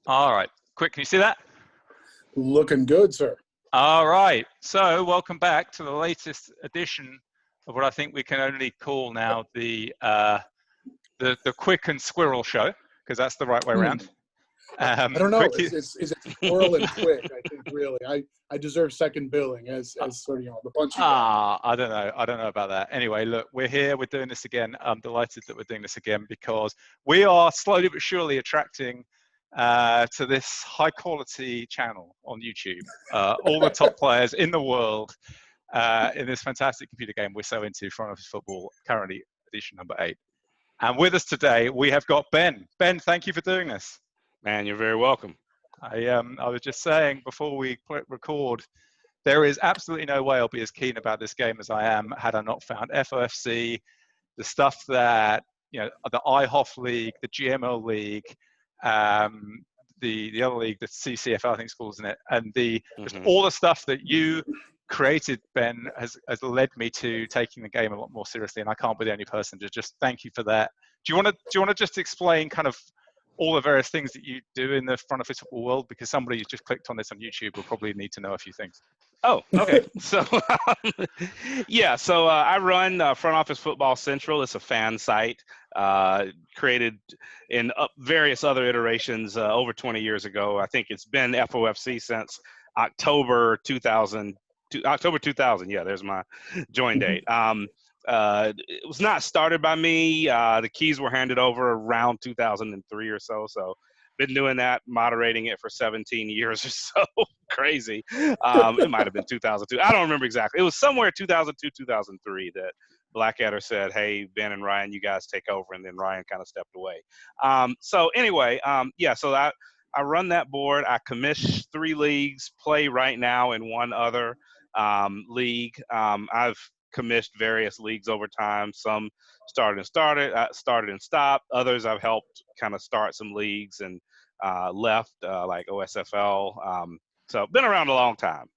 All right. Quick, can you see that? Looking good, sir. All right. So welcome back to the latest edition of what I think we can only call now the Quick and Squirrel Show, because that's the right way around. I don't know. Is it squirrel and quick? I think really. I deserve second billing as sort of the punchy guy. I don't know. I don't know about that. Anyway, look, we're here. We're doing this again. I'm delighted that we're doing this again because we are slowly but surely attracting to this high quality channel on YouTube all the top players in the world in this fantastic computer game we're so into, Front Office Football, currently edition number 8. And with us today, we have got Ben. Ben, thank you for doing this. Man, you're very welcome. I was just saying before we record, there is absolutely no way I'll be as keen about this game as I am had I not found FOFC, the stuff that, the IHOF League, the GMO League, the other league, the CCFL, I think it's called, isn't it? And just all the stuff that you created, Ben, has led me to taking the game a lot more seriously, and I can't be the only person to just thank you for that. Do you want to just explain kind of all the various things that you do in the front office football world? Because somebody who's just clicked on this on YouTube will probably need to know a few things. Oh, okay. So, I run Front Office Football Central. It's a fan site created in various other iterations over 20 years ago. I think it's been FOFC since October 2000. October 2000. Yeah, there's my join date. It was not started by me. The keys were handed over around 2003 or so. So been doing that, moderating it for 17 years or so. Crazy. It might have been 2002. I don't remember exactly. It was somewhere 2002, 2003 that Blackadder said, hey, Ben and Ryan, you guys take over. And then Ryan kind of stepped away. So I run that board. I commish 3 leagues, play right now in one other league. I've commissioned various leagues over time. Some started and stopped. Others I've helped kind of start some leagues and left, like OSFL. So been around a long time.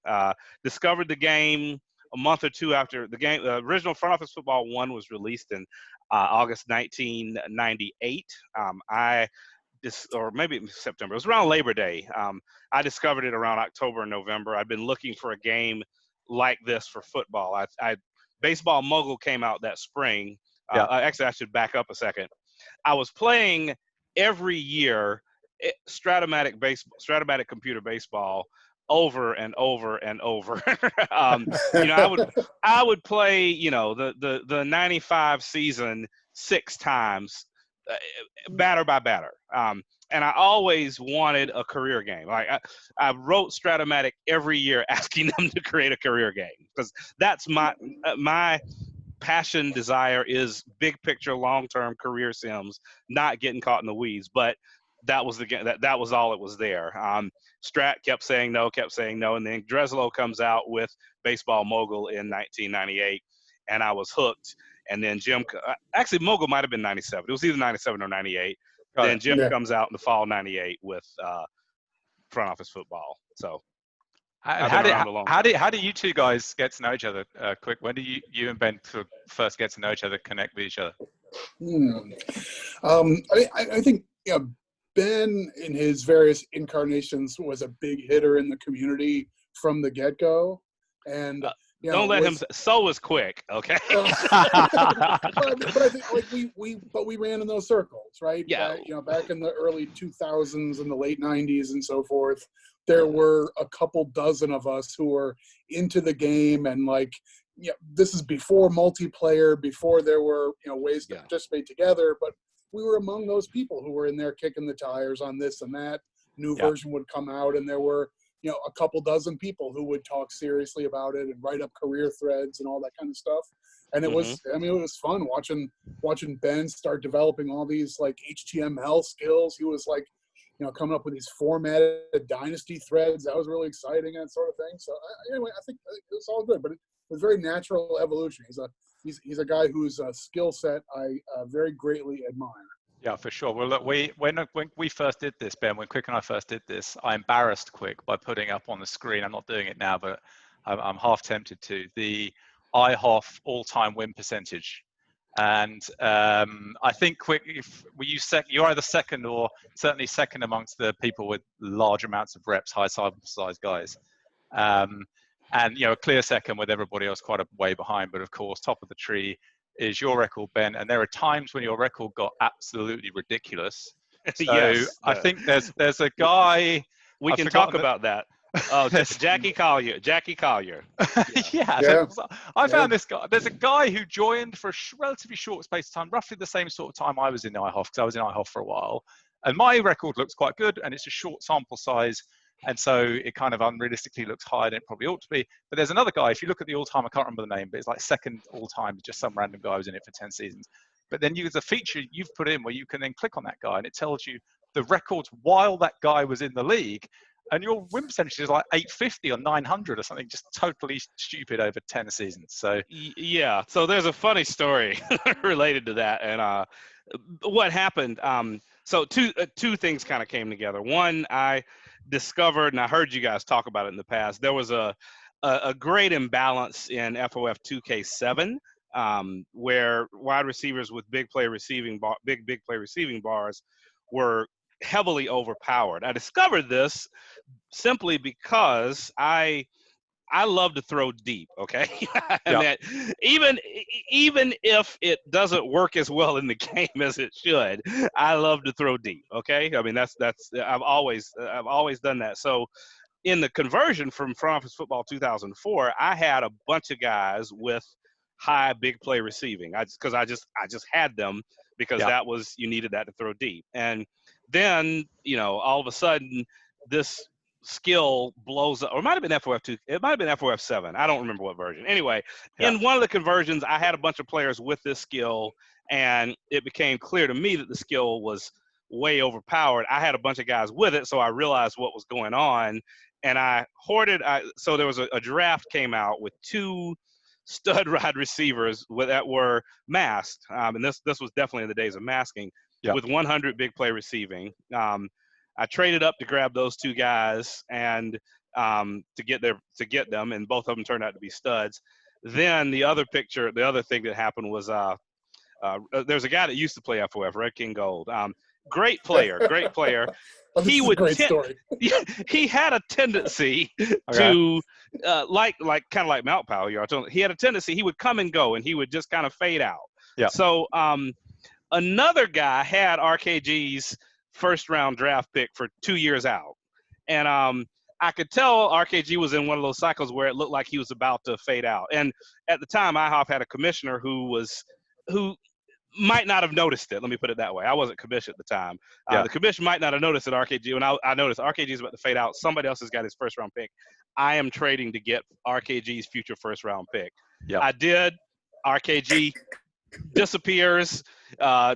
Discovered the game a month or two after the game. The original Front Office Football 1 was released in August 1998. Or maybe September. It was around Labor Day. I discovered it around October and November. I'd been looking for a game like this for football. Baseball Mogul came out that spring. Actually, I should back up a second. I was playing every year Stratomatic computer baseball over and over and over. I would play the 95 season 6 times, batter by batter. And I always wanted a career game. Like I wrote Stratomatic every year asking them to create a career game, because that's my passion, desire is big picture, long-term career sims, not getting caught in the weeds. But that was the game. That was all it was there. Strat kept saying no, and then Dreslow comes out with Baseball Mogul in 1998, and I was hooked. And then actually Mogul might have been 97. It was either 97 or 98. Then Jim comes out in the fall '98 with Front Office Football. So, how do you two guys get to know each other? Quick, when do you and Ben first get to know each other, connect with each other? I think Ben, in his various incarnations, was a big hitter in the community from the get-go, and. Don't let him. So was Quick, okay? But I think we ran in those circles, right? Yeah. Back in the early 2000s and the late 90s and so forth, there were a couple dozen of us who were into the game, and this is before multiplayer, before there were ways to participate together. But we were among those people who were in there kicking the tires on this and that. New version would come out, and there were a couple dozen people who would talk seriously about it and write up career threads and all that kind of stuff. And it was, it was fun watching Ben start developing all these HTML skills. He was coming up with these formatted dynasty threads. That was really exciting and that sort of thing. So anyway, I think it was all good, but it was very natural evolution. He's a guy whose skill set I very greatly admire. Yeah, for sure. Well, look, when we first did this, Ben, when Quick and I first did this, I embarrassed Quick by putting up on the screen. I'm not doing it now, but I'm half tempted to, the IHOF all-time win percentage And I think Quik, you're either second or certainly second amongst the people with large amounts of reps, high sample size guys. And a clear second with everybody else quite a way behind. But of course, top of the tree is your record, Ben. And there are times when your record got absolutely ridiculous. So Yes, I think there's a guy. We can talk about that. Oh, Jackie Collier. Jackie Collier. Yeah. I found this guy. There's a guy who joined for a relatively short space of time, roughly the same sort of time I was in IHOF, because I was in IHOF for a while. And my record looks quite good, and it's a short sample size. And so it kind of unrealistically looks higher than it probably ought to be. But there's another guy, if you look at the all-time, I can't remember the name, but it's like second all-time, just some random guy who's in it for 10 seasons. But then there's a feature you've put in where you can then click on that guy, and it tells you the records while that guy was in the league. And your win percentage is like 850 or 900 or something, just totally stupid over 10 seasons. So yeah, so there's a funny story related to that. And what happened, so two things kind of came together. One, I discovered, and I heard you guys talk about it in the past, there was a great imbalance in FOF 2K7, where wide receivers with big play receiving bars were heavily overpowered. I discovered this simply because I love to throw deep, okay? And that even if it doesn't work as well in the game as it should, I love to throw deep, okay? I mean, that's I've always done that. So in the conversion from Front Office Football 2004, I had a bunch of guys with high big play receiving. I just had them because that was, you needed that to throw deep. And then, all of a sudden this skill blows up, or it might have been FOF2, it might have been FOF7. I don't remember what version. Anyway, in one of the conversions, I had a bunch of players with this skill, and it became clear to me that the skill was way overpowered. I had a bunch of guys with it, so I realized what was going on, and I hoarded. So there was a draft came out with 2 stud wide receivers that were masked, and this was definitely in the days of masking, with 100 big play receiving. I traded up to grab those 2 guys and to get them, and both of them turned out to be studs. Then the other thing that happened was there's a guy that used to play FOF, Red King Gold. Great player. Oh, this is a great story. He had a tendency to like kind of like Mount Powell. He had a tendency, he would come and go, and he would just kind of fade out. So another guy had RKG's first round draft pick for 2 years out, and I could tell RKG was in one of those cycles where it looked like he was about to fade out. And at the time, IHOP had a commissioner who might not have noticed it. Let me put it that way. I wasn't commissioned at the time. The commission might not have noticed that RKG, and I noticed RKG is about to fade out. Somebody else has got his first round pick. I am trading to get RKG's future first round pick. I did. RKG disappears.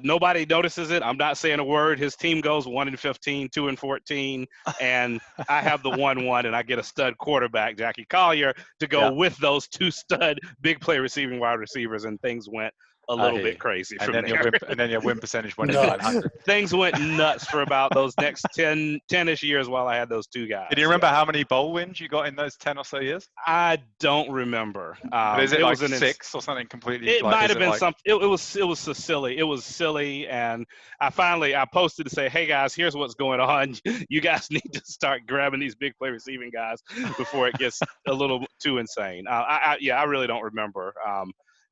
Nobody notices it. I'm not saying a word. His team goes 1-15, 2-14, and I have the 1-1, and I get a stud quarterback, Jackie Collier, to go with those 2 stud big play receiving wide receivers, and things went a little bit crazy from there. And then your win percentage went in 900. Things went nuts for about those next 10-ish years while I had those 2 guys. Can you remember how many bowl wins you got in those 10 or so years? I don't remember. Is it like 6 or something completely? It might have been something. It was so silly. It was silly, and I posted to say, "Hey guys, here's what's going on. You guys need to start grabbing these big play receiving guys before it gets a little too insane." I really don't remember.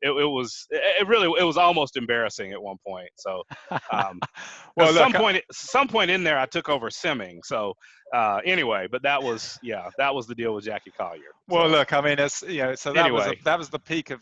It was almost embarrassing at one point. So, some point in there, I took over simming. So, anyway, but that was the deal with Jackie Collier. Well, look, I mean, that was the peak of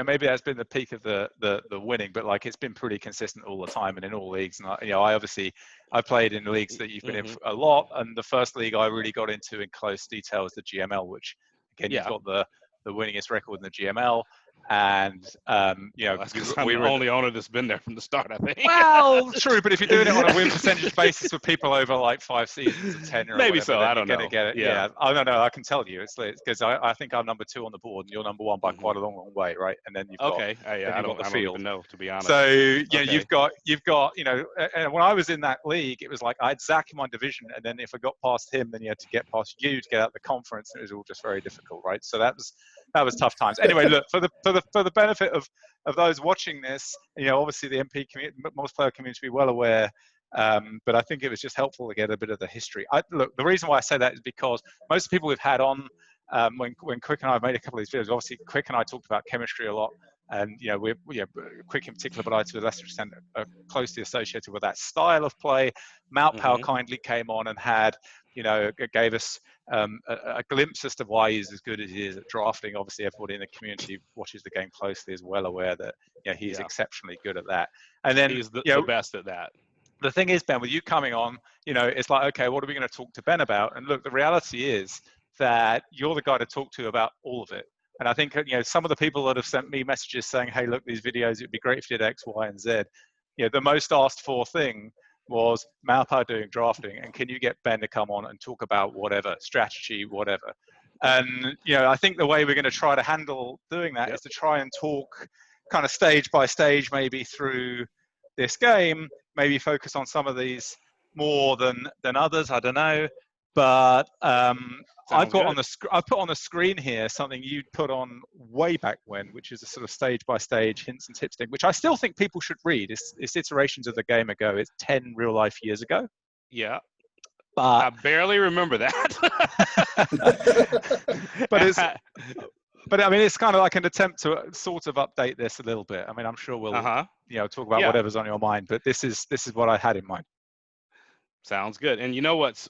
maybe that's been the peak of the winning, but like it's been pretty consistent all the time and in all leagues. And I played in leagues that you've been in a lot, and the first league I really got into in close detail was the GML, which again you've got the winningest record in the GML. And because I'm the only owner that's been there from the start, I think. Well, true, but if you're doing it on a win percentage basis with people over like 5 seasons or 10 or maybe whatever, so, I don't know. Get it. Yeah. I don't know. I can tell you, it's because I think I'm number 2 on the board and you're number 1 by quite a long way, right? And then you've got I don't even know, to be honest. So you've got and when I was in that league, it was like I had Zach in my division, and then if I got past him, then you had to get past you to get out the conference, and it was all just very difficult, right? So that was tough times. Anyway, look, for the benefit of those watching this, obviously the MP community, multiplayer community, be well aware. But I think it was just helpful to get a bit of the history. Look, the reason why I say that is because most people we've had on, when Quik and I have made a couple of these videos, obviously Quik and I talked about chemistry a lot, and we're Quik in particular, but I to a lesser extent are closely associated with that style of play. Malpal kindly came on and had, gave us a glimpse as to why he's as good as he is at drafting. Obviously, everybody in the community watches the game closely, is well aware that he's exceptionally good at that. And then he's the best at that. The thing is, Ben, with you coming on, it's like, okay, what are we going to talk to Ben about? And look, the reality is that you're the guy to talk to about all of it. And I think, some of the people that have sent me messages saying, hey, look, these videos, it'd be great if you did X, Y, and Z. The most asked for thing was Malpal doing drafting, and can you get Ben to come on and talk about whatever, strategy, whatever. And, I think the way we're going to try to handle doing that is to try and talk kind of stage by stage, maybe through this game, maybe focus on some of these more than others. I don't know, but I've put on the screen here something you put on way back when, which is a sort of stage by stage hints and tips thing, which I still think people should read. It's iterations of the game ago. It's 10 real life years ago. Yeah, but I barely remember that. But I mean, it's kind of like an attempt to sort of update this a little bit. I mean, I'm sure we'll talk about whatever's on your mind, but this is what I had in mind. Sounds good. And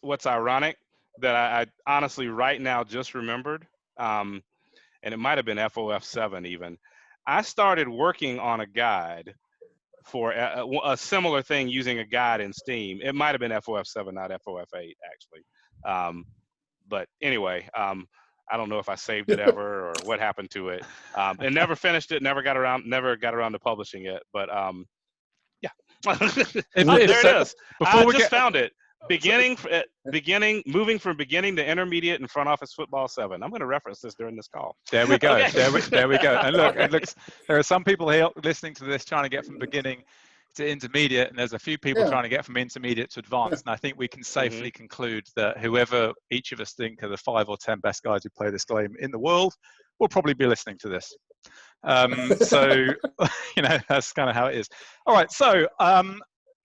what's ironic that I honestly right now just remembered, and it might have been FOF 7 even. I started working on a guide for a similar thing using a guide in Steam. It might have been FOF 7, not FOF 8 actually. But anyway. I don't know if I saved it ever or what happened to it. And never finished it. Never got around to publishing it. But yeah, there it is. I just found it. Moving from beginning to intermediate in front office football 7. I'm going to reference this during this call. There we go. Okay. There we go. And look, there are some people here listening to this trying to get from beginning to intermediate, and there's a few people trying to get from intermediate to advanced. And I think we can safely conclude that whoever each of us think are the 5 or 10 best guys who play this game in the world will probably be listening to this. So, that's kind of how it is. All right. So,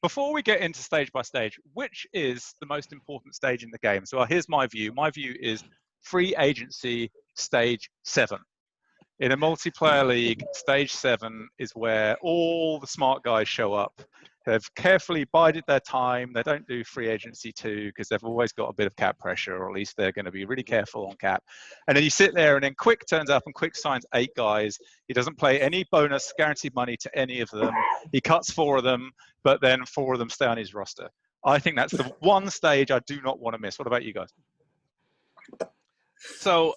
before we get into stage by stage, which is the most important stage in the game? So here's my view. My view is free agency stage 7. In a multiplayer league, stage 7 is where all the smart guys show up. They've carefully bided their time. They don't do free agency 2 because they've always got a bit of cap pressure, or at least they're going to be really careful on cap. And then you sit there, and then Quik turns up, and Quik signs 8 guys. He doesn't play any bonus guaranteed money to any of them. He cuts 4 of them, but then 4 of them stay on his roster. I think that's the one stage I do not want to miss. What about you guys? So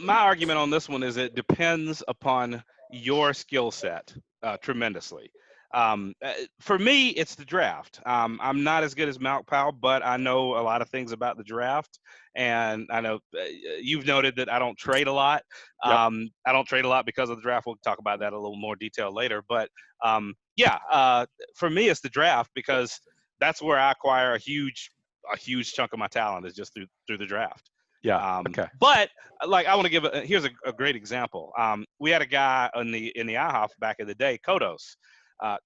my argument on this one is it depends upon your skill set tremendously. For me, it's the draft. I'm not as good as Malpal, but I know a lot of things about the draft. And I know you've noted that I don't trade a lot. I don't trade a lot because of the draft. We'll talk about that a little more detail later. But for me, it's the draft because that's where I acquire a huge chunk of my talent is just through the draft. Yeah. Okay. But like I want to give here's a great example. We had a guy in the IHOF back in the day, Kodos.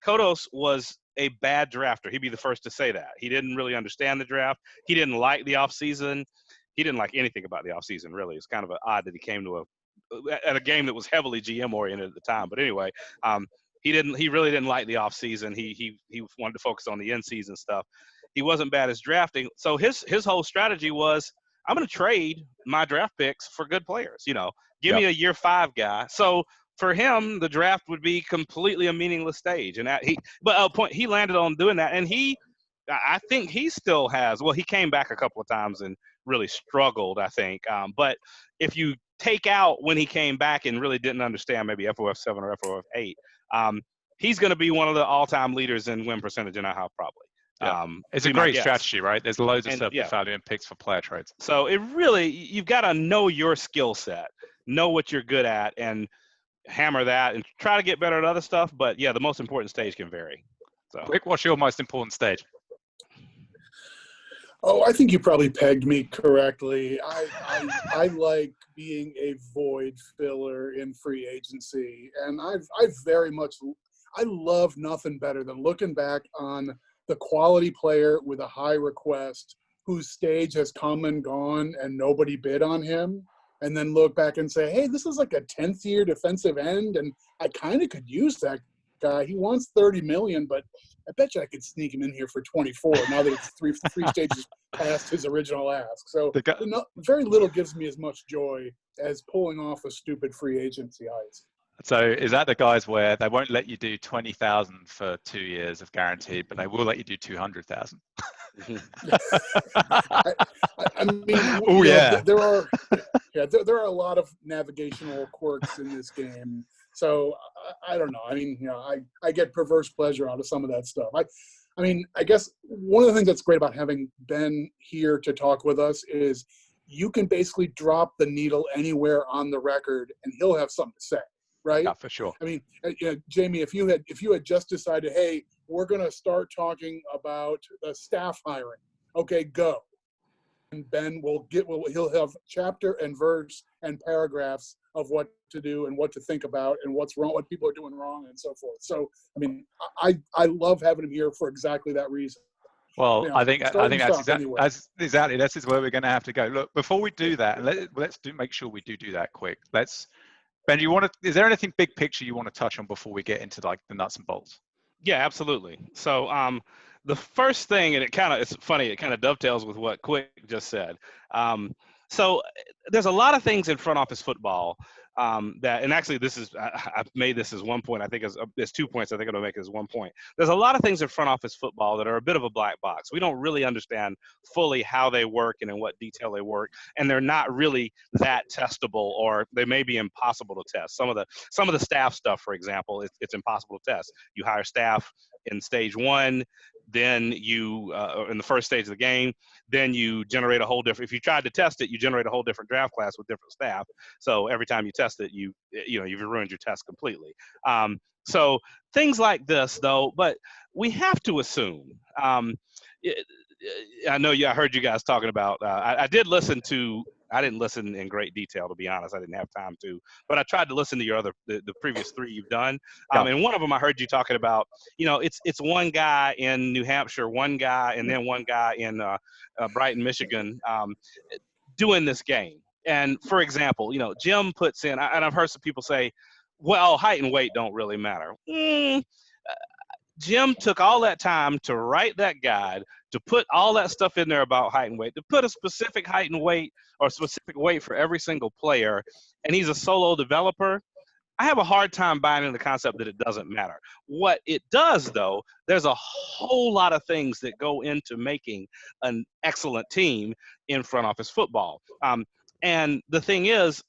Kodos was a bad drafter. He'd be the first to say that. He didn't really understand the draft. He didn't like the offseason. He didn't like anything about the offseason, really. It's kind of odd that he came to a game that was heavily GM oriented at the time. But anyway, he really didn't like the offseason. He wanted to focus on the in-season stuff. He wasn't bad as drafting. So his whole strategy was, I'm going to trade my draft picks for good players. Give me a year 5 guy. So for him, the draft would be completely a meaningless stage. And he landed on doing that. And I think he still has. Well, he came back a couple of times and really struggled, I think. But if you take out when he came back and really didn't understand maybe FOF 7 or FOF 8, he's going to be one of the all-time leaders in win percentage in IHOF probably. Yeah. It's a great strategy, right? There's loads of stuff value in picks for player trades. So you've got to know your skill set, know what you're good at, and hammer that and try to get better at other stuff. But the most important stage can vary. So, Quik, what's your most important stage? Oh, I think you probably pegged me correctly. I like being a void filler in free agency, and I love nothing better than looking back on the quality player with a high request whose stage has come and gone and nobody bid on him, and then look back and say, hey, this is like a 10th year defensive end, and I kind of could use that guy. He wants $30 million, but I bet you I could sneak him in here for 24 now that it's three stages past his original ask. So very little gives me as much joy as pulling off a stupid free agency heist. So is that the guys where they won't let you do 20,000 for 2 years of guaranteed, but they will let you do 200,000? I mean, oh yeah, there are a lot of navigational quirks in this game. So I don't know. I mean, I get perverse pleasure out of some of that stuff. I mean, I guess one of the things that's great about having Ben here to talk with us is you can basically drop the needle anywhere on the record and he'll have something to say, right? Yeah, for sure. I mean, Jamie, if you had just decided, hey, we're going to start talking about the staff hiring. Okay, go. And Ben he'll have chapter and verse and paragraphs of what to do and what to think about and what's wrong, what people are doing wrong, and so forth. So, I mean, I love having him here for exactly that reason. Well, I think that's exactly this is where we're going to have to go. Look, before we do that, let's make sure we do that quick. Ben, is there anything big picture you want to touch on before we get into like the nuts and bolts? Yeah, absolutely. So the first thing, and it's funny, it kind of dovetails with what Quik just said. So there's a lot of things in front office football and actually I've made this as one point. I think there's 2 points. I think I'm gonna make it as 1 point. There's a lot of things in front office football that are a bit of a black box. We don't really understand fully how they work and in what detail they work, and they're not really that testable, or they may be impossible to test. Some of the staff stuff, for example, it's impossible to test. You hire staff in stage one, then you in the first stage of the game, then you generate a whole different, if you tried to test it, you generate a whole different draft class with different staff. So every time you test it, you've ruined your test completely. So things like this though, but we have to assume, I heard you guys talking about, I didn't listen in great detail, to be honest. I didn't have time to, but I tried to listen to the previous 3 you've done. And one of them I heard you talking about, it's one guy in New Hampshire, one guy, and then one guy in Brighton, Michigan, doing this game. And for example, Jim puts in, and I've heard some people say, well, height and weight don't really matter. Jim took all that time to write that guide, to put all that stuff in there about height and weight, to put a specific height and weight or specific weight for every single player, and he's a solo developer. I have a hard time buying into the concept that it doesn't matter. What it does, though, there's a whole lot of things that go into making an excellent team in front office football. And the thing is,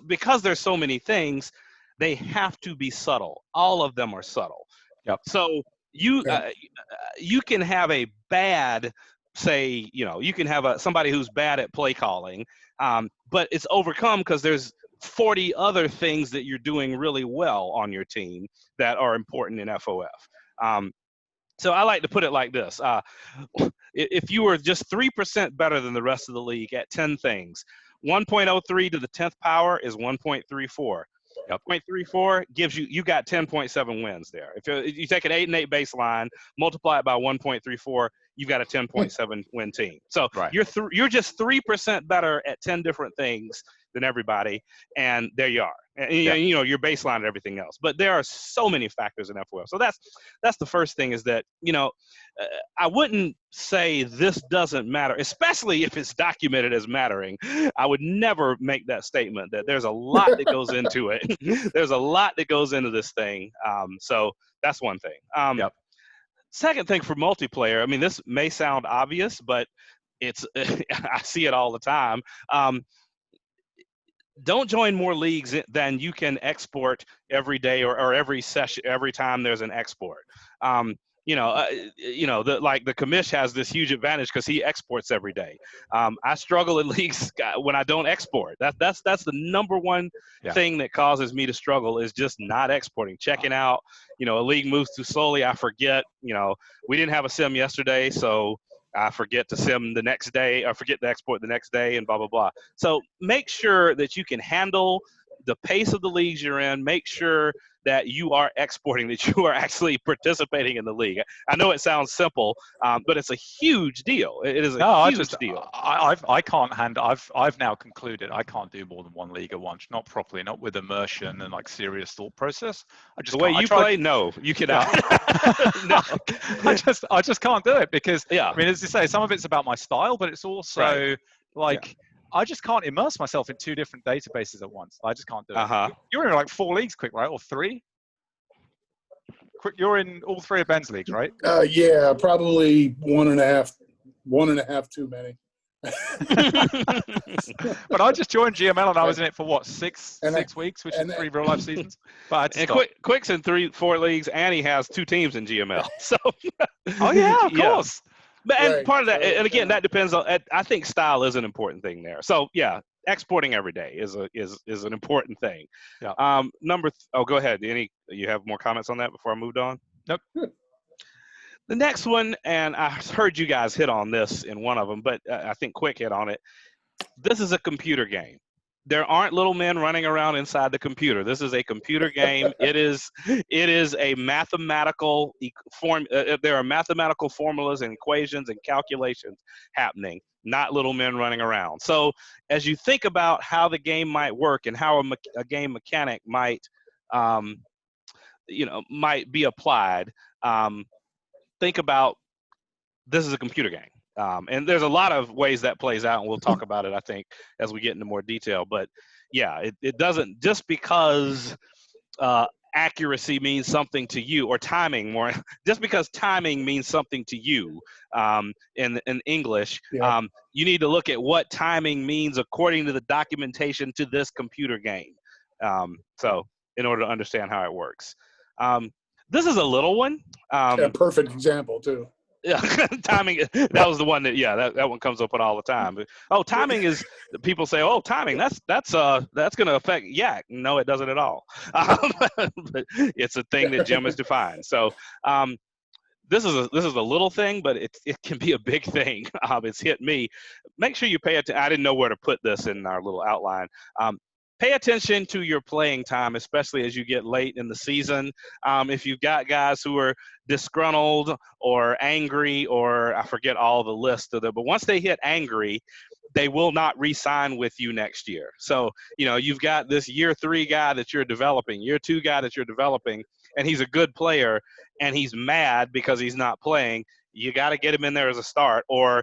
because there's so many things, they have to be subtle. All of them are subtle. Yep. So you can have a bad, say, you can have somebody who's bad at play calling, but it's overcome because there's 40 other things that you're doing really well on your team that are important in FOF. So I like to put it like this. If you were just 3% better than the rest of the league at 10 things, 1.03 to the 10th power is 1.34. Yep. 0.34 gives you got 10.7 wins there. If you take an 8 and 8 baseline, multiply it by 1.34, you've got a 10.7 win team. So right. You're just 3% better at 10 different things than everybody, and there you are. And your baseline and everything else. But there are so many factors in FOF. So that's the first thing, is that I wouldn't say this doesn't matter, especially if it's documented as mattering. I would never make that statement, that there's a lot that goes into it. There's a lot that goes into this thing. So that's one thing. Second thing for multiplayer, I mean, this may sound obvious, but it's I see it all the time. Don't join more leagues than you can export every day or every session, every time there's an export. The commish has this huge advantage because he exports every day. I struggle in leagues when I don't export. That's the number one thing that causes me to struggle, is just not exporting, checking out. A league moves too slowly, I forget. We didn't have a sim yesterday, so I forget to sim the next day, or forget to export the next day, and blah, blah, blah. So make sure that you can handle the pace of the leagues you're in. Make sure that you are exporting, that you are actually participating in the league. I know it sounds simple, but it's a huge deal. It is a huge deal. I can't handle. I've now concluded I can't do more than one league at once. Not properly, not with immersion and like serious thought process. I just the way you play, no, you cannot. No. I just can't do it because yeah. I mean, as you say, some of it's about my style, but it's also like. Yeah. I just can't immerse myself in 2 different databases at once. I just can't do it. You're in like 4 leagues, Quik, right? Or 3? Quik, you're in all 3 of Ben's leagues, right? Yeah, probably 1.5 too many. But I just joined GML and I was in it for what, 6 weeks, which is 3 real life seasons. But Quik's in 3-4 leagues, and he has 2 teams in GML. So. Oh yeah, of course. And part of that, and again, that depends on. I think style is an important thing there. So yeah, exporting every day is an important thing. Yeah. Go ahead. You have more comments on that before I moved on? Nope. The next one, and I heard you guys hit on this in one of them, but I think Quik hit on it. This is a computer game. There aren't little men running around inside the computer. This is a computer game. It is a mathematical form. There are mathematical formulas and equations and calculations happening, not little men running around. So as you think about how the game might work and how a game mechanic might be applied, think about this is a computer game. And there's a lot of ways that plays out, and we'll talk about it, I think, as we get into more detail. But, yeah, it doesn't – just because accuracy means something to you, or timing more – just because timing means something to you in English, you need to look at what timing means according to the documentation to this computer game. So in order to understand how it works. This is a little one. Perfect example, too. Yeah, timing. That was the one that one comes up with all the time. Timing is, people say, timing. That's going to affect Yak. No, it doesn't at all. But it's a thing that Jim has defined. So, this is a little thing, but it can be a big thing. It's hit me. Make sure you pay attention. I didn't know where to put this in our little outline. Pay attention to your playing time, especially as you get late in the season. If you've got guys who are disgruntled or angry, or I forget all the list of them, but once they hit angry, they will not re-sign with you next year. So, you've got this year 3 guy that you're developing, year 2 guy that you're developing, and he's a good player, and he's mad because he's not playing. You got to get him in there as a start, or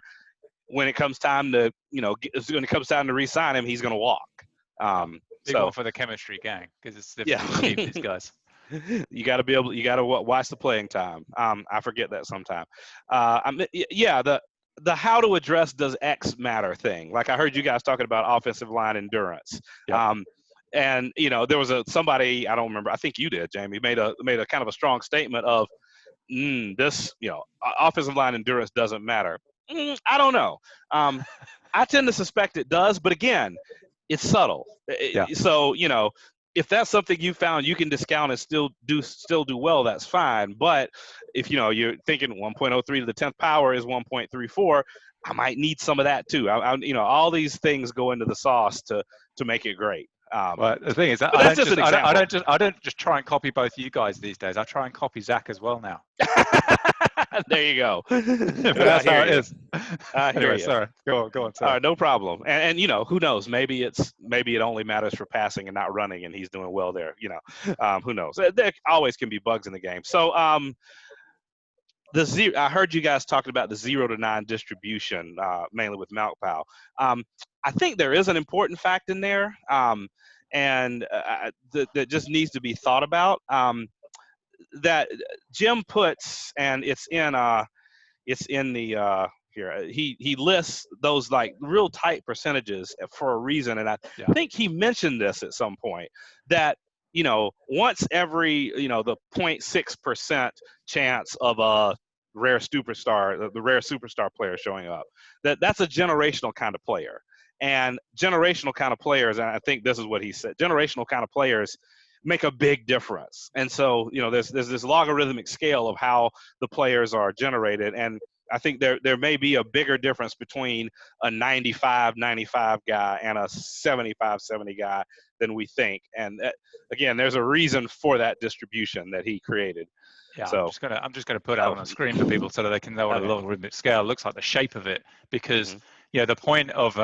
when it comes time to, re-sign him, he's going to walk. Big one for the chemistry gang, because it's difficult to keep these guys. You got to watch the playing time. I forget that sometime. The how to address does X matter thing. Like I heard you guys talking about offensive line endurance. Yep. And there was somebody, I don't remember, I think you did, Jamie, made a kind of a strong statement of this, offensive line endurance doesn't matter. I don't know. I tend to suspect it does, but again, it's subtle. Yeah. So, if that's something you found you can discount and still do well, that's fine. But if, you're thinking 1.03 to the 10th power is 1.34, I might need some of that too. All these things go into the sauce to make it great. But the thing is, I don't just try and copy both you guys these days. I try and copy Zach as well now. There you go. That's how it is. Anyway, sorry. Go on. Sorry. All right, no problem. And who knows? Maybe it only matters for passing and not running, and he's doing well there. Who knows? There always can be bugs in the game. So I heard you guys talking about the 0 to 9 distribution, mainly with Malkpow. I think there is an important fact in there, and that just needs to be thought about. That Jim puts, and it's in the here. He lists those like real tight percentages for a reason, and I think he mentioned this at some point that once every the 0.6% chance of a rare superstar, the rare superstar player showing up, that's a generational kind of player. And generational kind of players, and I think this is what he said, generational kind of players make a big difference. And so, there's this logarithmic scale of how the players are generated. And I think there may be a bigger difference between a 95 guy and a 75-70 guy than we think. And again, there's a reason for that distribution that he created. Yeah, so I'm just gonna put it on the screen for people so that they can know what a logarithmic scale looks like, the shape of it, because the point of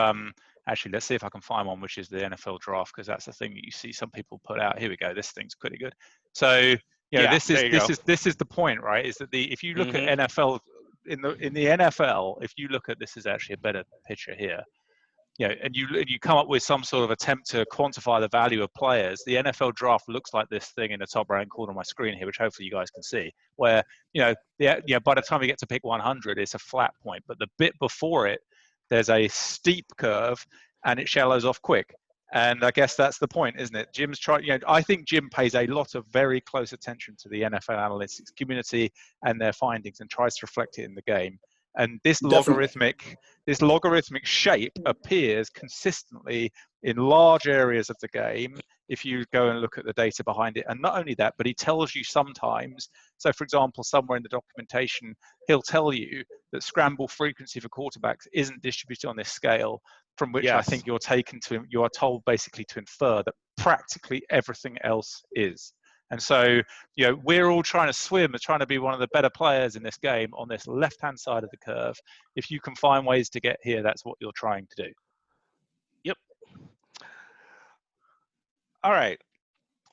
actually, let's see if I can find one which is the NFL draft, because that's the thing that you see some people put out. Here we go. This thing's pretty good. So this is the point, right? Is that if you look at NFL in the NFL, if you look at this is actually a better picture here. And you come up with some sort of attempt to quantify the value of players. The NFL draft looks like this thing in the top right corner of my screen here, which hopefully you guys can see, where by the time you get to pick 100, it's a flat point, but the bit before it, there's a steep curve, and it shallows off quick. And I guess that's the point, isn't it? Jim's trying. I think Jim pays a lot of very close attention to the NFL analytics community and their findings, and tries to reflect it in the game. And this logarithmic shape appears consistently in large areas of the game if you go and look at the data behind it. And not only that, but he tells you sometimes, so for example, somewhere in the documentation, he'll tell you that scramble frequency for quarterbacks isn't distributed on this scale, from which I think you are told basically to infer that practically everything else is. And so, we're all trying to swim and trying to be one of the better players in this game on this left-hand side of the curve. If you can find ways to get here, that's what you're trying to do. Yep. All right.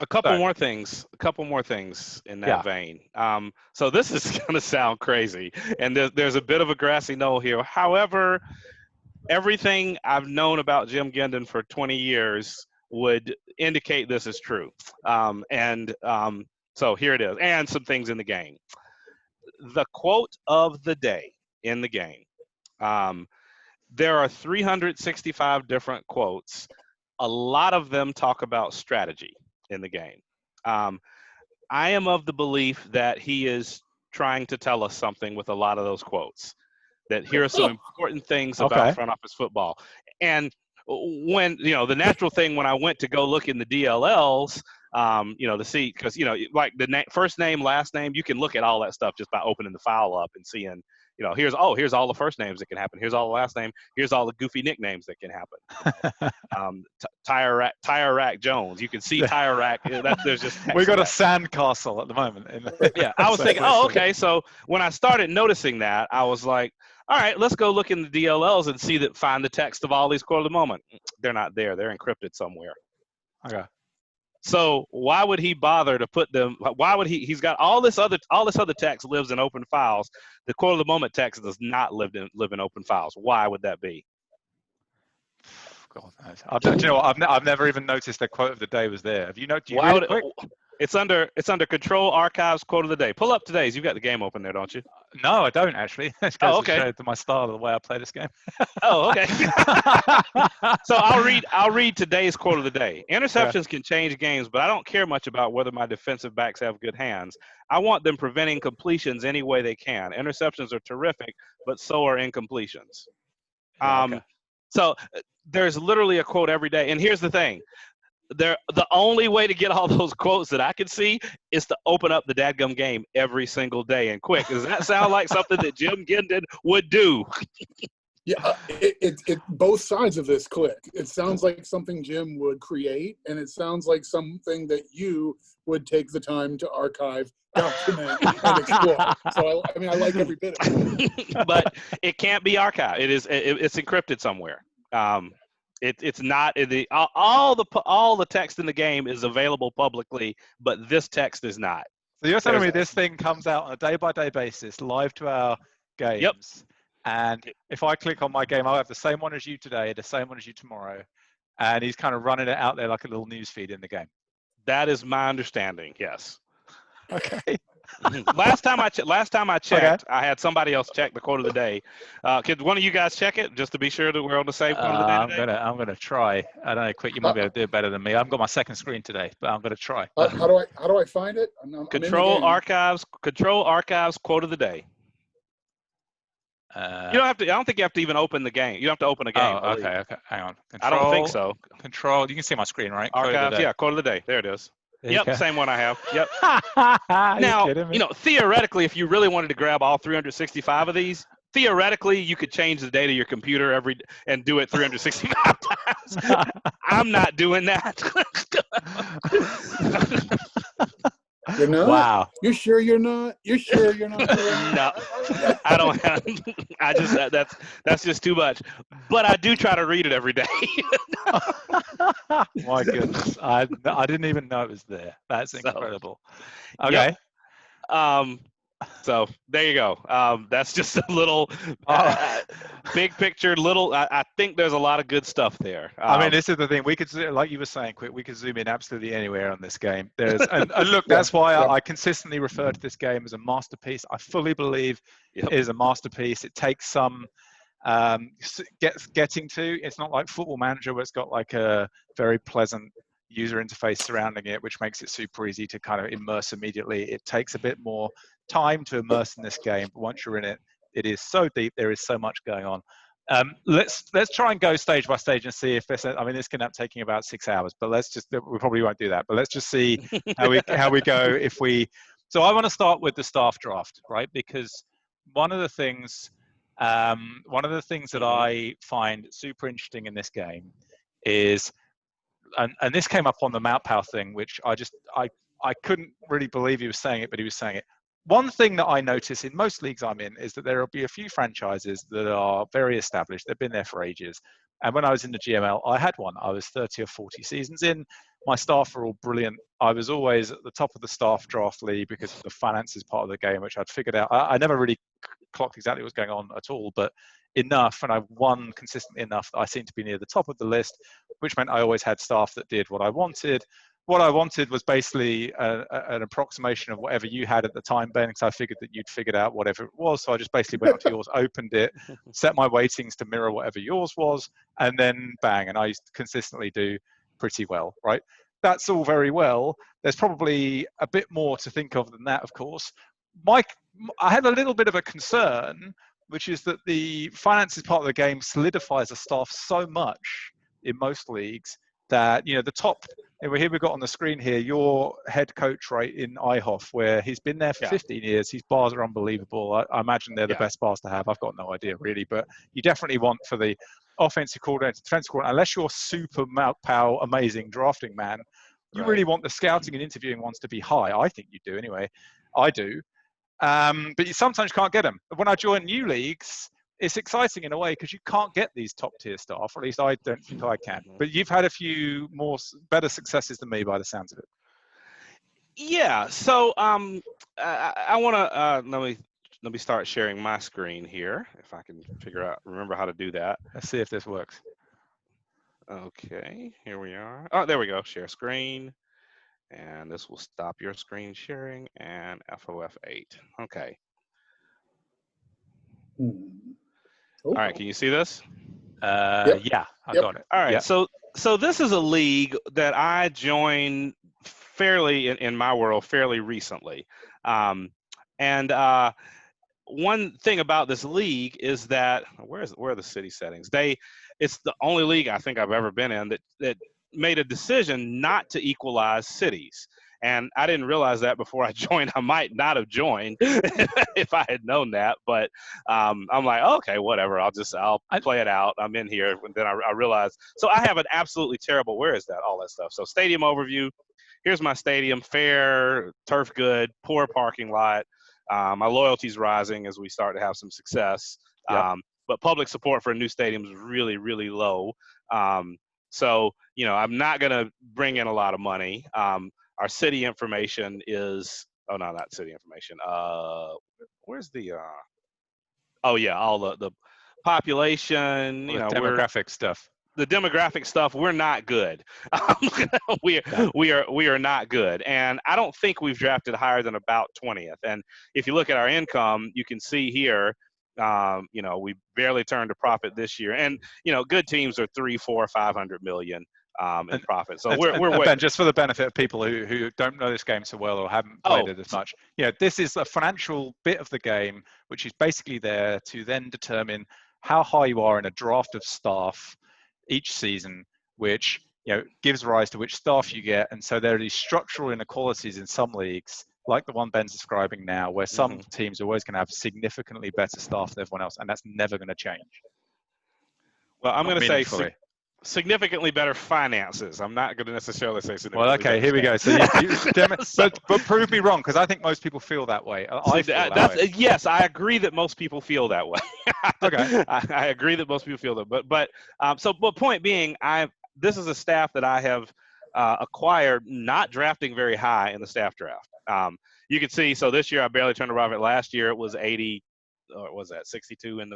A couple more things in that vein. So this is going to sound crazy, and there's a bit of a grassy knoll here. However, everything I've known about Jim Gendon for 20 years would indicate this is true. So here it is, and some things in the game. The quote of the day in the game. There are 365 different quotes. A lot of them talk about strategy in the game. I am of the belief that he is trying to tell us something with a lot of those quotes, that here are some important things about front office football. And when, the natural thing when I went to go look in the DLLs, to see, because, like the first name, last name, you can look at all that stuff just by opening the file up and seeing, here's all the first names that can happen. Here's all the last name. Here's all the goofy nicknames that can happen. Tire Rack Jones. You can see Tire Rack. There's just we got a sandcastle at the moment. I was thinking, okay. So when I started noticing that, I was like, all right, let's go look in the DLLs and find the text of all these quotes of the moment. They're not there. They're encrypted somewhere. Okay. So why would he bother to put them? Why would he's got all this other text lives in open files. The quote of the moment text does not live in open files. Why would that be? God knows. Do you know what? I've never even noticed the quote of the day was there. Have you noticed? It's under Control Archives quote of the day. Pull up today's. You've got the game open there, don't you? No, I don't actually. It goes to show my style of the way I play this game. Oh, okay. So I'll read today's quote of the day. Interceptions can change games, but I don't care much about whether my defensive backs have good hands. I want them preventing completions any way they can. Interceptions are terrific, but so are incompletions. So there's literally a quote every day. And here's the thing. The only way to get all those quotes that I can see is to open up the dadgum game every single day and quick. Does that sound like something that Jim Gendon would do? Yeah, it both sides of this click. It sounds like something Jim would create, and it sounds like something that you would take the time to archive, document, and explore. So I like every bit of it. But it can't be archived. It's encrypted somewhere. It's not in the all the text in the game is available publicly, but this text is not. So you're telling me this thing comes out on a day-by-day basis, live to our games. Yep. And if I click on my game, I'll have the same one as you today, the same one as you tomorrow, and he's kind of running it out there like a little news feed in the game. That is my understanding. Yes. Okay. Last time I checked, I had somebody else check the quote of the day. Could one of you guys check it just to be sure that we're on the same quote of the day today? I'm gonna try. I don't know, Quik, you might be able to do it better than me. I've got my second screen today, but I'm gonna try. How do I find it? Control Archives quote of the day. You don't have to. I don't think you have to even open the game. You don't have to open a game. Oh, okay. Hang on. I don't think so. Control. You can see my screen, right? Archives. Quote of the day. There it is. Yep, same one I have. Yep. Now, theoretically, if you really wanted to grab all 365 of these, theoretically, you could change the date of your computer and do it 365 times. I'm not doing that. You're not? Wow. You're sure you're not? You're sure you're not doing No, that? I don't have. I just that's just too much. But I do try to read it every day. My goodness, I didn't even know it was there. That's incredible. Okay. Yep. So there you go. That's just a little big picture. I think there's a lot of good stuff there. I mean, this is the thing. We could, like you were saying, Quik, we could zoom in absolutely anywhere on this game. And look, that's why I consistently refer to this game as a masterpiece. I fully believe it is a masterpiece. It takes some getting to. It's not like Football Manager, where it's got like a very pleasant user interface surrounding it, which makes it super easy to kind of immerse immediately. It takes a bit more time to immerse in this game, but once you're in it, it is so deep. There is so much going on. Let's try and go stage by stage and see if this. I mean, this can end up taking about 6 hours, but we probably won't do that. But let's just see how we go if we. So I want to start with the staff draft, right? Because one of the things that I find super interesting in this game is, and this came up on the Moutpow thing, which I couldn't really believe he was saying it, but he was saying it. One thing that I notice in most leagues I'm in is that there will be a few franchises that are very established. They've been there for ages. And when I was in the GML, I had one. I was 30 or 40 seasons in. My staff were all brilliant. I was always at the top of the staff draft league because of the finances part of the game, which I'd figured out. I never really clocked exactly what was going on at all, but enough, and I won consistently enough that I seemed to be near the top of the list, which meant I always had staff that did what I wanted. What I wanted was basically an approximation of whatever you had at the time, Ben, because I figured that you'd figured out whatever it was. So I just basically went onto yours, opened it, set my weightings to mirror whatever yours was, and then bang. And I used to consistently do pretty well, right? That's all very well. There's probably a bit more to think of than that, of course. Mike, I had a little bit of a concern, which is that the finances part of the game solidifies a staff so much in most leagues that, the top. Here we've got on the screen here your head coach, right, in IHOF, where he's been there for 15 years. His bars are unbelievable. I imagine they're the best bars to have. I've got no idea really, but you definitely want for the offensive coordinator, defensive coordinator, unless you're super Moutpow, amazing drafting man, you really want the scouting and interviewing ones to be high. I think you do anyway. I do. But you sometimes can't get them. When I join new leagues, it's exciting in a way because you can't get these top tier staff, or at least I don't think I can. But you've had a few better successes than me by the sounds of it. Yeah. So I want to let me start sharing my screen here, if I can remember how to do that. Let's see if this works. Okay, here we are. Oh, there we go. Share screen. And this will stop your screen sharing and FOF 8. Okay. All right, can you see this? Yeah, I got it. All right, so this is a league that I joined fairly, in my world, fairly recently. And one thing about this league is that, where are the city settings? It's the only league I think I've ever been in that made a decision not to equalize cities. And I didn't realize that before I joined. I might not have joined if I had known that. But I'm like, okay, whatever. I'll play it out. I'm in here. And then I realized. So I have an absolutely terrible, where is that? All that stuff. So stadium overview. Here's my stadium. Fair, turf good, poor parking lot. My loyalty's rising as we start to have some success. But public support for a new stadium is really, really low. So, I'm not going to bring in a lot of money. Our city information is, oh, no, not city information. Where's the, all the population, demographic stuff. The demographic stuff, we're not good. we are not good. And I don't think we've drafted higher than about 20th. And if you look at our income, you can see here, we barely turned a profit this year. And, good teams are 300, 400, 500 million. In profit. So we're Ben, just for the benefit of people who don't know this game so well or haven't played it as much, this is a financial bit of the game which is basically there to then determine how high you are in a draft of staff each season, which gives rise to which staff you get. And so there are these structural inequalities in some leagues like the one Ben's describing now, where some teams are always going to have significantly better staff than everyone else, and that's never going to change. Well, I'm going to say significantly better finances. I'm not going to necessarily say significantly. Well, okay, here we go. So, but prove me wrong, because I think most people feel that way. I feel that way. Yes, I agree that most people feel that way. Okay, I agree that most people feel that. But point being, this is a staff that I have acquired, not drafting very high in the staff draft. You can see. So this year I barely turned a profit. Last year it was 80, or what was that 62 in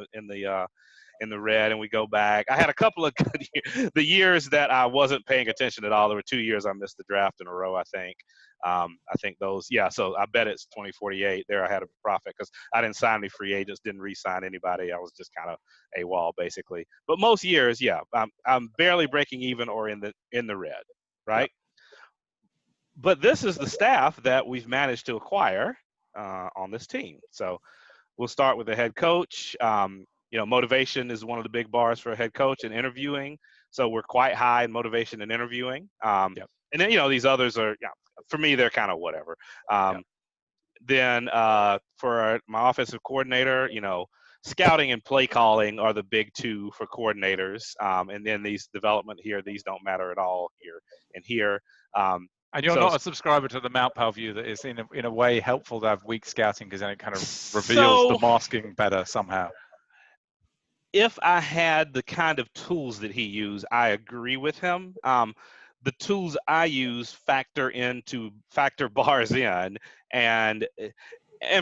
the red, and we go back. I had a couple of good years. The years that I wasn't paying attention at all, there were 2 years I missed the draft in a row, I think. I think those, so I bet it's 2048. There I had a profit because I didn't sign any free agents, didn't re-sign anybody. I was just kind of AWOL, basically. But most years, I'm barely breaking even or in the red, right? Yep. But this is the staff that we've managed to acquire on this team. So we'll start with the head coach. Motivation is one of the big bars for a head coach in interviewing. So we're quite high in motivation and interviewing. And then, these others are, for me, they're kind of whatever. Then for my offensive coordinator, scouting and play calling are the big two for coordinators. And then these development here, these don't matter at all here and here. And you're not a subscriber to the Mount Pal view that is in a way helpful to have weak scouting, because then it kind of reveals the masking better somehow. If I had the kind of tools that he used, I agree with him. The tools I use factor bars in, and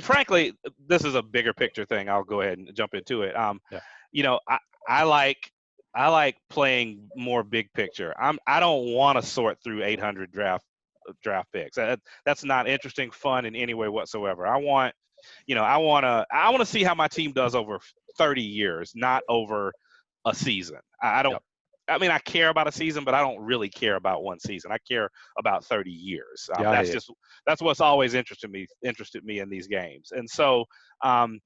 frankly, this is a bigger picture thing. I'll go ahead and jump into it. I like playing more big picture. I don't want to sort through 800 draft picks. That's not interesting, fun in any way whatsoever. I want to see how my team does over 30 years, not over a season. I don't. Yep. I mean, I care about a season, but I don't really care about one season. I care about 30 years. That's what's always interested me in these games. And so, going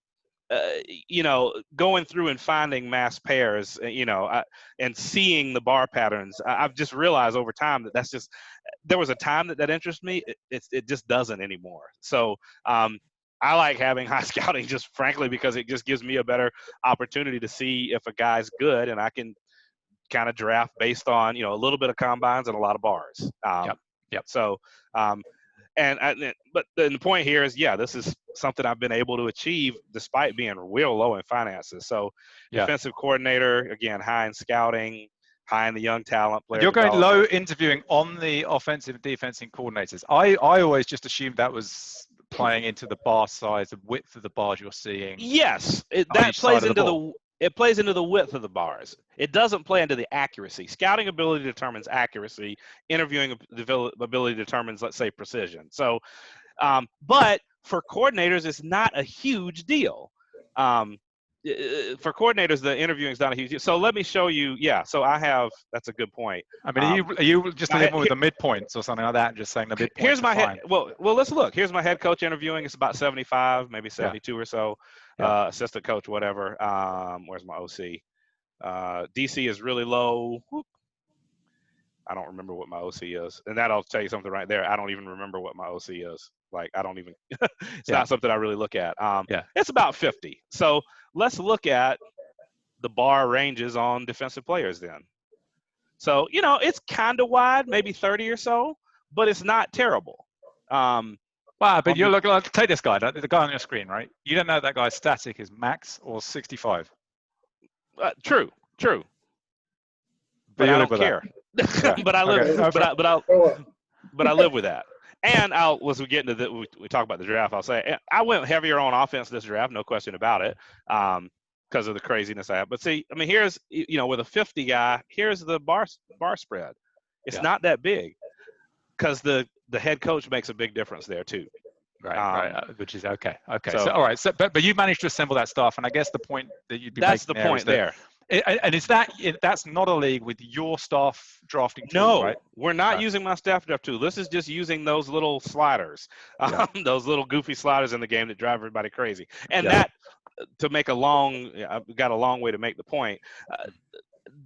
through and finding mass pairs, and seeing the bar patterns, I've just realized over time that there was a time that interested me. It just doesn't anymore. So, I like having high scouting just frankly because it just gives me a better opportunity to see if a guy's good, and I can kind of draft based on, a little bit of combines and a lot of bars. Yep. So, but the point here is, this is something I've been able to achieve despite being real low in finances. So defensive coordinator, again, high in scouting, high in the young talent player. You're going low interviewing on the offensive and defensive coordinators. I always just assumed that was playing into the bar size, the width of the bars you're seeing. Yes, that plays into it plays into the width of the bars. It doesn't play into the accuracy. Scouting ability determines accuracy. Interviewing ability determines, let's say, precision. So, but for coordinators, it's not a huge deal. For coordinators, the interviewing is not a huge deal. So let me show you. So that's a good point. I mean, are you just living with the midpoints or something like that and just saying the midpoints? Here's my head. Well, let's look. Here's my head coach interviewing. It's about 75, maybe 72 or so. Assistant coach, whatever. Where's my OC? DC is really low. Whoop. I don't remember what my OC is. And that'll tell you something right there. I don't even remember what my OC is. Like, I don't even, it's not something I really look at. It's about 50. So let's look at the bar ranges on defensive players then. So, it's kind of wide, maybe 30 or so, but it's not terrible. Wow, but you're looking like, take this guy, the guy on your screen, right? You don't know that guy's static is max or 65. True. But I don't care. But I live. Okay. But I live with that. And as we get into we talk about the draft, I'll say I went heavier on offense this draft, no question about it, because of the craziness I have. But see, I mean, here's with a 50 guy, here's the bar spread. It's not that big, because the head coach makes a big difference there too. Right. Which is okay. So all right. So, but you managed to assemble that stuff, and I guess the point that you'd be that's making the point there. And is that's not a league with your staff drafting tools, no, right? We're not using my staff draft tool. This is just using those little sliders, those little goofy sliders in the game that drive everybody crazy. And that, to make I've got a long way to make the point.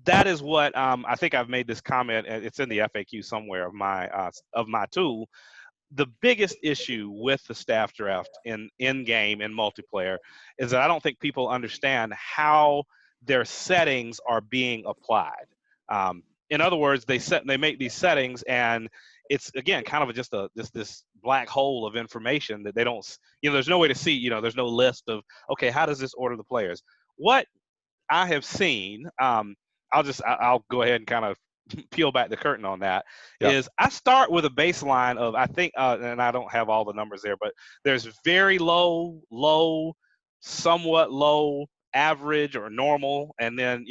That is what I think I've made this comment. It's in the FAQ somewhere of my tool. the biggest issue with the staff draft in game and multiplayer is that I don't think people understand how their settings are being applied. In other words, they make these settings, and it's again kind of just this black hole of information that they don't. There's no way to see. There's no list of, okay, how does this order the players? What I have seen, I'll go ahead and kind of peel back the curtain on that. Yeah. Is I start with a baseline of, I think, and I don't have all the numbers there, but there's very low, somewhat low, average or normal, and then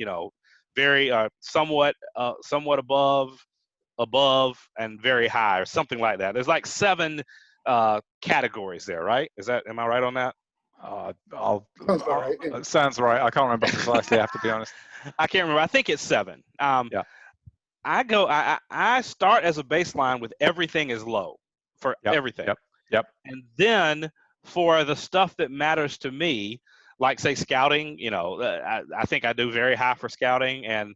very somewhat above, and very high, or something like that. There's like 7 categories there, right? Am I right on that? It sounds right. I can't remember precisely. I have to be honest. I can't remember. I think it's 7. Yeah. I start as a baseline with everything is low for everything. Yep. And then for the stuff that matters to me, like say scouting, I think I do very high for scouting and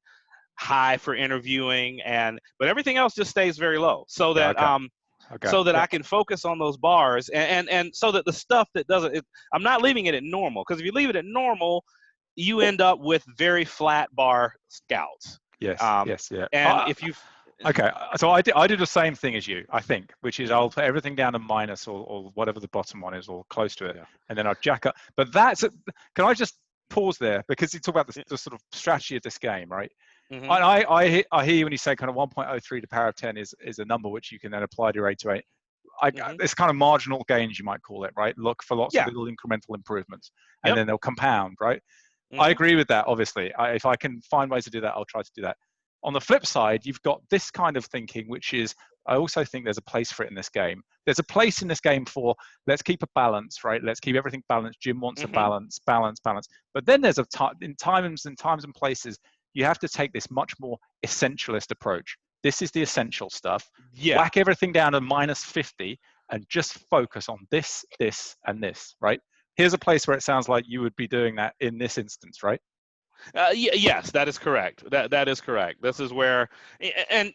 high for interviewing, but everything else just stays very low, so that I can focus on those bars, and so that the stuff that doesn't, I'm not leaving it at normal, because if you leave it at normal, you end up with very flat bar scouts. Yes. Yeah. And if you so I do the same thing as you, I think, which is I'll put everything down to minus or whatever the bottom one is, or close to it, and then I'll jack up. But can I just pause there, because you talk about the sort of strategy of this game, right? Mm-hmm. And I hear you when you say kind of 1.03 to the power of 10 is a number which you can then apply to your 8 to 8. It's kind of marginal gains, you might call it, right? Look for lots of little incremental improvements, and then they'll compound, right? Mm-hmm. I agree with that, obviously. If I can find ways to do that, I'll try to do that. On the flip side, you've got this kind of thinking, which is, I also think there's a place for it in this game. There's a place in this game for, let's keep a balance, right? Let's keep everything balanced. Jim wants a balance. But then there's in times and places, you have to take this much more essentialist approach. This is the essential stuff. Yeah. Whack everything down to minus 50 and just focus on this, and this, right? Here's a place where it sounds like you would be doing that in this instance, right? Yes, that is correct. That is correct. This is where, and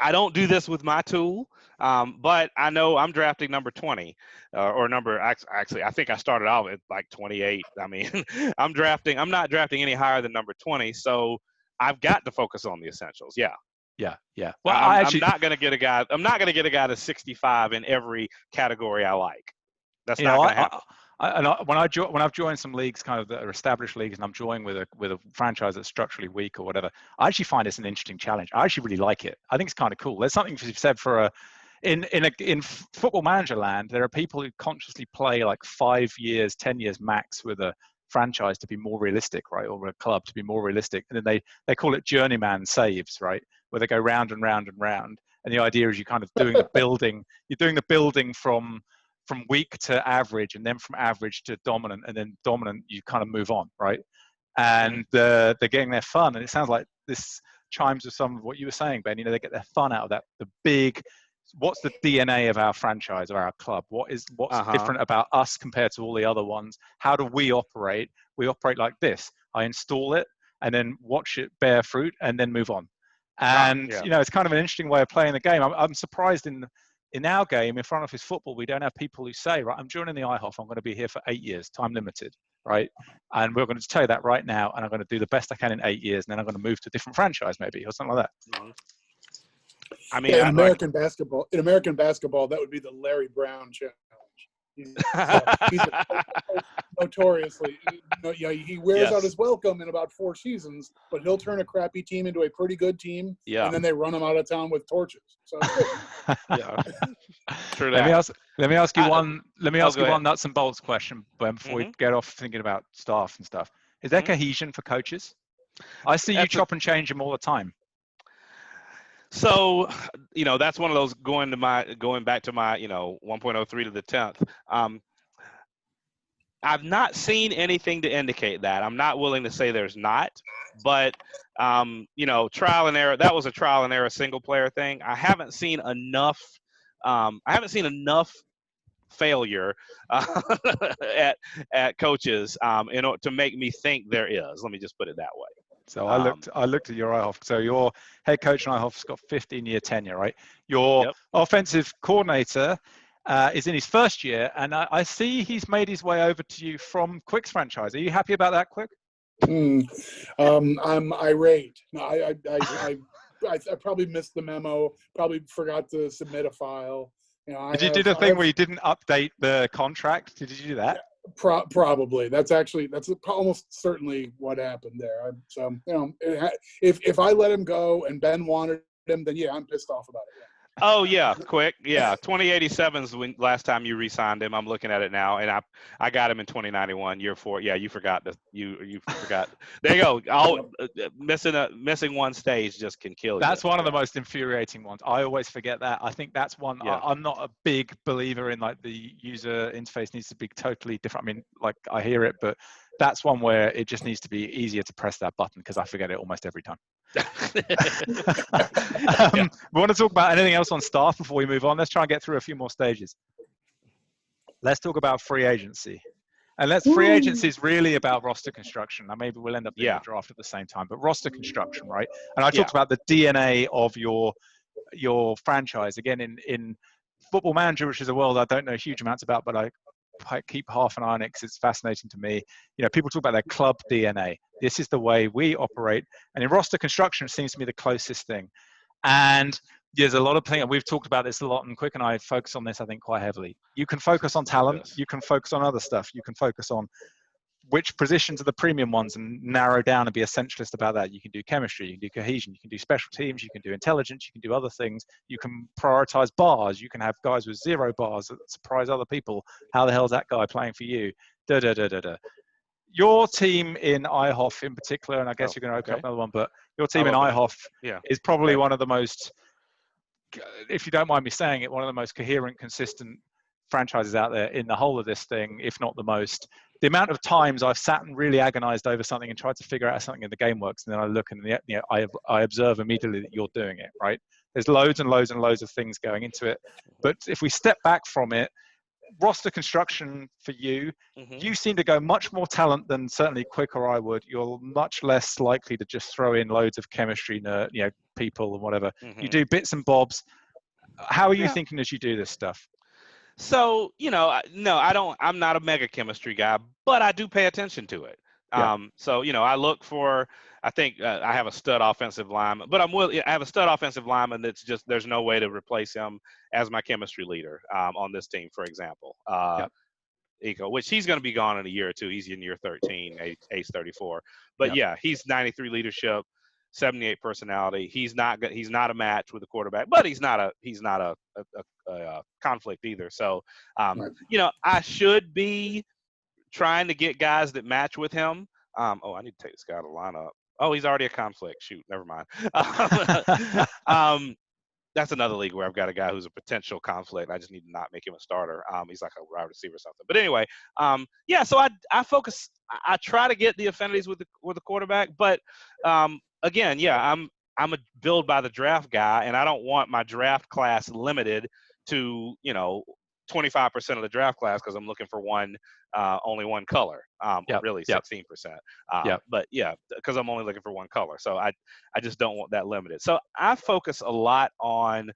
I don't do this with my tool, but I know I'm drafting number 20, or number, actually, I think I started out at like 28. I mean, I'm not drafting any higher than number 20, so I've got to focus on the essentials. Yeah. Well, I'm not going to get a guy to 65 in every category I like. That's not going to happen. When I've joined some leagues, kind of that are established leagues, and I'm joining with a franchise that's structurally weak or whatever, I actually find it's an interesting challenge. I actually really like it. I think it's kind of cool. There's something to be said for in Football Manager land. There are people who consciously play like 5 years, 10 years max with a franchise to be more realistic, right, or a club to be more realistic, and then they call it journeyman saves, right, where they go round and round and round, and the idea is you kind of doing the building. You're doing the building from weak to average, and then from average to dominant, and then dominant you kind of move on, right? And they're getting their fun, and it sounds like this chimes with some of what you were saying, Ben. They get their fun out of that. The big, what's the DNA of our franchise or our club? What's different about us compared to all the other ones? How do we operate? We operate like this. I install it and then watch it bear fruit and then move on. And it's kind of an interesting way of playing the game. I'm surprised in our game, in front office football, we don't have people who say, right, I'm joining the IHOF, I'm going to be here for 8 years, time limited, right? And we're going to tell you that right now, and I'm going to do the best I can in 8 years, and then I'm going to move to a different franchise maybe, or something like that. I mean, in American basketball, that would be the Larry Brown challenge. He's notoriously, he wears out his welcome in about 4 seasons, but he'll turn a crappy team into a pretty good team, and then they run him out of town with torches. So True let that. me ask you one nuts and bolts question before we get off thinking about staff and stuff. Is there cohesion for coaches? I see you chop and change them all the time. So, that's one of those going back to my 1.03 to the 10th. I've not seen anything to indicate that. I'm not willing to say there's not, but trial and error. That was a trial and error single player thing. I haven't seen enough. Failure at coaches in order to make me think there is. Let me just put it that way. So I looked at your IHOF. So your head coach in IHOF's got 15-year tenure, right? Your offensive coordinator is in his first year, and I see he's made his way over to you from Quik's franchise. Are you happy about that, Quik? I'm irate. No, I probably missed the memo. Probably forgot to submit a file. Did you do the thing where you didn't update the contract? Did you do that? Probably. That's almost certainly what happened there. So if I let him go and Ben wanted him, then I'm pissed off about it. Oh yeah, Quik. Yeah, 2087's when last time you re-signed him. I'm looking at it now, and I got him in 2091, year 4. Yeah, you forgot you forgot. There you go. Missing one stage just can kill you. That's one of the most infuriating ones. I always forget that. I think that's one. Yeah. I'm not a big believer in like the user interface needs to be totally different. I mean, like I hear it, but that's one where it just needs to be easier to press that button because I forget it almost every time. We want to talk about anything else on staff before we move on. Let's try and get through a few more stages. Let's talk about free agency. And free agency is really about roster construction. Now, maybe we'll end up doing a draft at the same time, but roster construction, right? And I talked about the DNA of your franchise. Again, in Football Manager, which is a world I don't know huge amounts about, but I keep half an eye on it because it's fascinating to me. People talk about their club DNA. This is the way we operate. And in roster construction, it seems to be the closest thing. And there's a lot of things, and we've talked about this a lot, and Quik and I focus on this, I think, quite heavily. You can focus on talent. You can focus on other stuff. You can focus on which positions are the premium ones and narrow down and be essentialist about that. You can do chemistry, you can do cohesion, you can do special teams, you can do intelligence, you can do other things. You can prioritize bars. You can have guys with 0 bars that surprise other people. How the hell is that guy playing for you? Your team in IHOF in particular, and I guess you're going to open up another one, but your team in IHOF is probably one of the most, if you don't mind me saying it, one of the most coherent, consistent franchises out there in the whole of this thing, if not the most. The amount of times I've sat and really agonized over something and tried to figure out how something in the game works, and then I look and I observe immediately that you're doing it, right? There's loads and loads and loads of things going into it. But if we step back from it, roster construction for you, you seem to go much more talent than certainly Quik or I would. You're much less likely to just throw in loads of chemistry, people and whatever. You do bits and bobs. How are you thinking as you do this stuff? So, no, I don't, I'm not a mega chemistry guy, but I do pay attention to it. So, I look for, I think I have a stud offensive lineman, but I have a stud offensive lineman that's just, there's no way to replace him as my chemistry leader on this team, for example. Eco, which he's going to be gone in a year or two. He's in year 13, age 34. But he's 93 leadership, 78 personality. He's not a match with the quarterback, but he's not a conflict either. So, I should be trying to get guys that match with him. I need to take this guy out of the lineup. Oh, he's already a conflict. Shoot, never mind. That's another league where I've got a guy who's a potential conflict. I just need to not make him a starter. He's like a wide receiver or something. But anyway, so I focus. I try to get the affinities with the quarterback. But again, I'm a build by the draft guy, and I don't want my draft class limited to 25% of the draft class because I'm looking for only one color. Really 16%. But because I'm only looking for one color. So I just don't want that limited. So I focus a lot on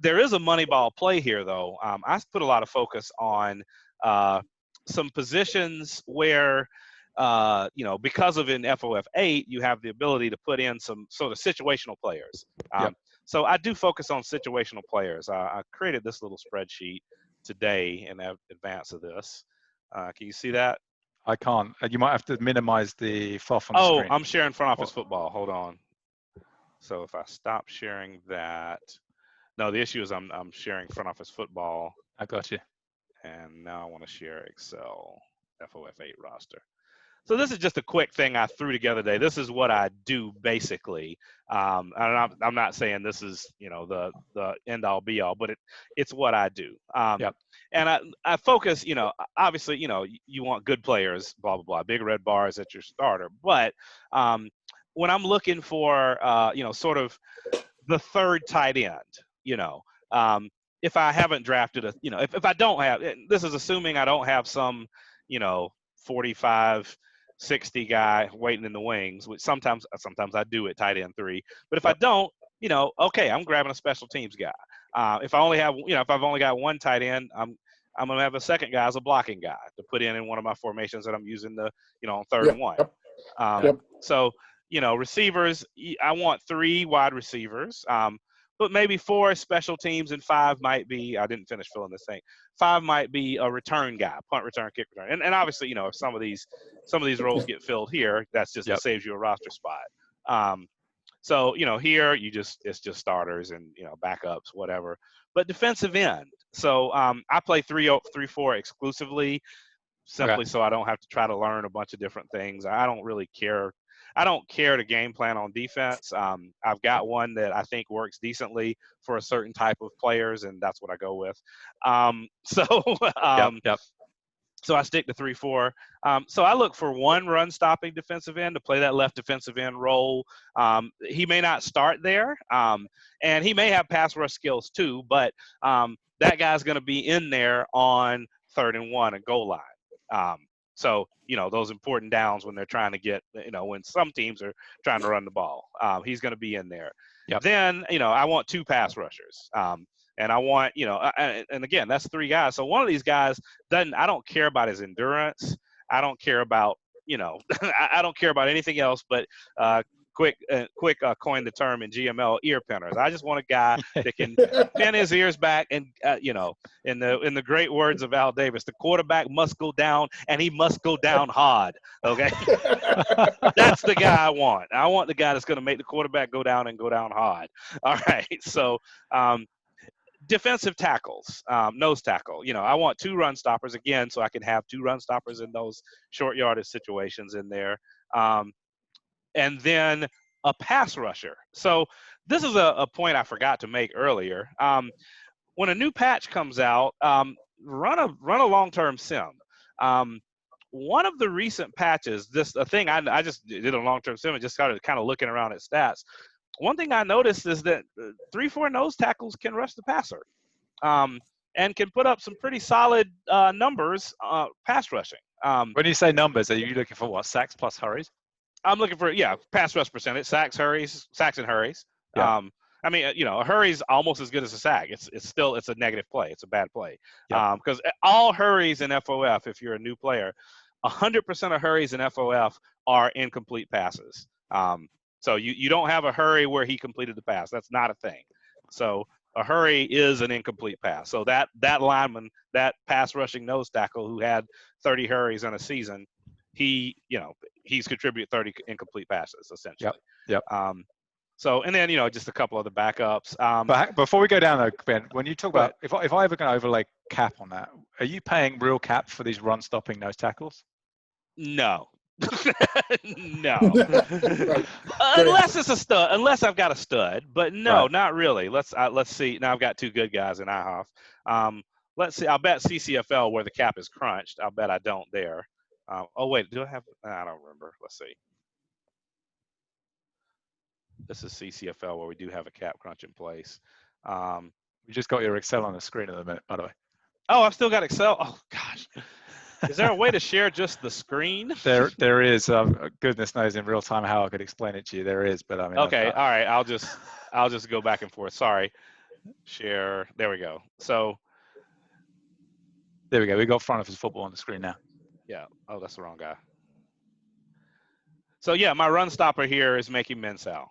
there is a money ball play here though. I put a lot of focus on some positions where because of an FOF 8, you have the ability to put in some sort of situational players. So I do focus on situational players. I created this little spreadsheet today in advance of this. Can you see that? I can't. You might have to minimize the FOF on the screen. I'm sharing front office football. Hold on. So if I stop sharing that, no, the issue is I'm sharing front office football. I got you. And now I want to share Excel FOF 8 roster. So this is just a quick thing I threw together today. This is what I do basically. And I'm not saying this is, the end all be all, but it's what I do. And I focus, obviously, you want good players, blah, blah, blah, big red bars at your starter. But when I'm looking for, sort of the third tight end, if I haven't drafted if I don't have, this is assuming I don't have some, 45 60 guy waiting in the wings, which sometimes I do at tight end 3. But if I don't, okay, I'm grabbing a special teams guy. If I've only got one tight end, I'm gonna have a second guy as a blocking guy to put in one of my formations that I'm using on 3rd and 1. So receivers, I want 3 wide receivers. But maybe 4 special teams and 5 might be, I didn't finish filling this thing, 5 might be a return guy, punt return, kick return. And obviously, if some of these roles get filled here, that's just, it saves you a roster spot. So, here it's just starters and, backups, whatever. But defensive end. So I play 3-4 exclusively, simply so I don't have to try to learn a bunch of different things. I don't really care. I don't care to game plan on defense. I've got one that I think works decently for a certain type of players, and that's what I go with. So I stick to 3-4. So I look for one run-stopping defensive end to play that left defensive end role. He may not start there, and he may have pass rush skills too, but that guy's going to be in there on 3rd and 1 and goal line. So, those important downs when they're trying to get, when some teams are trying to run the ball, he's going to be in there. Then, I want 2 pass rushers. And I want, and again, that's 3 guys. So one of these guys I don't care about his endurance. I don't care about, I don't care about anything else, but Quik coined the term in GML, ear pinners. I just want a guy that can pin his ears back and, in the great words of Al Davis, the quarterback must go down and he must go down hard. Okay. That's the guy I want. I want the guy that's going to make the quarterback go down and go down hard. All right. So, defensive tackles, nose tackle. I want 2 run stoppers again, so I can have 2 run stoppers in those short yardage situations in there. And then a pass rusher. So this is a point I forgot to make earlier. When a new patch comes out, run a long-term sim. One of the recent patches, a thing I just did a long-term sim and just started kind of looking around at stats. One thing I noticed is that 3-4 nose tackles can rush the passer, and can put up some pretty solid numbers pass rushing. When you say numbers, are you looking for what, sacks plus hurries? I'm looking for pass rush percentage, sacks and hurries. Yeah. A hurry's almost as good as a sack. It's still a negative play. It's a bad play. Because all hurries in FOF, if you're a new player, 100% of hurries in FOF are incomplete passes. So you don't have a hurry where he completed the pass. That's not a thing. So a hurry is an incomplete pass. So that lineman, that pass rushing nose tackle who had 30 hurries in a season, he's contributed 30 incomplete passes essentially. Yep. So, and then, just a couple other backups. But before we go down though, Ben, when you talk about, if I ever going to overlay cap on that, are you paying real cap for these run stopping nose tackles? No. No. Unless it's a stud, unless I've got a stud, but no, not really. Let's see. Now I've got 2 good guys in IHOF. Let's see. I'll bet CCFL where the cap is crunched. I'll bet I don't there. Oh wait, do I have? I don't remember. Let's see. This is CCFL where we do have a cap crunch in place. You just got your Excel on the screen at the minute, by the way. Oh, I've still got Excel. Oh gosh. Is there a way to share just the screen? There is. Goodness knows in real time how I could explain it to you. There is, but I mean. Okay. All right. I'll just go back and forth. Sorry. Share. There we go. So. There we go. We got front office football on the screen now. Yeah. Oh, that's the wrong guy. So yeah, my run stopper here is making Mensal.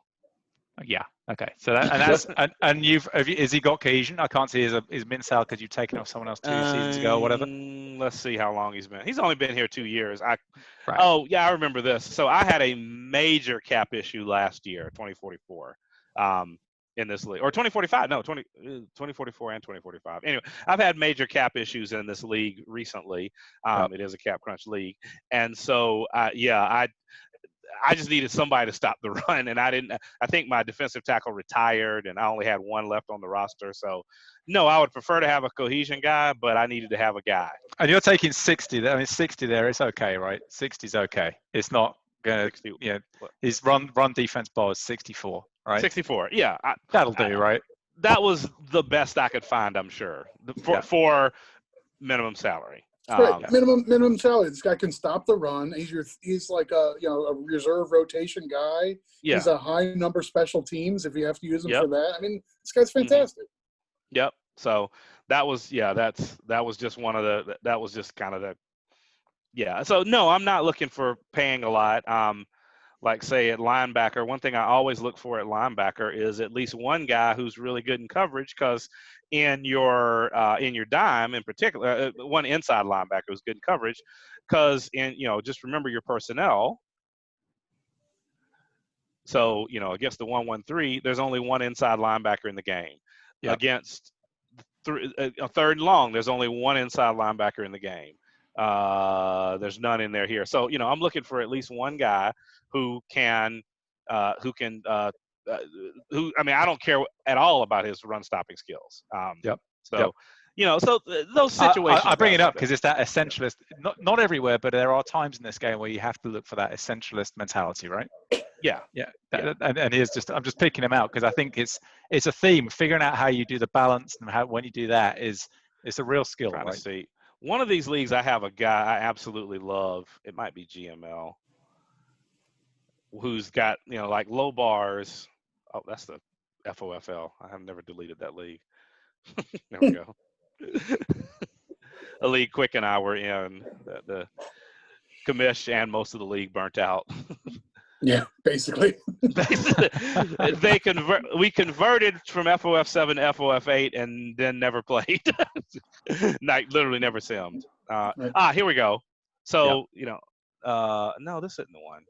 Yeah. Okay. So is he got cohesion? I can't see his Minsal because you've taken off someone else 2 seasons ago or whatever. Let's see how long he's been. He's only been here 2 years. Oh yeah, I remember this. So I had a major cap issue last year, 2044, in this league, or 2045. No, 2044 and 2045. Anyway, I've had major cap issues in this league recently. It is a cap crunch league, and so I just needed somebody to stop the run, and I think my defensive tackle retired, and I only had 1 left on the roster. So, no, I would prefer to have a cohesion guy, but I needed to have a guy. And you're taking 60 there. I mean, 60 there, it's okay, right? 60's okay. It's not going to, his run defense bar is 64, right? 64, yeah. That'll do, right? That was the best I could find, I'm sure, for minimum salary. Right. Minimum salary. This guy can stop the run. He's like a reserve rotation guy. Yeah. He's a high number special teams if you have to use him Yep. for that. I mean, this guy's fantastic. Yep. So that was just one of that was just kind of the So no, I'm not looking for paying a lot. Like say at linebacker, one thing I always look for at linebacker is at least one guy who's really good in coverage, because in your dime in particular, one inside linebacker who's good in coverage, because just remember your personnel. So against the 1-1-3, there's only one inside linebacker in the game. Yep. Against a third and long, there's only one inside linebacker in the game. There's none in there here. So I'm looking for at least one guy who I don't care at all about his run stopping skills. So those situations. I bring it up because it's that essentialist. Not everywhere, but there are times in this game where you have to look for that essentialist mentality, right? Yeah. And here's I'm just picking them out because I think it's a theme. Figuring out how you do the balance and when you do that it's a real skill. Trying right? to see. One of these leagues, I have a guy I absolutely love. It might be GML, who's got like low bars. Oh, that's the FOFL. I have never deleted that league. There we go. A league Quick and I were in. The commish and most of the league burnt out. Yeah, basically. We converted from FOF7 to FOF8 and then never played. Literally never simmed. Right. Here we go. So, no, this isn't the one.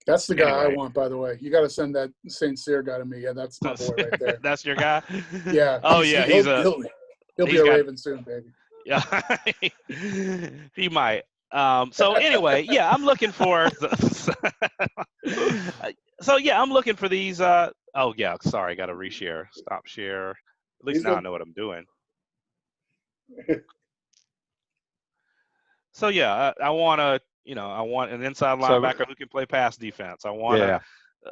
That's the guy I want, by the way. You got to send that St. Cyr guy to me. Yeah, that's my boy right there. That's your guy? Yeah. Oh, yeah. He'll be a Raven soon, baby. Yeah. He might. So anyway, I'm looking for I'm looking for these sorry, I got to reshare. Stop share. At least now I know what I'm doing. So I want an inside linebacker who can play pass defense. I want a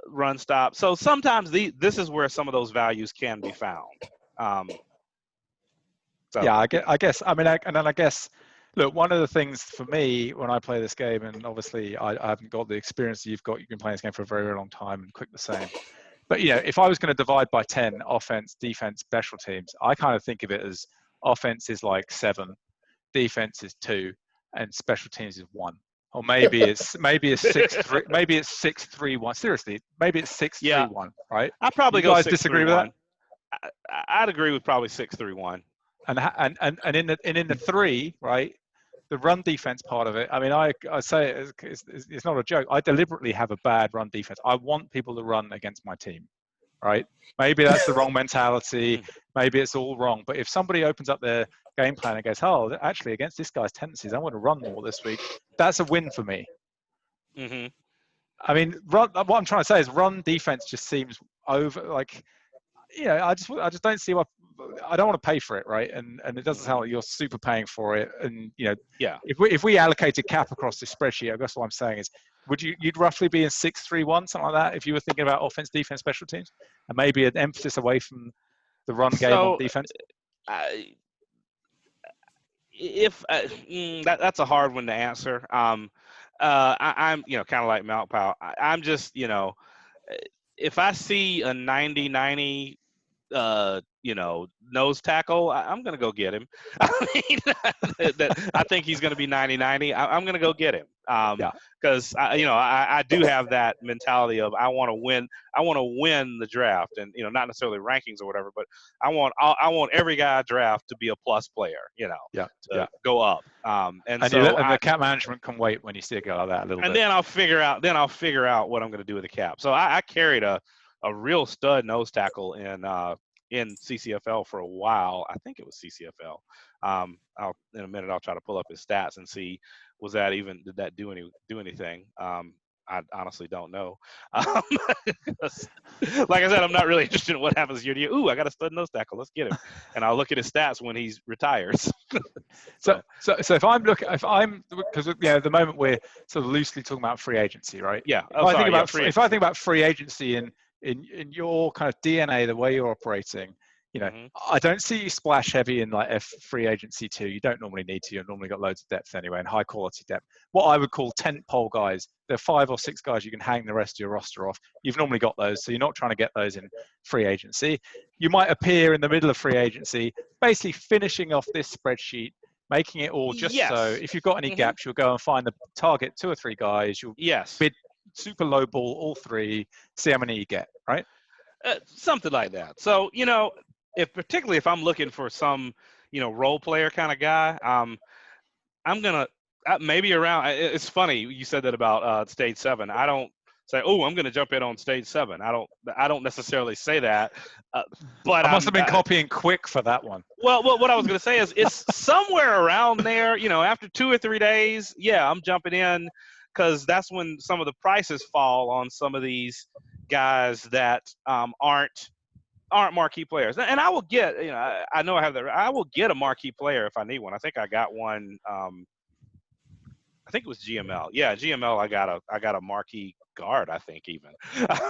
run stop. So sometimes this is where some of those values can be found. I guess. Look, one of the things for me when I play this game, and obviously I haven't got the experience that you've got. You've been playing this game for a very, very long time, and Quick the same. But if I was going to divide by 10, offense, defense, special teams, I kind of think of it as offense is like 7, defense is 2, and special teams is 1. Or maybe it's 6-3, maybe it's 6-3-1. Seriously, maybe it's 6-3-1, right? I probably go. You guys disagree with that? I'd agree with probably 6-3-1. And in the 3, right, the run defense part of it. I mean, I say it's not a joke. I deliberately have a bad run defense. I want people to run against my team, right? Maybe that's the wrong mentality. Maybe it's all wrong. But if somebody opens up their game plan and goes, "Oh, actually, against this guy's tendencies, I want to run more this week," that's a win for me. Mm-hmm. I mean, what I'm trying to say is run defense just seems over. Like, I just don't see what. I don't want to pay for it, right? And it doesn't sound like you're super paying for it. And if we allocated cap across this spreadsheet, I guess what I'm saying is, you'd roughly be in 6-3-1, something like that, if you were thinking about offense, defense, special teams, and maybe an emphasis away from the run game on defense. That's a hard one to answer. I'm kind of like Mount Powell. I'm just if I see a 90-90 nose tackle, I'm going to go get him. I mean, I think he's going to be 90-90. I'm going to go get him. Because I do have that mentality of I want to win. I want to win the draft, and not necessarily rankings or whatever, but I want every guy I draft to be a plus player. To go up. And the cap management can wait when you see it go like that a little bit. And then I'll figure out what I'm going to do with the cap. So I carried a real stud nose tackle in CCFL for a while. I think it was CCFL. In a minute I'll try to pull up his stats and see did that do anything. I honestly don't know. Like I said, I'm not really interested in what happens year to year. Ooh, I got a stud nose tackle. Let's get him. And I'll look at his stats when he retires. So because at the moment we're sort of loosely talking about free agency, right? Yeah. If I think about free agency in your kind of DNA, the way you're operating, You know, Mhm. I don't see you splash heavy in like free agency too. You don't normally need to. You've normally got loads of depth anyway, and high quality depth. What I would call tent pole guys. There are 5 or 6 guys you can hang the rest of your roster off. You've normally got those, so you're not trying to get those in free agency. You might appear in the middle of free agency, basically finishing off this spreadsheet, making it all just so Yes. if you've got any Mhm. gaps, you'll go and find the target 2 or 3 guys. You'll Yes. bid super low ball all 3, see how many you get, right? Something like that. So, particularly if I'm looking for some, role player kind of guy, I'm gonna maybe around. It's funny you said that about stage 7. I don't say, oh, I'm gonna jump in on stage 7. I don't necessarily say that, but I must have been copying Quik for that one. Well, what I was gonna say is it's somewhere around there. After 2 or 3 days, yeah, I'm jumping in because that's when some of the prices fall on some of these guys that aren't marquee players. And I will get, I know I have that. I will get a marquee player if I need one. I think I got one. I think it was GML. Yeah, GML. I got a marquee guard. I think even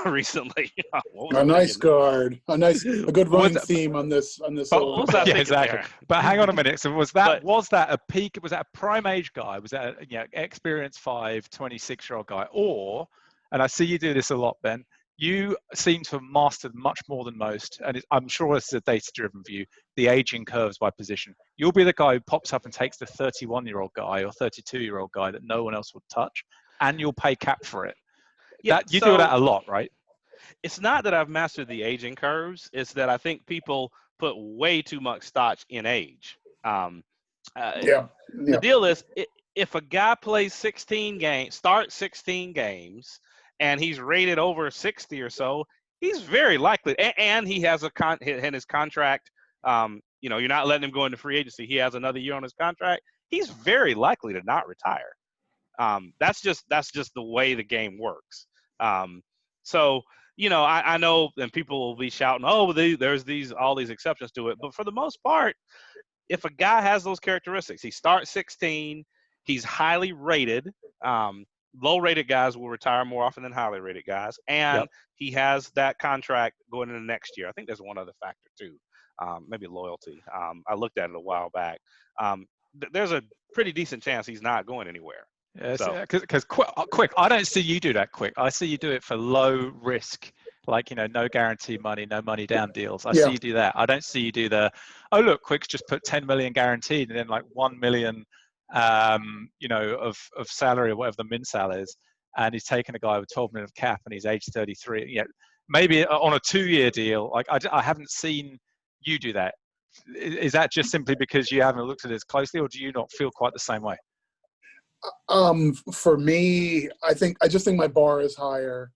recently. What was A I nice thinking? guard, a good running theme on this But, What was I yeah, thinking exactly. there? But hang on a minute. So was that a peak? Was that a prime age guy? Was that experienced 26-year-old guy? Or, and I see you do this a lot, Ben, you seem to have mastered much more than most, and I'm sure this is a data-driven view, the aging curves by position. You'll be the guy who pops up and takes the 31-year-old guy or 32-year-old guy that no one else would touch, and you'll pay cap for it. Yeah. You do that a lot, right? It's not that I've mastered the aging curves. It's that I think people put way too much stock in age. Yeah. The deal is, if a guy plays 16 games, starts 16 games, and he's rated over 60 or so, he's very likely, and he has in his contract. You're not letting him go into free agency. He has another year on his contract. He's very likely to not retire. That's just the way the game works. So I know, and people will be shouting, "Oh, there's all these exceptions to it," but for the most part, if a guy has those characteristics, he starts 16, he's highly rated. Low-rated guys will retire more often than highly rated guys, and he has that contract going into next year. I think there's one other factor too, maybe loyalty. I looked at it a while back. There's a pretty decent chance he's not going anywhere. Yes, So because Quik, I don't see you do that, Quik. I see you do it for low risk, like no guarantee money, no money down deals. I see you do that. I don't see you do the, oh look, Quik's just put 10 million guaranteed and then like 1 million, of salary or whatever the min sal is, and he's taken a guy with 12 million of cap and he's age 33. Yeah, maybe on a 2-year deal. Like I haven't seen you do that. Is that just simply because you haven't looked at it as closely, or do you not feel quite the same way? For me, I just think my bar is higher.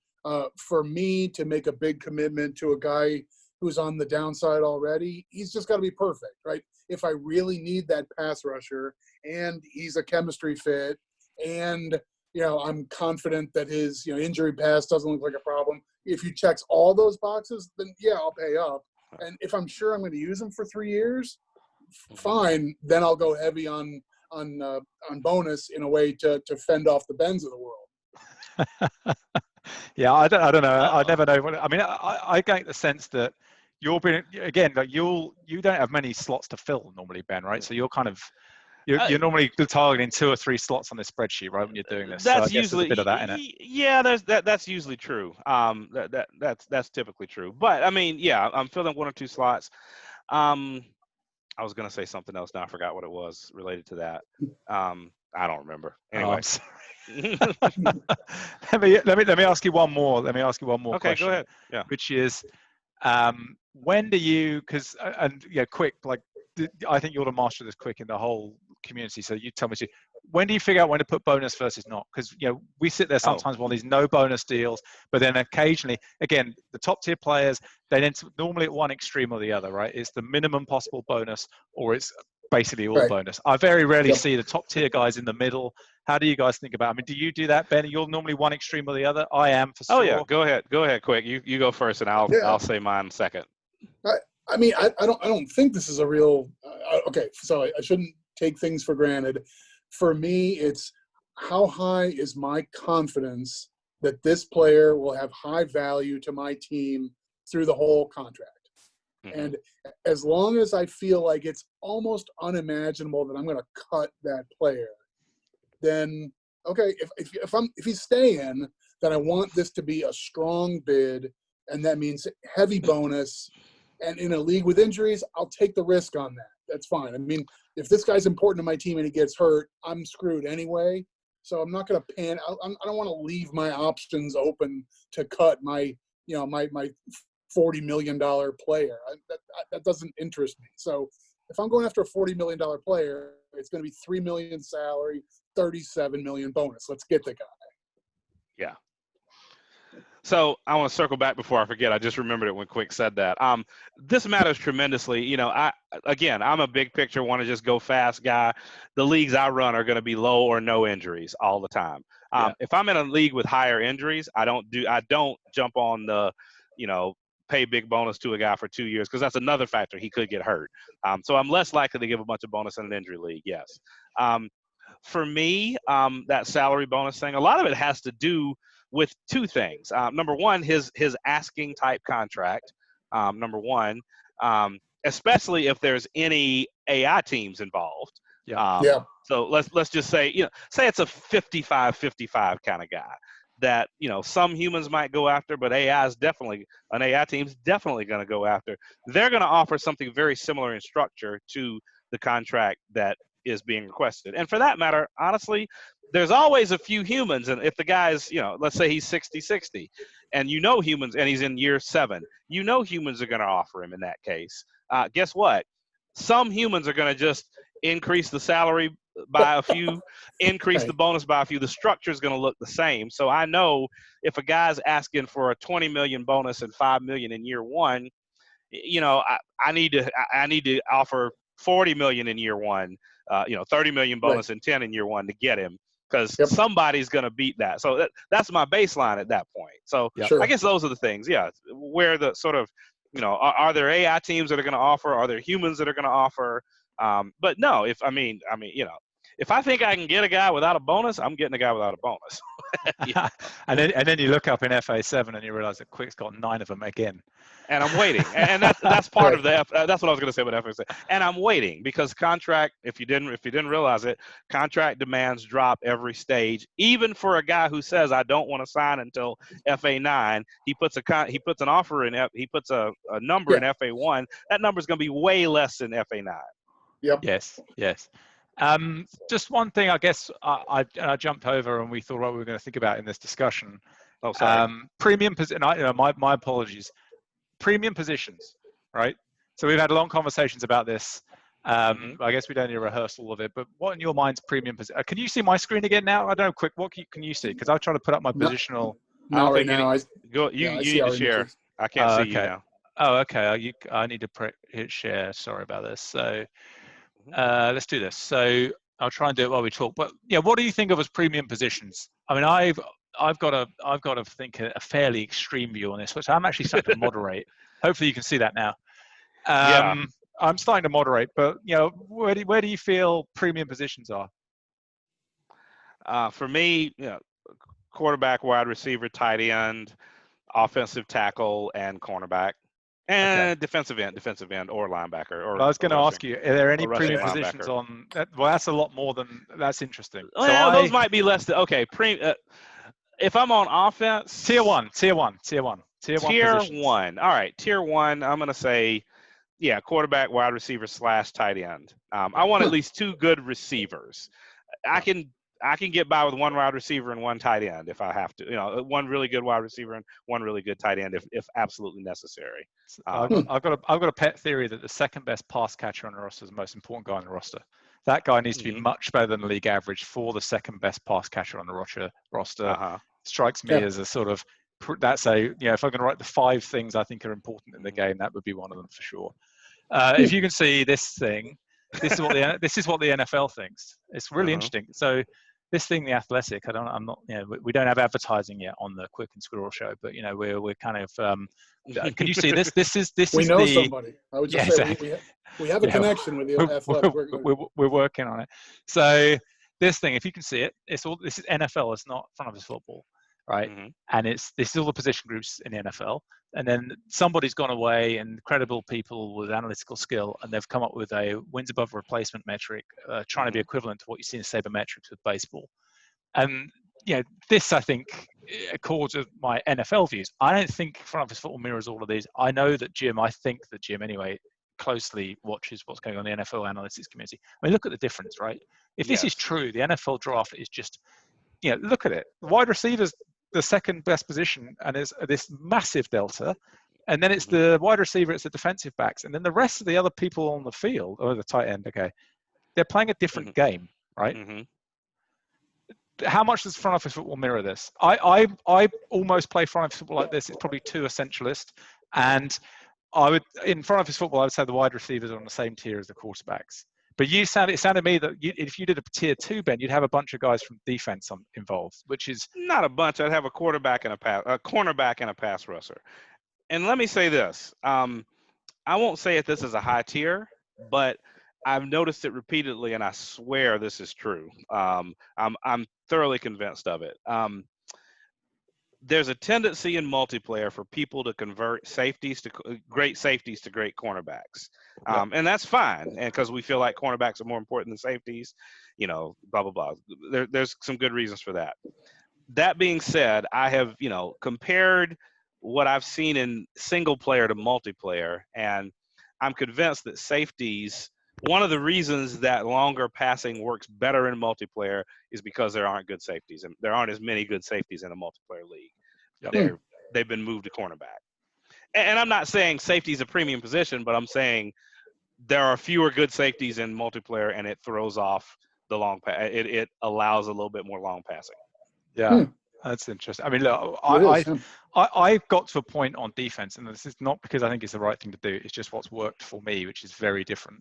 For me to make a big commitment to a guy who's on the downside already, he's just got to be perfect, right? If I really need that pass rusher and he's a chemistry fit and, I'm confident that his, injury past doesn't look like a problem. If he checks all those boxes, then yeah, I'll pay up. And if I'm sure I'm going to use him for 3 years, fine, then I'll go heavy on bonus in a way to fend off the Bens of the world. Yeah, I don't know. I never know. I mean, I get the sense that you're being, again, like you don't have many slots to fill normally, Ben, right? So you're kind of you're normally targeting 2 or 3 slots on this spreadsheet, right? When you're doing this, that's so I guess usually there's a bit of that in it. Yeah, that's usually true. That's typically true. But I mean, yeah, I'm filling 1 or 2 slots. I was gonna say something else. Now I forgot what it was related to that. I don't remember. Anyway, I'm sorry. let me ask you one more. Let me ask you one more okay, question. go ahead. Yeah. Which is, when do you? Because Quik. Like, I think you're the master of this, Quik, in the whole community. So you tell me, when do you figure out when to put bonus versus not? Because we sit there sometimes on these no bonus deals, but then occasionally, again, the top tier players, they then normally at one extreme or the other, right? It's the minimum possible bonus, or it's basically all bonus. I very rarely see the top tier guys in the middle. How do you guys think about it? I mean, do you do that, Ben? You're normally one extreme or the other. I am for sure. Oh yeah, go ahead, Quik. You go first, and I'll say mine second. I mean, I don't think this is a real. Okay, so I shouldn't take things for granted. For me, it's how high is my confidence that this player will have high value to my team through the whole contract. Mm-hmm. And as long as I feel like it's almost unimaginable that I'm going to cut that player, then okay, if he's staying, then I want this to be a strong bid, and that means heavy bonus. And in a league with injuries, I'll take the risk on that. That's fine. I mean, if this guy's important to my team and he gets hurt, I'm screwed anyway. So I'm not going to pan. I don't want to leave my options open to cut my $40 million player. That doesn't interest me. So if I'm going after a $40 million player, it's going to be $3 million salary, $37 million bonus. Let's get the guy. Yeah. So I want to circle back before I forget. I just remembered it when Quik said that. This matters tremendously. You know, I'm a big picture, want to just go fast guy. The leagues I run are going to be low or no injuries all the time. If I'm in a league with higher injuries, I don't jump on the, pay big bonus to a guy for 2 years, because that's another factor. He could get hurt. So I'm less likely to give a bunch of bonus in an injury league. Yes. For me, that salary bonus thing, a lot of it has to do with two things. Number one, his asking type contract. Number one, especially if there's any AI teams involved. So let's just say, say it's a 55-55 kind of guy that, some humans might go after, but an AI team's definitely going to go after. They're going to offer something very similar in structure to the contract that is being requested. And for that matter, honestly, there's always a few humans. And if the guy's, let's say he's 60-60 and humans, and he's in year 7, humans are going to offer him in that case. Guess what? Some humans are going to just increase the salary by a few, increase the bonus by a few. The structure is going to look the same. So I know if a guy's asking for a 20 million bonus and 5 million in year 1, I need to offer 40 million in year 1, 30 million bonus and 10 in year 1 to get him, because somebody's going to beat that. So that's my baseline at that point. So I guess those are the things. Yeah. Where the sort of, are there AI teams that are going to offer? Are there humans that are going to offer? But no, if I think I can get a guy without a bonus, I'm getting a guy without a bonus. and then you look up in FA7 and you realize that Quik's got 9 of them again. And I'm waiting, and that's part of the. That's what I was going to say about FA7. And I'm waiting because contract. If you didn't realize it, contract demands drop every stage. Even for a guy who says I don't want to sign until FA9, he puts an offer in. He puts a number in FA1. That number is going to be way less than FA9. Yep. Yes. Just one thing, I guess I jumped over, and we thought what we were going to think about in this discussion. Oh, sorry. Premium position. My apologies. Premium positions, right? So we've had long conversations about this. I guess we don't need a rehearsal of it, but what in your mind's premium position? Can you see my screen again now? I don't know, Quik. What can you see? Because I'll try to put up my positional. No, right now. You need to share. I can't see you now. Oh, okay. I need to hit share. Sorry about this. So let's do this. So I'll try and do it while we talk. But what do you think of as premium positions? I mean, I've got to think a fairly extreme view on this, which I'm actually starting to moderate. Hopefully, you can see that now. I'm starting to moderate, but where do you feel premium positions are? For me, quarterback, wide receiver, tight end, offensive tackle, and cornerback. And defensive end or linebacker. Or I was going to ask you, are there any premium positions on that? Well, that's a lot more than that's interesting. Well, those might be less than, okay. If I'm on offense, tier one. Tier 1. All right. Tier 1, I'm going to say, quarterback, wide receiver / tight end. I want at least 2 good receivers. I can get by with 1 wide receiver and 1 tight end if I have to. 1 really good wide receiver and 1 really good tight end if absolutely necessary. I've got a pet theory that the second best pass catcher on the roster is the most important guy on the roster. That guy needs to be much better than the league average for the second best pass catcher on the roster. Strikes me as a sort of if I'm going to write the 5 things I think are important in the game, that would be one of them for sure. If you can see this thing, this is what the NFL thinks. It's really interesting. So this thing, The Athletic, we don't have advertising yet on the Quik and Squirrel show, but we're kind of. Can you see this? This is we know somebody. I would just say we have a connection with the Athletic. We're working on it. So this thing, if you can see it, this is NFL. It's not front office football. right? Mm-hmm. And this is all the position groups in the NFL. And then somebody's gone away, and credible people with analytical skill, and they've come up with a wins above replacement metric, trying to be equivalent to what you see in sabermetrics with baseball. And this, I think, accords with my NFL views. I don't think front office football mirrors all of these. I know that I think that Jim anyway closely watches what's going on in the NFL analytics community. I mean, look at the difference, right? If this is true, the NFL draft is just, look at it. The wide receivers, the second best position, and there's this massive delta. And then it's the wide receiver, it's the defensive backs. And then the rest of the other people on the field, or the tight end, okay, they're playing a different game, right? How much does front office football mirror this? I almost play front office football like this. It's probably too essentialist. And in front office football, I would say the wide receivers are on the same tier as the quarterbacks. But it sounded to me that if you did a tier 2, Ben, you'd have a bunch of guys from defense involved, which is not a bunch. I'd have a cornerback and a pass rusher. And let me say this: I won't say this is a high tier, but I've noticed it repeatedly, and I swear this is true. I'm thoroughly convinced of it. There's a tendency in multiplayer for people to convert great safeties to great cornerbacks. And that's fine. And because we feel like cornerbacks are more important than safeties, blah, blah, blah. There's some good reasons for that. That being said, I have, compared what I've seen in single player to multiplayer, and I'm convinced that safeties, one of the reasons that longer passing works better in multiplayer is because there aren't good safeties, and there aren't as many good safeties in a multiplayer league. Yep. They've been moved to cornerback. And I'm not saying safety is a premium position, but I'm saying there are fewer good safeties in multiplayer, and it throws off the long pass. It allows a little bit more long passing. Yeah, that's interesting. I mean, look, I got to a point on defense, and this is not because I think it's the right thing to do. It's just what's worked for me, which is very different.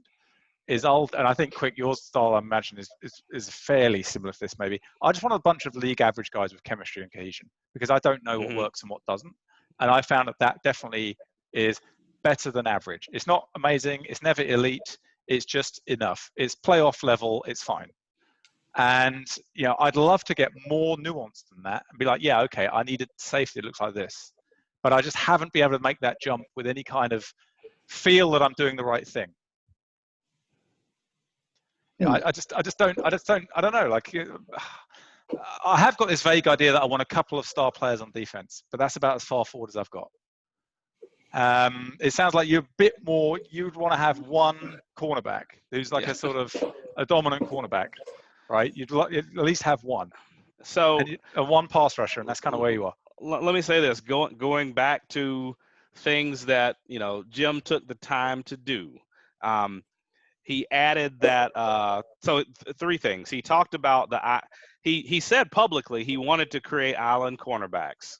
And I think, Quik, your style, I imagine, is fairly similar to this, maybe. I just want a bunch of league average guys with chemistry and cohesion, because I don't know what works and what doesn't. And I found that definitely is better than average. It's not amazing. It's never elite. It's just enough. It's playoff level. It's fine. And, I'd love to get more nuanced than that and be like, yeah, okay, I need a safety that looks like this. But I just haven't been able to make that jump with any kind of feel that I'm doing the right thing. I don't know. Like, I have got this vague idea that I want a couple of star players on defense, but that's about as far forward as I've got. It sounds like you're a bit more, you'd want to have one cornerback who's like a sort of a dominant cornerback, right? You'd at least have one. So one pass rusher, and that's kind of where you are. Let me say this, going back to things that, Jim took the time to do. He added that, so 3 things. He talked about he said publicly he wanted to create island cornerbacks.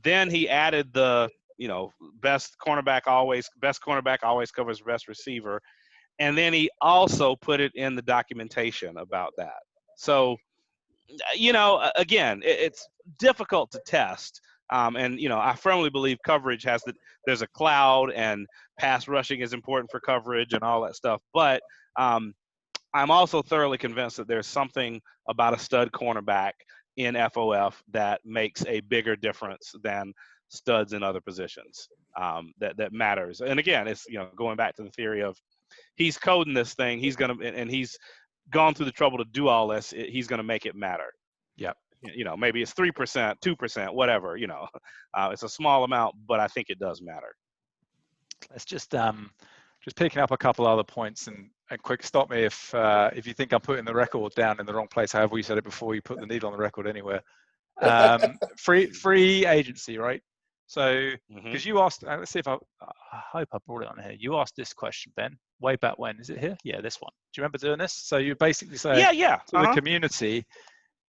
Then he added the, best cornerback always covers best receiver. And then he also put it in the documentation about that. So, again, it's difficult to test. And, I firmly believe coverage there's a cloud, and pass rushing is important for coverage and all that stuff. But I'm also thoroughly convinced that there's something about a stud cornerback in FOF that makes a bigger difference than studs in other positions, that matters. And again, it's, going back to the theory of he's coding this thing, and he's gone through the trouble to do all this, he's going to make it matter. Yep. Maybe it's 3%, 2%, whatever, it's a small amount, but I think it does matter. Let's just picking up a couple other points, and Quik, stop me if you think I'm putting the record down in the wrong place. However you said it before, you put the needle on the record anywhere. Free agency, right? So, because you asked, let's see if I hope I brought it on here. You asked this question, Ben, way back when. Is it here? Yeah, this one. Do you remember doing this? So you basically say to the community,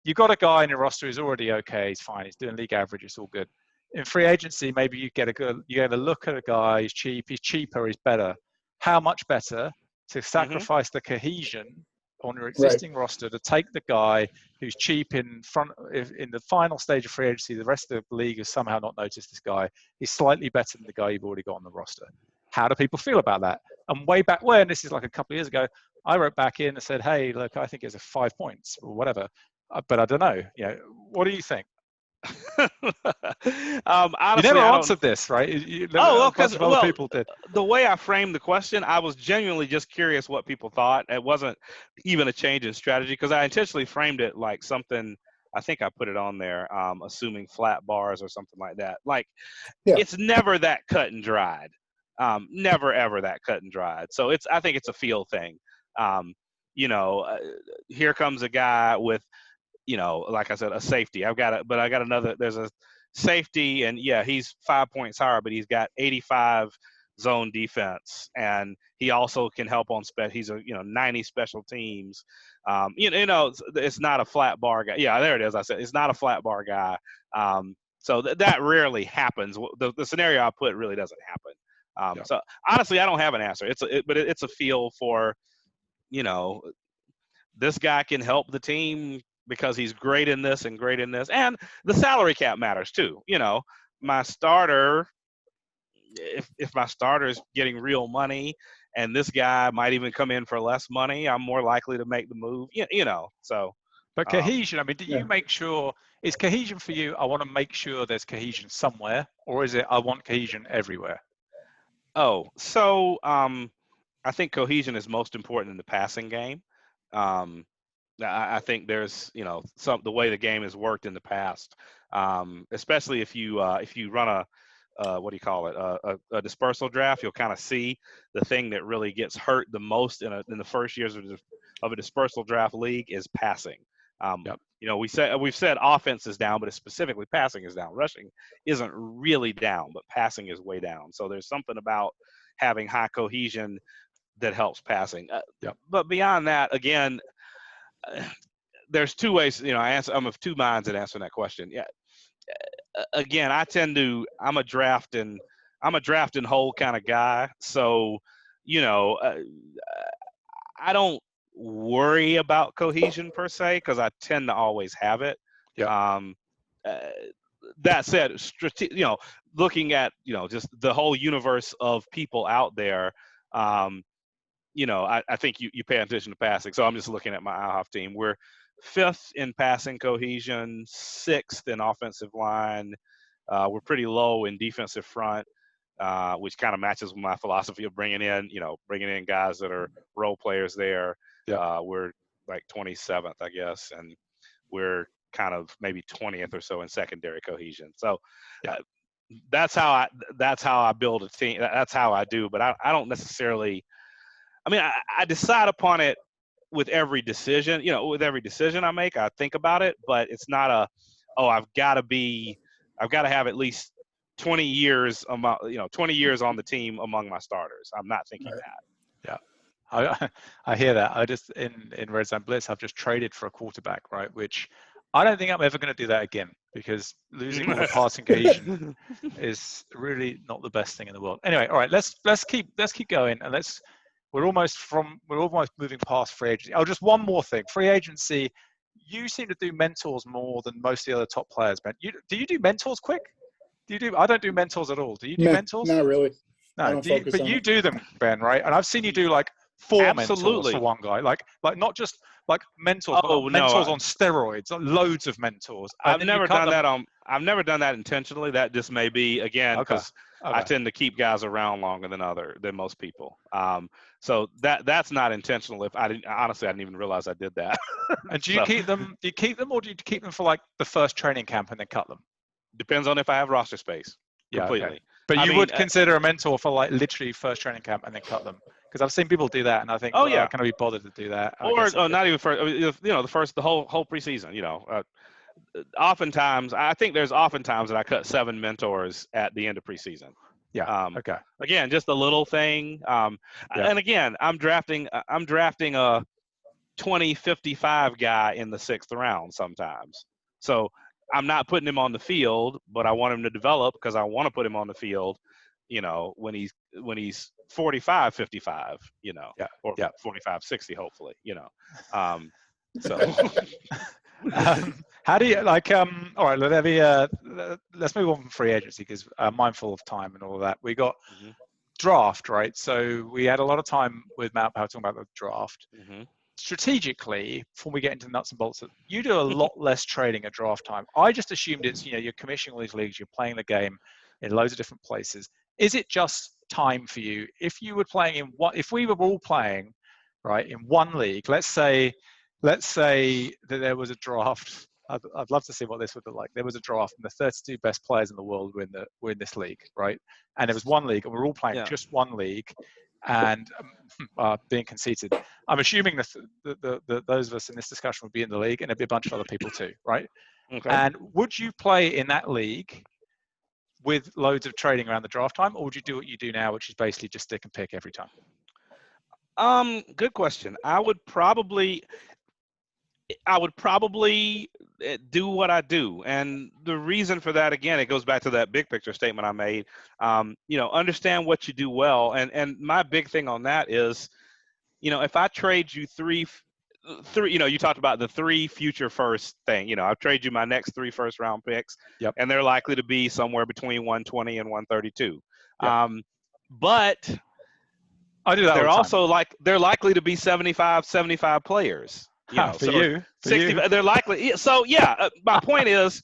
you got a guy in your roster who's already okay, he's fine, he's doing league average, it's all good. In free agency, maybe you have a look at a guy, he's cheaper, he's better. How much better to sacrifice the cohesion on your existing roster to take the guy who's cheap in the final stage of free agency? The rest of the league has somehow not noticed this guy. He's slightly better than the guy you've already got on the roster. How do people feel about that? And way back when, this is like a couple of years ago, I wrote back in and said, hey, look, I think it's a 5 points or whatever. But I don't know. What do you think? You Honestly, never I don't. answered this, right? Oh, well, A bunch of other people did. the way I framed the question, I was genuinely just curious what people thought. It wasn't even a change in strategy because I intentionally framed it like something. I think I put it on there, assuming flat bars or something like that. Like, Yeah. it's never that cut and dried. Never ever that cut and dried. So I think it's a feel thing. You know, here comes a guy with, you know, like I said, a safety. I got another. There's a safety, and yeah, he's 5 points higher, but he's got 85 zone defense, and he also can help on he's a 90 special teams. It's not a flat bar guy. Yeah, there it is. I said it's not a flat bar guy. So that rarely happens. The scenario I put really doesn't happen. So honestly, I don't have an answer. But it's a feel for, this guy can help the team because he's great in this and great in this. And the salary cap matters too. My starter, if my starter is getting real money and this guy might even come in for less money, I'm more likely to make the move, so. But cohesion, I mean, do you make sure, is cohesion for you, I want to make sure there's cohesion somewhere, or is it I want cohesion everywhere? Oh, so I think cohesion is most important in the passing game. I think there's, the way the game has worked in the past, especially if you run a dispersal draft, you'll kind of see the thing that really gets hurt the most in the first years of a dispersal draft league is passing. We've said offense is down, but it's specifically passing is down. Rushing isn't really down, but passing is way down. So there's something about having high cohesion that helps passing. But beyond that, again, there's two ways. I'm of two minds in answering that question. Yeah. Again, I'm a draft and hold kind of guy. So, I don't worry about cohesion per se because I tend to always have it. That said, looking at just the whole universe of people out there, I think you pay attention to passing. So I'm just looking at my IHOF team. We're 5th in passing cohesion, 6th in offensive line. We're pretty low in defensive front, which kind of matches with my philosophy of bringing in guys that are role players there. We're like 27th, I guess, and we're kind of maybe 20th or so in secondary cohesion. So that's how I build a team. That's how I do. But I don't necessarily. I mean, I decide upon it with every decision. With every decision I make, I think about it. But it's not I've got to have at least 20 years 20 years on the team among my starters. I'm not thinking that. Yeah. I hear that. I just in Red Zone Blitz, I've just traded for a quarterback, right? Which I don't think I'm ever going to do that again because losing all the passing cohesion is really not the best thing in the world. Anyway, all right, let's keep going, and we're almost moving past free agency. Oh, just one more thing. Free agency. You seem to do mentors more than most of the other top players, Ben. Do you do mentors quick? I don't do mentors at all. Do you do mentors? Not really. No, but you do them, Ben, right? And I've seen you do like 4 mentors for one guy, like not just like mentors, but mentors on steroids, loads of mentors. I've never done that intentionally. That just may be again because I tend to keep guys around longer than most people. So that's not intentional. I didn't even realize I did that. And do you keep them? Do you keep them, or do you keep them for like the first training camp and then cut them? Depends on if I have roster space. Completely. Okay. But you would consider a mentor for like literally first training camp and then cut them, because I've seen people do that, and I think, can I be bothered to do that? Or not even first. The whole preseason. Oftentimes, I think there's oftentimes that I cut 7 mentors at the end of preseason. Yeah. Okay. Again, just a little thing. And again, I'm drafting a 20-55 guy in the 6th round sometimes. So I'm not putting him on the field, but I want him to develop because I want to put him on the field, when he's 45-55, or 45-60, hopefully, So how do you all right, let's move on from free agency because I'm mindful of time and all of that. We got draft, right? So we had a lot of time with Matt Powell talking about the draft. strategically, before we get into the nuts and bolts, you do a lot less trading at draft time. I just assumed it's, you're commissioning all these leagues, you're playing the game in loads of different places. Is it just time for you? If you were playing in one, if we were all playing, right, in one league, let's say that there was a draft. I'd love to see what this would look like. There was a draft, and the 32 best players in the world were in this league, right? And there was one league, and we're all playing just one league, and being conceited. I'm assuming that those of us in this discussion would be in the league, and there'd be a bunch of other people too, right? Okay. And would you play in that league with loads of trading around the draft time, or would you do what you do now, which is basically just stick and pick every time? Good question. I would probably do what I do. And the reason for that, again, it goes back to that big picture statement I made. Understand what you do well. And my big thing on that is, if I trade you three, you talked about the 3 future first thing. I've traded you my next 3 first round picks, and they're likely to be somewhere between 120 and 132. Yep. But I do that. They're likely to be 75 players. For you. They're likely. So my point is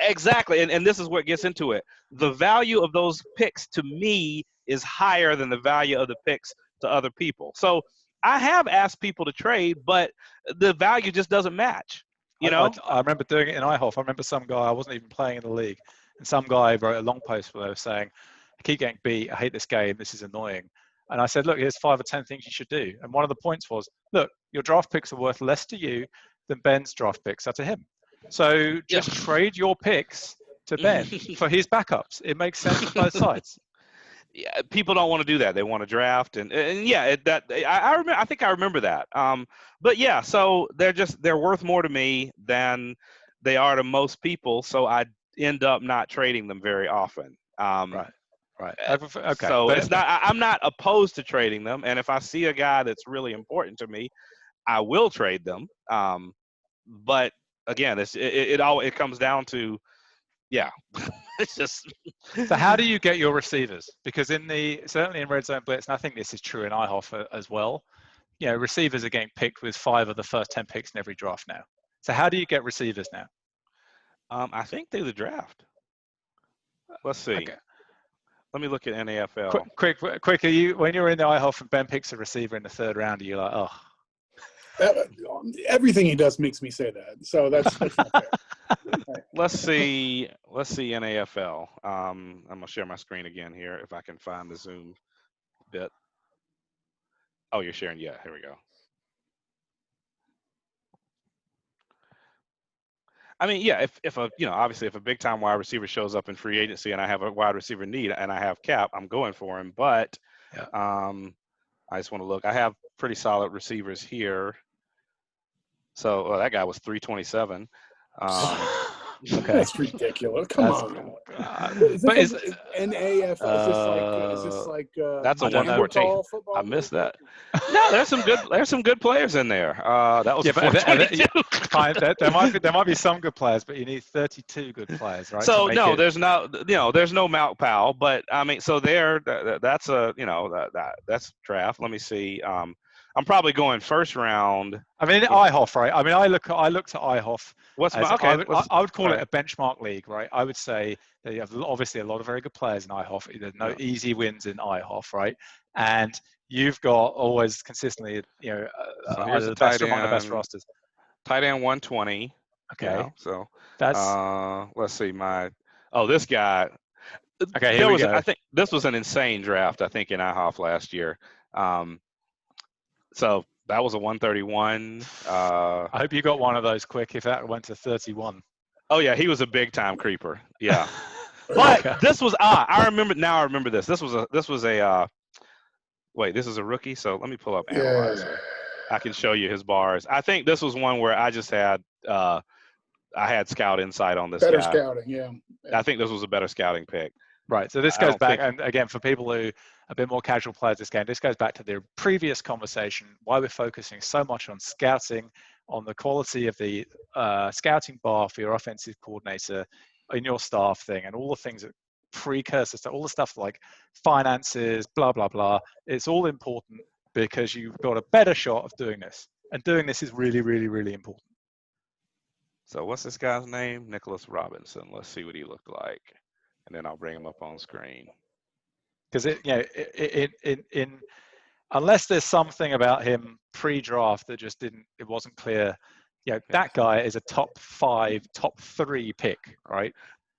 exactly, and this is what gets into it. The value of those picks to me is higher than the value of the picks to other people. So I have asked people to trade, but the value just doesn't match. I remember doing it in IHOF. I remember some guy, I wasn't even playing in the league, and some guy wrote a long post where they were saying, "I keep getting beat. I hate this game. This is annoying." And I said, look, here's 5 or 10 things you should do. And one of the points was, look, your draft picks are worth less to you than Ben's draft picks are to him. So just trade your picks to Ben for his backups. It makes sense for both sides. Yeah, people don't want to do that. They want to draft, I think I remember that. But so they're worth more to me than they are to most people. So I end up not trading them very often. Right. Okay. So I'm not opposed to trading them, and if I see a guy that's really important to me, I will trade them. But again, it comes down to, it's just. So how do you get your receivers? Because certainly in Red Zone Blitz, and I think this is true in IHOF as well. Receivers are getting picked with 5 of the first 10 picks in every draft now. So how do you get receivers now? I think through the draft. Let's see. Okay. Let me look at NAFL. Quick, are you, when you're in the IHOF and Ben picks a receiver in the 3rd round, are you like, oh? Everything he does makes me say that. So that's not fair. Right. Let's see NAFL. I'm gonna share my screen again here if I can find the Zoom bit. Oh, you're sharing? Yeah, here we go. I mean, if obviously if a big time wide receiver shows up in free agency and I have a wide receiver need and I have cap, I'm going for him. But I just want to look. I have pretty solid receivers here. So that guy was 327. Okay, that's ridiculous. Come on. Is NAFL? Is this like that's a 114? I missed that. No, there's some good players in there. That was 422. There might be some good players, but you need 32 good players, right? So there's no Mount Powell, but I mean, so that's that's draft. Let me see. I'm probably going 1st round. I mean, IHOF, right? I mean, I looked at IHOF. I would call it a benchmark league, right? I would say that you have obviously a lot of very good players in IHOF. There's no easy wins in IHOF, right? And you've got always consistently, either the best or among the best rosters. Tight end 120. Okay. So that's. Let's see this guy. Okay, here we go. I think this was an insane draft. I think in IHOF last year. So that was a 131. I hope you got one of those quick if that went to 31. Oh, yeah, he was a big-time creeper. Yeah. But this was I remember this. This was a wait, this is a rookie, so let me pull up Analyzer. I can show you his bars. I think this was one where I just had I had scout insight on this better guy. Scouting, yeah. I think this was a better scouting pick. Right. So this goes back, and again, for people who are a bit more casual players this game, this goes back to the previous conversation, why we're focusing so much on scouting, on the quality of the scouting bar for your offensive coordinator in your staff thing, and all the things that precursors to all the stuff like finances, blah, blah, blah. It's all important because you've got a better shot of doing this. And doing this is really, really, really important. So what's this guy's name? Nicholas Robinson. Let's see what he looked like, and then I'll bring him up on screen. Because unless there's something about him pre-draft that just it wasn't clear. That guy is a top 5, top 3 pick, right?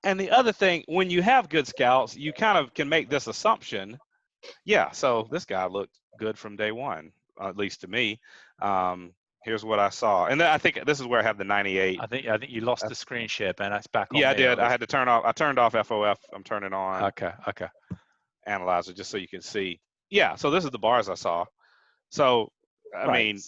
And the other thing, when you have good scouts, you kind of can make this assumption. Yeah, so this guy looked good from day one, at least to me. Here's what I saw, and then I think this is where I have the 98. I think you lost the screen share, Ben. That's back on. Yeah, I did. I had to turn off. I turned off FOF. I'm turning on. Okay. Analyzer just so you can see. Yeah, so this is the bars I saw. So I mean,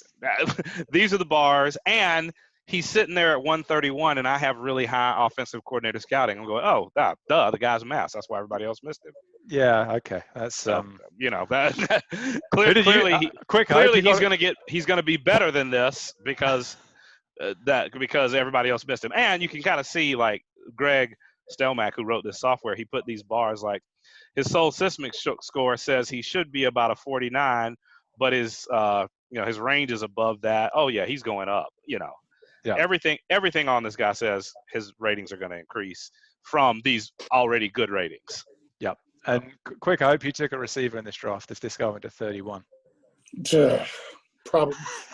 these are the bars, and he's sitting there at 131, and I have really high offensive coordinator scouting. I'm going, oh, duh, the guy's a mess. That's why everybody else missed him. Yeah, okay. That's that clearly he's gonna be better than this because everybody else missed him. And you can kind of see, like, Greg Stelmack, who wrote this software, he put these bars, like, his Soul Sysmic score says he should be about a 49, but his his range is above that. Oh yeah, he's going up. Yeah. Everything on this guy says his ratings are going to increase from these already good ratings. Yep. And Quik, I hope you took a receiver in this draft if this guy went to 31.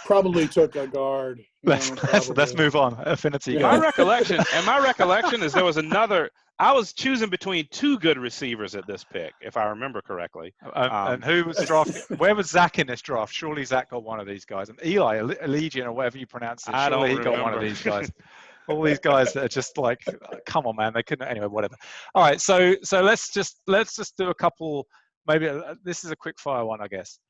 Probably took a guard. Let's move on. Affinity. My recollection is there was another. I was choosing between 2 good receivers at this pick, if I remember correctly. And who was drafted? Where was Zach in this draft? Surely Zach got one of these guys. And Eli, Allegiant, or whatever you pronounce it. Surely he got one of these guys. All these guys that are just like, come on, man, they couldn't. Anyway, whatever. All right, so let's just do a couple. Maybe this is a quick fire one, I guess.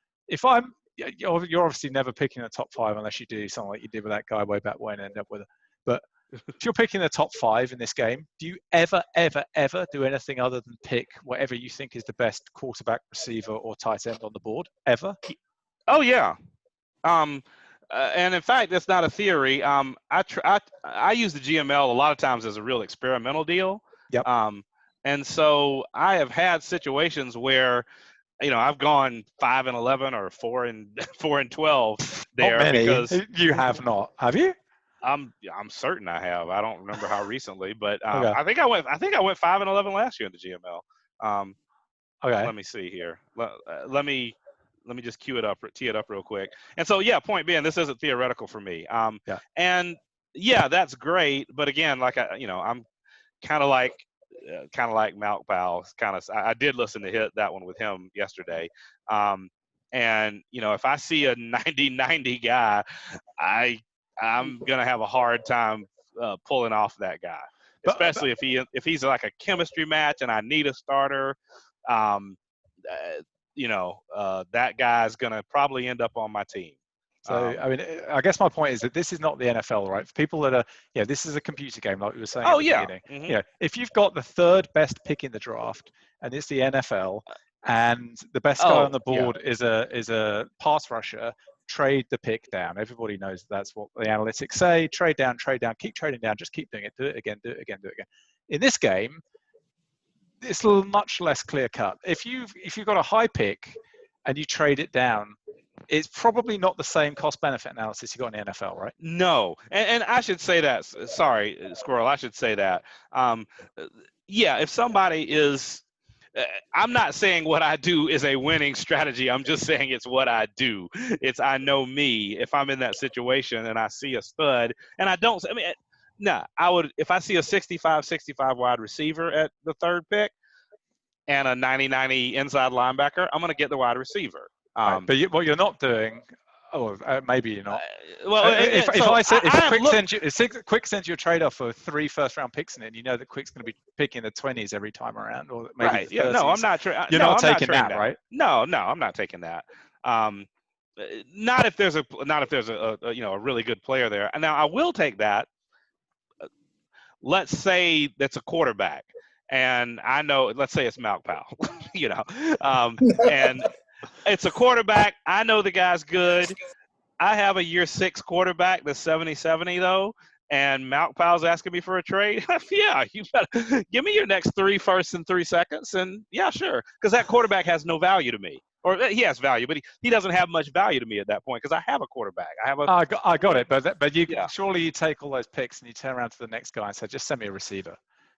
You're obviously never picking the top 5 unless you do something like you did with that guy way back when and end up with it. But if you're picking the top 5 in this game, do you ever do anything other than pick whatever you think is the best quarterback, receiver, or tight end on the board? Ever? Oh yeah. And in fact, that's not a theory. I use the GML a lot of times as a real experimental deal. Yep. And so I have had situations where, I've gone 5-11 or 4-12 there. Not many. Because you have not, have you? I'm certain I have. I don't remember how recently, but Okay. I think I went 5-11 last year in the GML. Okay. Let me see here. Let me just tee it up real quick. And so, yeah, point being, this isn't theoretical for me. Yeah. And yeah, that's great. But again, like I'm kind of like Malk Powell. I did listen to that one with him yesterday. And if I see a 90-90 guy, I'm gonna have a hard time pulling off that guy, especially if he's like a chemistry match and I need a starter. That guy's gonna probably end up on my team. So, I mean, I guess my point is that this is not the NFL, right? For people that are, this is a computer game, like we were saying at the beginning. Mm-hmm. If you've got the 3rd best pick in the draft and it's the NFL and the best guy on the board is a pass rusher, trade the pick down. Everybody knows that's what the analytics say. Trade down, keep trading down, just keep doing it. Do it again. In this game, it's much less clear cut. If you've got a high pick and you trade it down, it's probably not the same cost benefit analysis you got in the NFL, right? No, and I should say that. Sorry, Squirrel. I should say that. If somebody is, I'm not saying what I do is a winning strategy. I'm just saying it's what I do. I know me. If I'm in that situation and I see a stud, and I don't. I mean, I would, if I see a 65 wide receiver at the 3rd pick and a 90-90 inside linebacker, I'm going to get the wide receiver. Right, but what you're not doing, maybe you're not. If Quik sends you a trade-off for 3 first-round picks in it, and you know that Quik's going to be picking the 20s every time around, or maybe the 30s. No, I'm not. You're not taking that, right? No, I'm not taking that. Not if there's a really good player there. And now I will take that. Let's say that's a quarterback, and I know. Let's say it's Malk Powell, and it's a quarterback. I know the guy's good. I have a year 6 quarterback that's 70-70 though, and Malk Powell's asking me for a trade. Yeah, you better give me your next 3 firsts and 3 seconds, and yeah, sure, because that quarterback has no value to me. Or he has value, but he doesn't have much value to me at that point because I have a quarterback. I got it, but you Yeah. surely you take all those picks and you turn around to the next guy and say, just send me a receiver,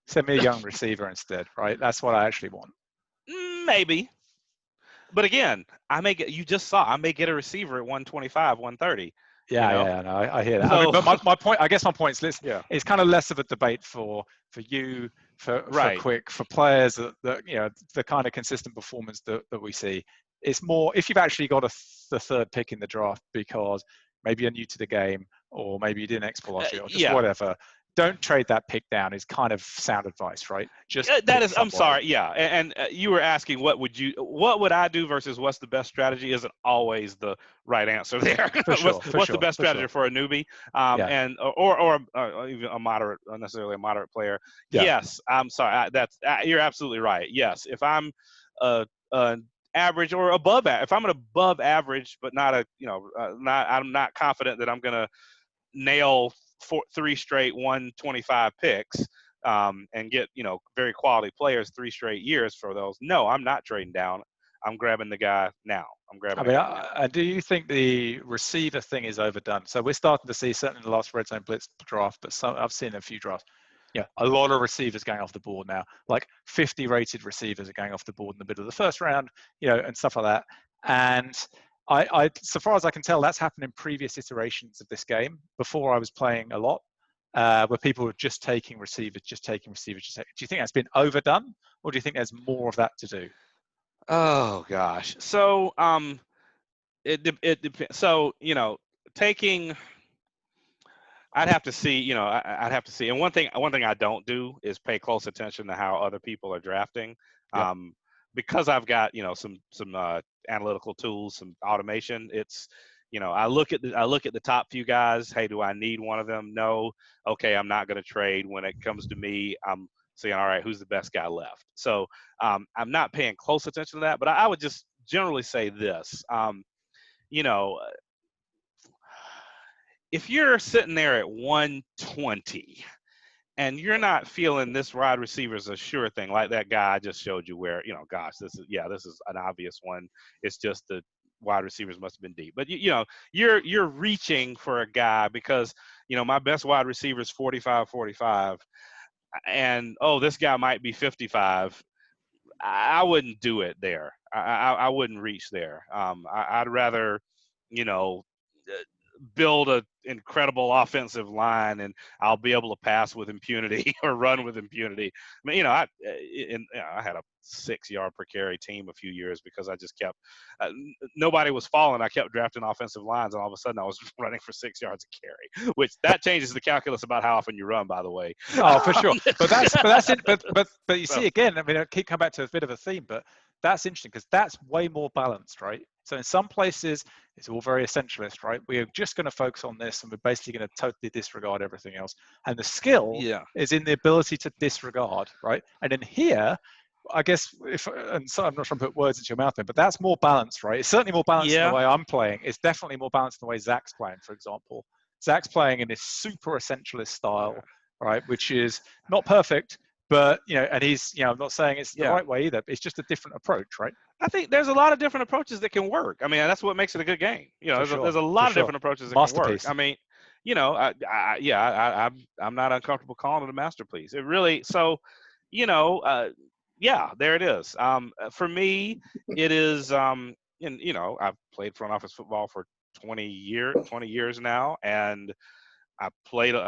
send me a young receiver instead, right? That's what I actually want. Maybe, but again, you just saw I may get a receiver at 125, 130. Yeah, no, I hear that. So, I mean, but my point, I guess my point is, yeah, it's kind of less of a debate for you, for right. Quick, for players that the kind of consistent performance that we see. It's more if you've actually got the third pick in the draft because maybe you're new to the game or maybe you didn't exploit it or just whatever. Don't trade that pick down is kind of sound advice, right? Just that is. I'm sorry. Yeah, and you were asking what would I do versus what's the best strategy? Isn't always the right answer there. What's the best strategy for a newbie? And or even a moderate, necessarily a moderate player. Yeah. Yes, I'm sorry. You're absolutely right. Yes, if I'm average or above, if I'm an above average, but not I'm not confident that I'm gonna nail 3 straight 125 picks and get very quality players 3 straight years for those. No, I'm not trading down. I'm grabbing the guy now. Do you think the receiver thing is overdone? So we're starting to see, certainly in the last Red Zone Blitz draft, but I've seen a few drafts. Yeah, a lot of receivers going off the board now. Like 50 rated receivers are going off the board in the middle of the first round, and stuff like that. And I, so far as I can tell, that's happened in previous iterations of this game. Before I was playing a lot, where people were just taking receivers. Do you think that's been overdone, or do you think there's more of that to do? Oh gosh. So it depends. So taking. I'd have to see. I'd have to see. And one thing I don't do is pay close attention to how other people are drafting. Yep. Because I've got some analytical tools, some automation. It's I look at the top few guys. Hey, do I need one of them? No. Okay, I'm not going to trade. When it comes to me, I'm saying, all right, who's the best guy left? So I'm not paying close attention to that. But I would just generally say this. If you're sitting there at 120 and you're not feeling this wide receiver is a sure thing, like that guy I just showed you where, gosh, this is an obvious one. It's just the wide receivers must have been deep. But, you're reaching for a guy because, my best wide receiver is 45, and, this guy might be 55. I wouldn't do it there. I wouldn't reach there. I'd rather, build an incredible offensive line and I'll be able to pass with impunity or run with impunity. I mean, I had a 6-yard per carry team a few years because I just kept nobody was falling. I kept drafting offensive lines and all of a sudden I was running for 6 yards a carry, which that changes the calculus about how often you run, by the way. Oh, for sure. But that's it. But you see again, I mean, I keep coming back to a bit of a theme, but that's interesting because that's way more balanced, right? So in some places, it's all very essentialist, right? We are just going to focus on this and we're basically going to totally disregard everything else. And the skill is in the ability to disregard, right? And in here, I guess, I'm not trying to put words into your mouth there, but that's more balanced, right? It's certainly more balanced in the way I'm playing. It's definitely more balanced in the way Zach's playing, for example. Zach's playing in this super essentialist style, right? Which is not perfect, but, and he's, I'm not saying it's the right way either. It's just a different approach, right? I think there's a lot of different approaches that can work. I mean, that's what makes it a good game. There's a lot of different approaches that can work. I mean, I'm not uncomfortable calling it a masterpiece. It really, so, there it is. For me, it is, and I've played front office football for 20 years now, and I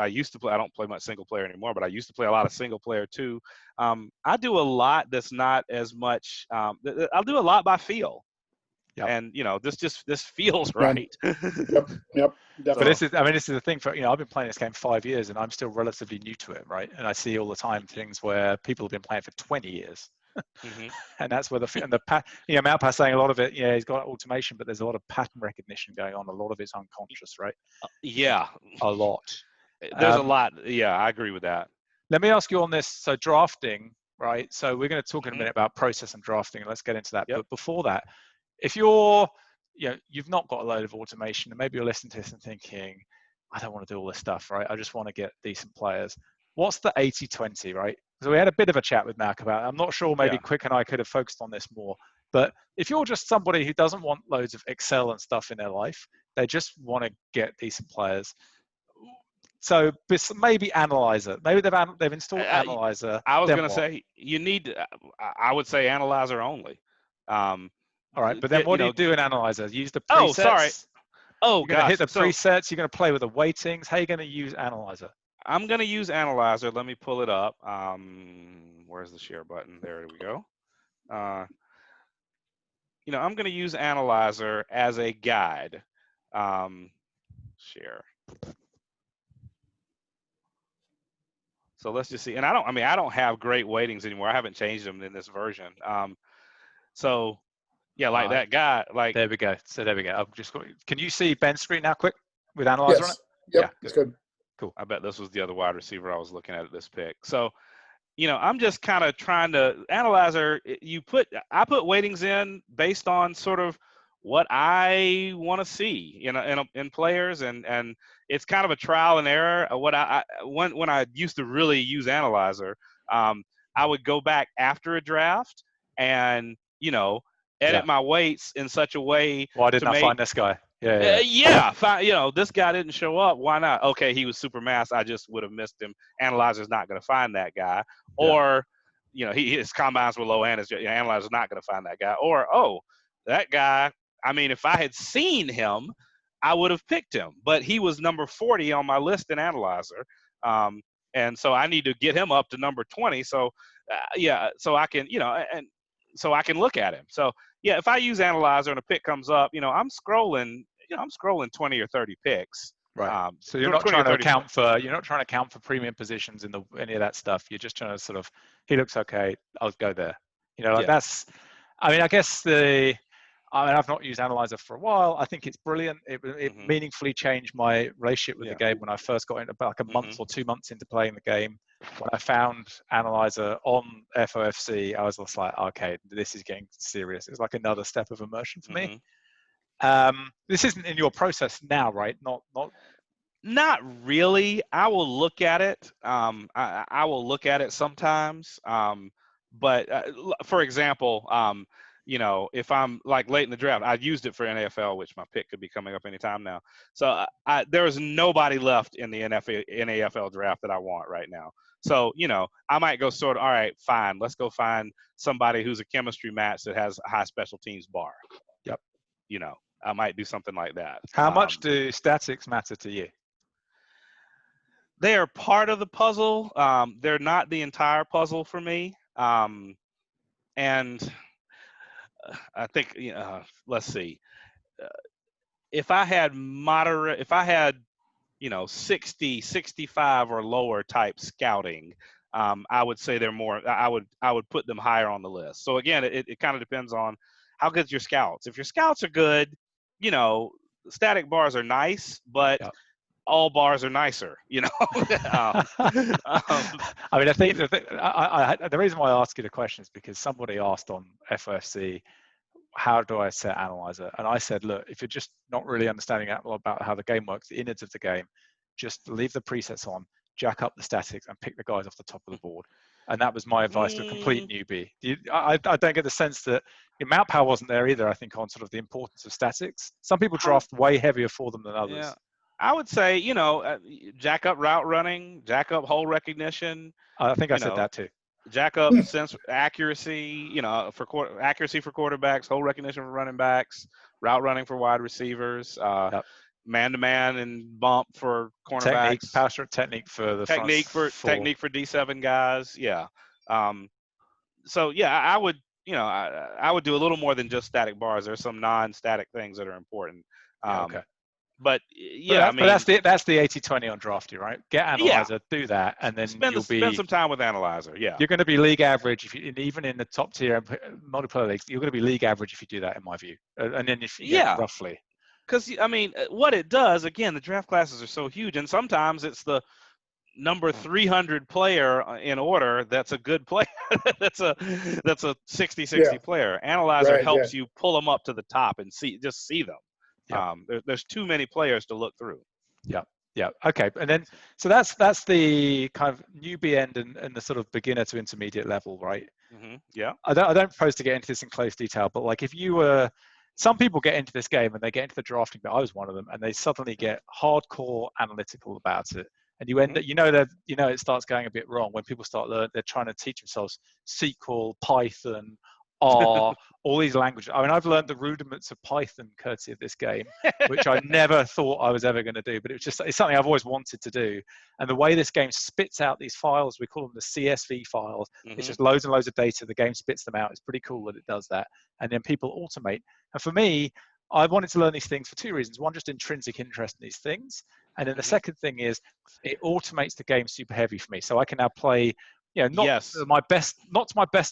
used to play, I don't play much single player anymore, but I used to play a lot of single player too. I do a lot that's not as much, I'll do a lot by feel. Yep. And, this feels right. Yep. But this is the thing for, I've been playing this game 5 years and I'm still relatively new to it, right? And I see all the time things where people have been playing for 20 years. Mm-hmm. And that's where Malpass saying a lot of it, he's got automation, but there's a lot of pattern recognition going on. A lot of it's unconscious, right? A lot. There's a lot. Yeah, I agree with that. Let me ask you on this. So drafting, right? So we're going to talk in a minute about process and drafting, and let's get into that. Yep. But before that, if you're, you've not got a load of automation, and maybe you're listening to this and thinking, I don't want to do all this stuff, right? I just want to get decent players. What's the 80-20, right? So we had a bit of a chat with Mark about it. I'm not sure maybe Quick and I could have focused on this more, But if you're just somebody who doesn't want loads of Excel and stuff in their life, they just want to get decent players. So maybe Analyzer. Maybe they've installed Analyzer. I was going to what? say you need. I would say Analyzer only. All right, but then what do you do in Analyzer? Use the presets. Oh, sorry. Oh, you're going to hit the presets. You're going to play with the weightings. How are you going to use Analyzer? I'm going to use Analyzer. Let me pull it up. Where's the share button? There we go. You know, I'm going to use Analyzer as a guide. Share. So let's just see. And I don't have great weightings anymore. I haven't changed them in this version. So yeah, like that guy, like. There we go. So there we go. I'm just going. Can you see Ben's screen now, quick, with Analyzer on it? Yep, yeah, it's good. Cool. I bet this was the other wide receiver I was looking at this pick. So, you know, I'm just kind of trying to Analyzer. I put weightings in based on sort of what I want to see, you know, in players, and it's kind of a trial and error. When I used to really use Analyzer, I would go back after a draft and, you know, edit my weights in such a way. Why didn't I find this guy? You know, this guy didn't show up. Why not? Okay, he was super mass. I just would have missed him. Analyzer's not going to find that guy. Or, you know, his combines were low and his Analyzer's not going to find that guy. Or, oh, that guy, I mean, if I had seen him, I would have picked him. But he was number 40 on my list in Analyzer. And so I need to get him up to number 20. So, so I can, you know, and so I can look at him. So, yeah, if I use Analyzer and a pick comes up, you know, I'm scrolling 20 or 30 picks. Right. So you're not trying to account for premium positions in any of that stuff. You're just trying to sort of, he looks okay, I'll go there. You know, like that's, I mean, I guess I've not used Analyzer for a while. I think it's brilliant. It meaningfully changed my relationship with the game when I first got into about a month or 2 months into playing the game. When I found Analyzer on FOFC, I was just like, okay, this is getting serious. It's like another step of immersion for me. This isn't in your process now, right? Not really. I will look at it. I will look at it sometimes. But for example, you know, if I'm like late in the draft, I used it for NFL, which my pick could be coming up anytime now. So there is nobody left in the NAFL draft that I want right now. So, you know, I might go all right, fine. Let's go find somebody who's a chemistry match that has a high special teams bar. Yep. You know, I might do something like that. How much do statics matter to you? They are part of the puzzle. They're not the entire puzzle for me. And I think, let's see. If I had you know, 60, 65 or lower type scouting, I would say they're more, I would put them higher on the list. So again, it kind of depends on how good's your scouts. If your scouts are good, you know, static bars are nice, but all bars are nicer, you know. I mean, I think the reason why I ask you the question is because somebody asked on FOFC, how do I set Analyzer? And I said, look, if you're just not really understanding about how the game works, the innards of the game, just leave the presets on, jack up the statics, and pick the guys off the top of the board. And that was my advice to a complete newbie. I don't get the sense that Mount Power wasn't there either, I think, on sort of the importance of statics. Some people draft way heavier for them than others. Yeah. I would say, you know, jack up route running, jack up hole recognition. I think I said that too. Jack up sense accuracy, you know, accuracy for quarterbacks, hole recognition for running backs, route running for wide receivers, man-to-man and bump for cornerbacks. Power stroke technique for the technique for D7 guys. Yeah. So yeah, I would, you know, I would do a little more than just static bars. There's some non-static things that are important. Okay. But yeah, but that's the 80-20 on Drafty, right? Get Analyzer, do that, and then spend some time with Analyzer. Yeah, you're going to be league average even in the top tier multiplayer leagues. You're going to be league average if you do that, in my view. And then roughly. Because I mean, what it does again, the draft classes are so huge, and sometimes it's the number 300 player in order that's a good player. that's a 60-60 player. Analyzer helps you pull them up to the top and see them. Yeah. There's too many players to look through. Yeah. Yeah. Okay. And then, so that's the kind of newbie end and the sort of beginner to intermediate level, right? Yeah. I don't propose to get into this in close detail, but like if you were, some people get into this game and they get into the drafting, but I was one of them, and they suddenly get hardcore analytical about it. And you end up, that it starts going a bit wrong when people start learning. They're trying to teach themselves SQL, Python, R, all these languages. I mean, I've learned the rudiments of Python courtesy of this game, which I never thought I was ever going to do, but it's something I've always wanted to do. And the way this game spits out these files, we call them the CSV files. It's just loads and loads of data. The game spits them out. It's pretty cool that it does that. And then people automate. And for me, I wanted to learn these things for two reasons. One, just intrinsic interest in these things. And then the second thing is it automates the game super heavy for me. So I can now play, not to my best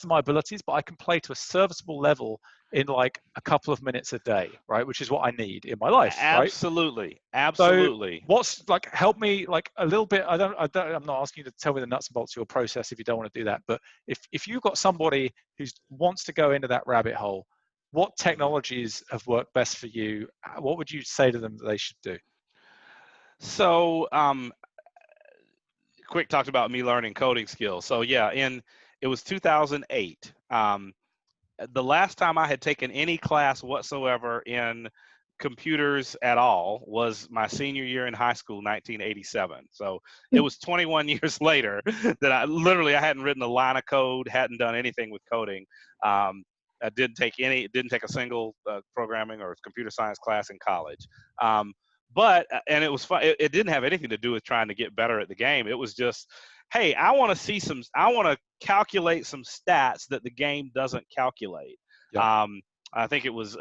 of my abilities, but I can play to a serviceable level in like a couple of minutes a day, right? Which is what I need in my life, Absolutely. right? Absolutely. So what's like, help me like a little bit. I'm not asking you to tell me the nuts and bolts of your process if you don't want to do that. But if you've got somebody who wants to go into that rabbit hole, what technologies have worked best for you? What would you say to them that they should do? So, Quik talked about me learning coding skills. So yeah, it was 2008. The last time I had taken any class whatsoever in computers at all was my senior year in high school, 1987. So it was 21 years later that I hadn't written a line of code, hadn't done anything with coding. I didn't take a single programming or computer science class in college. But it was fun. It didn't have anything to do with trying to get better at the game. It was just, hey, I want to calculate some stats that the game doesn't calculate. Yep. I think it was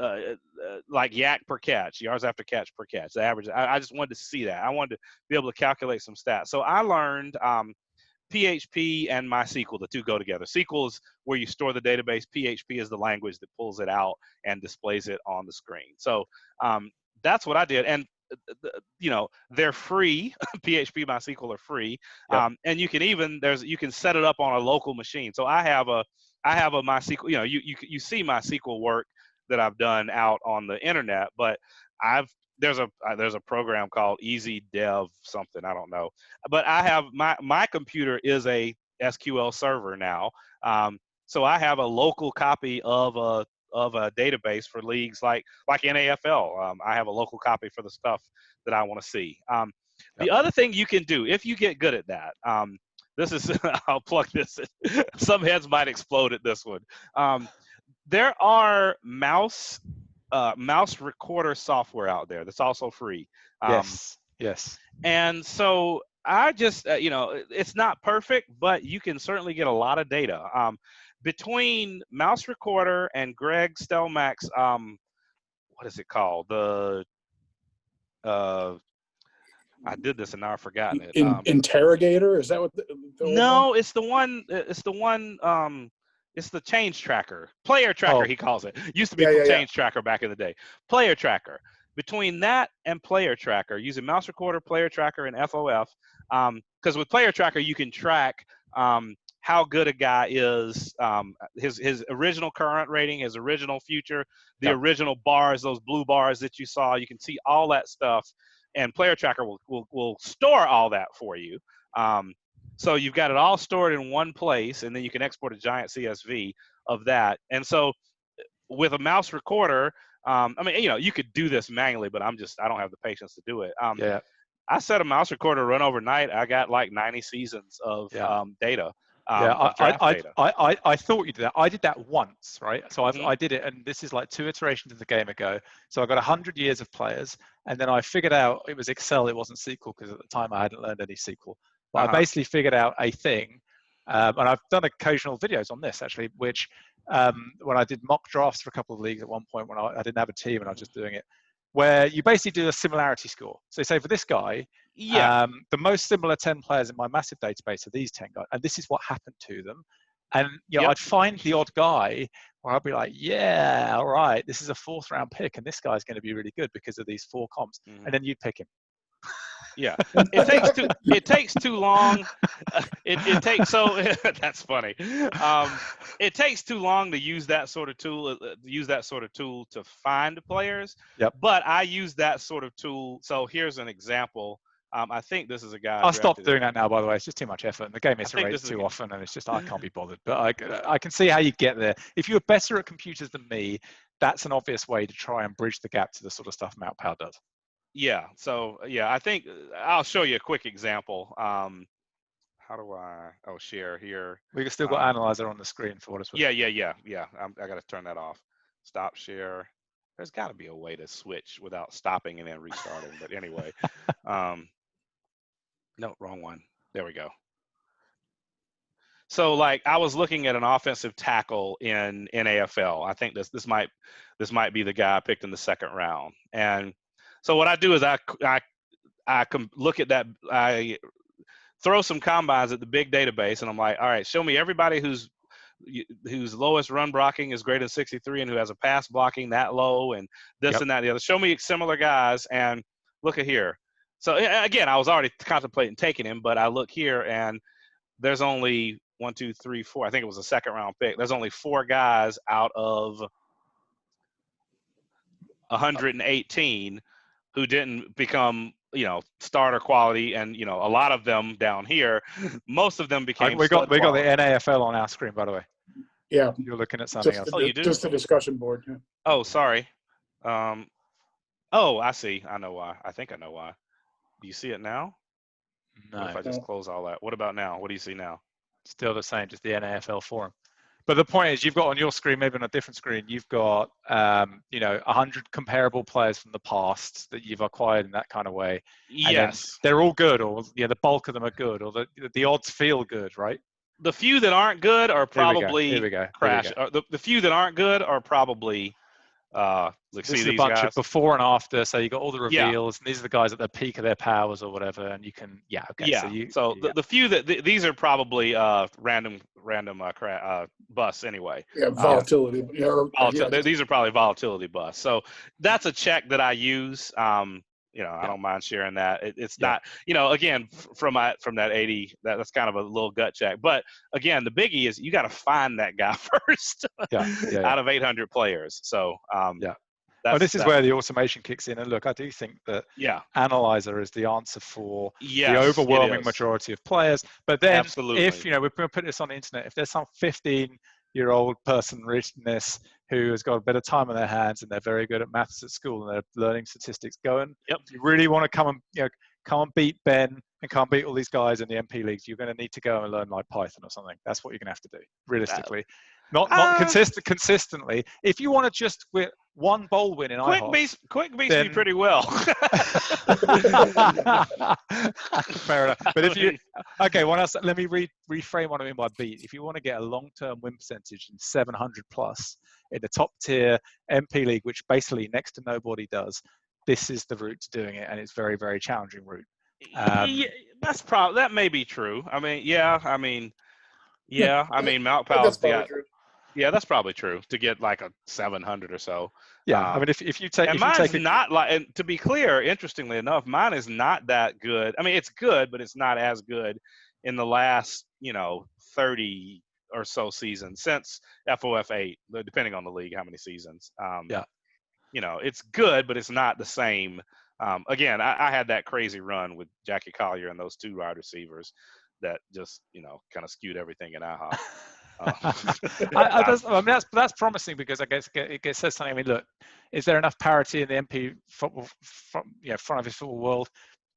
like yak per catch, yards after catch per catch, the average. I just wanted to see that. I wanted to be able to calculate some stats. So I learned PHP and MySQL. The two go together. SQL is where you store the database. PHP is the language that pulls it out and displays it on the screen. So that's what I did. And they're free. PHP, MySQL are free. Yep. And you can set it up on a local machine. So I have a MySQL. You see MySQL work that I've done out on the internet, but there's a program called Easy Dev something, I don't know, but I have my computer is a SQL server now. So I have a local copy of a database for leagues like NAFL. I have a local copy for the stuff that I want to see. The other thing you can do if you get good at that, this is I'll plug this. Some heads might explode at this one. There are mouse recorder software out there that's also free. Yes. And so I just it's not perfect, but you can certainly get a lot of data. Between Mouse Recorder and Greg Stelmach's, what is it called? I did this and now I've forgotten it. Interrogator, is that what? No, it's the one. It's the one. It's the change tracker, player tracker. He calls it. Used to be change tracker back in the day. Player tracker. Between that and player tracker, using Mouse Recorder, player tracker, and FOF, because with player tracker you can track how good a guy is, his original current rating, his original future, the original bars, those blue bars that you saw. You can see all that stuff, and player tracker will store all that for you. So you've got it all stored in one place, and then you can export a giant CSV of that. And so with a mouse recorder, you could do this manually, but I don't have the patience to do it. I set a mouse recorder to run overnight. I got like 90 seasons of data. I thought you did that. I did that once, right? So I did it, and this is like 2 iterations of the game ago. So I got 100 years of players, and then I figured out it was Excel, it wasn't SQL, because at the time I hadn't learned any SQL. But I basically figured out a thing, and I've done occasional videos on this actually, which when I did mock drafts for a couple of leagues at one point when I didn't have a team and I was just doing it, where you basically do a similarity score. So you say for this guy, the most similar 10 players in my massive database are these 10 guys, and this is what happened to them. And I'd find the odd guy where I'd be like, yeah, all right, this is a 4th round pick, and this guy's going to be really good because of these 4 comps, and then you'd pick him. Yeah, it takes too long. It takes that's funny. It takes too long to use that sort of tool. To find players. But I use that sort of tool. So here's an example. I think this is a guy. I'll stop doing that now, by the way. It's just too much effort, and the game iterates too often, and it's just, I can't be bothered. But I can see how you get there. If you're better at computers than me, that's an obvious way to try and bridge the gap to the sort of stuff MountPow does. Yeah. So, yeah, I think I'll show you a quick example. How do I, share here. We've still got Analyzer on the screen for what it's worth. Yeah. I got to turn that off. Stop share. There's got to be a way to switch without stopping and then restarting. But anyway, no, wrong one. There we go. So, like, I was looking at an offensive tackle in AFL. I think this might be the guy I picked in the second round. And so what I do is I look at that. I throw some combines at the big database, and I'm like, all right, show me everybody whose lowest run blocking is greater than 63 and who has a pass blocking that low and this and that and the other. Show me similar guys, and look at here. So again, I was already contemplating taking him, but I look here and there's only 1, 2, 3, 4. I think it was a second round pick. There's only 4 guys out of 118 who didn't become, starter quality, and a lot of them down here, most of them became. We got the NAFL on our screen, by the way. Yeah, you're looking at something else. You do? Just a discussion board. Yeah. Oh, sorry. I see. I know why. I think I know why. Do you see it now? No. What if I just close all that? What about now? What do you see now? Still the same, just the NAFL forum. But the point is, you've got on your screen, maybe on a different screen, you've got 100 comparable players from the past that you've acquired in that kind of way. Yes, they're all good, or the bulk of them are good, or the odds feel good, right? The few that aren't good are probably Here we go. crash. The few that aren't good are probably. This is a bunch of before and after, so you got all the reveals, and these are the guys at the peak of their powers or whatever, and you can the few that these are probably random busts anyway. Yeah, volatility. These are probably volatility busts. So that's a check that I use. I don't mind sharing that. It's not, again, from that 80, that's kind of a little gut check. But again, the biggie is you got to find that guy first out of 800 players. So, this is where the automation kicks in. And look, I do think that Analyzer is the answer for the overwhelming majority of players. But then if, we're putting this on the internet, if there's some 15-year-old person reading this who has got a bit of time on their hands and they're very good at maths at school and they're learning statistics, if you really want to come and beat Ben and come beat all these guys in the MP leagues, you're going to need to go and learn like Python or something. That's what you're going to have to do, realistically. Not consistently. If you want to just win one bowl win in IHOP. Quik beats me pretty well. Fair enough. But if you let me reframe what I mean by beat. If you want to get a long-term win percentage in 700 plus in the top tier MP league, which basically next to nobody does, this is the route to doing it, and it's very, very challenging route. That may be true. Mountpow's got. Yeah, that's probably true to get like a 700 or so. Yeah, if you take, and mine's not like, and to be clear, interestingly enough, mine is not that good. It's good, but it's not as good in the last 30 or so seasons since FOF 8, depending on the league, how many seasons. It's good, but it's not the same. Again, I had that crazy run with Jackie Collier and those 2 wide receivers that just kind of skewed everything in IHOP. That's promising, because I guess it says something. Look, is there enough parity in the MP football, front office football world?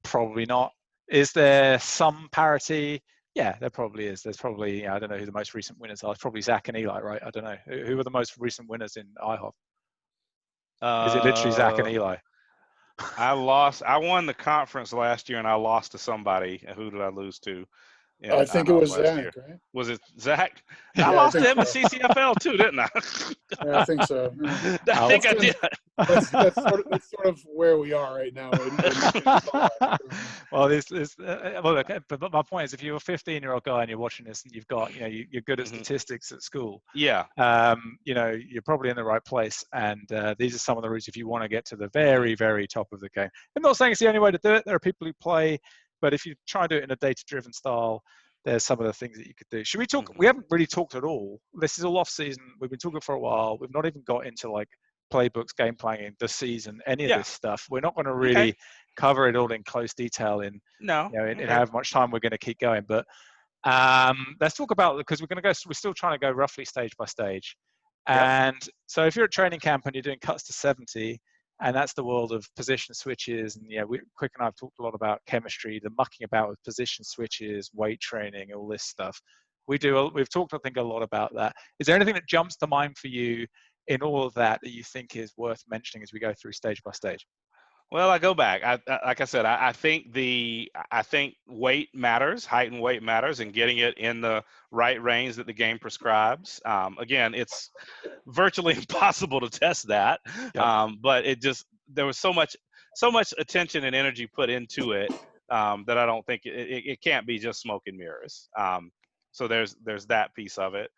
Probably not. Is there some parity? Yeah, there probably is. There's probably, I don't know who the most recent winners are. It's probably Zach and Eli, right? I don't know. Who are the most recent winners in IHOP? Is it literally Zach and Eli? I won the conference last year, and I lost to somebody. Who did I lose to? I think it was Zach, right? Was it Zach? I lost to him in CCFL too, didn't I? Yeah, I think so. I think I did. That's sort of where we are right now. Well, but my point is, if you're a 15-year-old guy and you're watching this and you've got, you're good at statistics at school, you're probably in the right place. And these are some of the routes if you want to get to the very, very top of the game. I'm not saying it's the only way to do it. There are people who play. But if you try and do it in a data-driven style, there's some of the things that you could do. Should we talk? We haven't really talked at all. This is all off-season. We've been talking for a while. We've not even got into like playbooks, game planning, the season, any of Yeah. this stuff. We're not going to really cover it all in close detail in however much time we're going to keep going. But let's talk about, because we're still trying to go roughly stage by stage. And so if you're at training camp and you're doing cuts to 70, and that's the world of position switches, and Quik and I have talked a lot about chemistry, the mucking about with position switches, weight training, all this stuff. We've talked, I think, a lot about that. Is there anything that jumps to mind for you in all of that you think is worth mentioning as we go through stage by stage? Well, I go back. Like I said, I think weight matters, height and weight matters, and getting it in the right range that the game prescribes. Again, it's virtually impossible to test that, but there was so much attention and energy put into it that I don't think it can't be just smoke and mirrors. So there's that piece of it.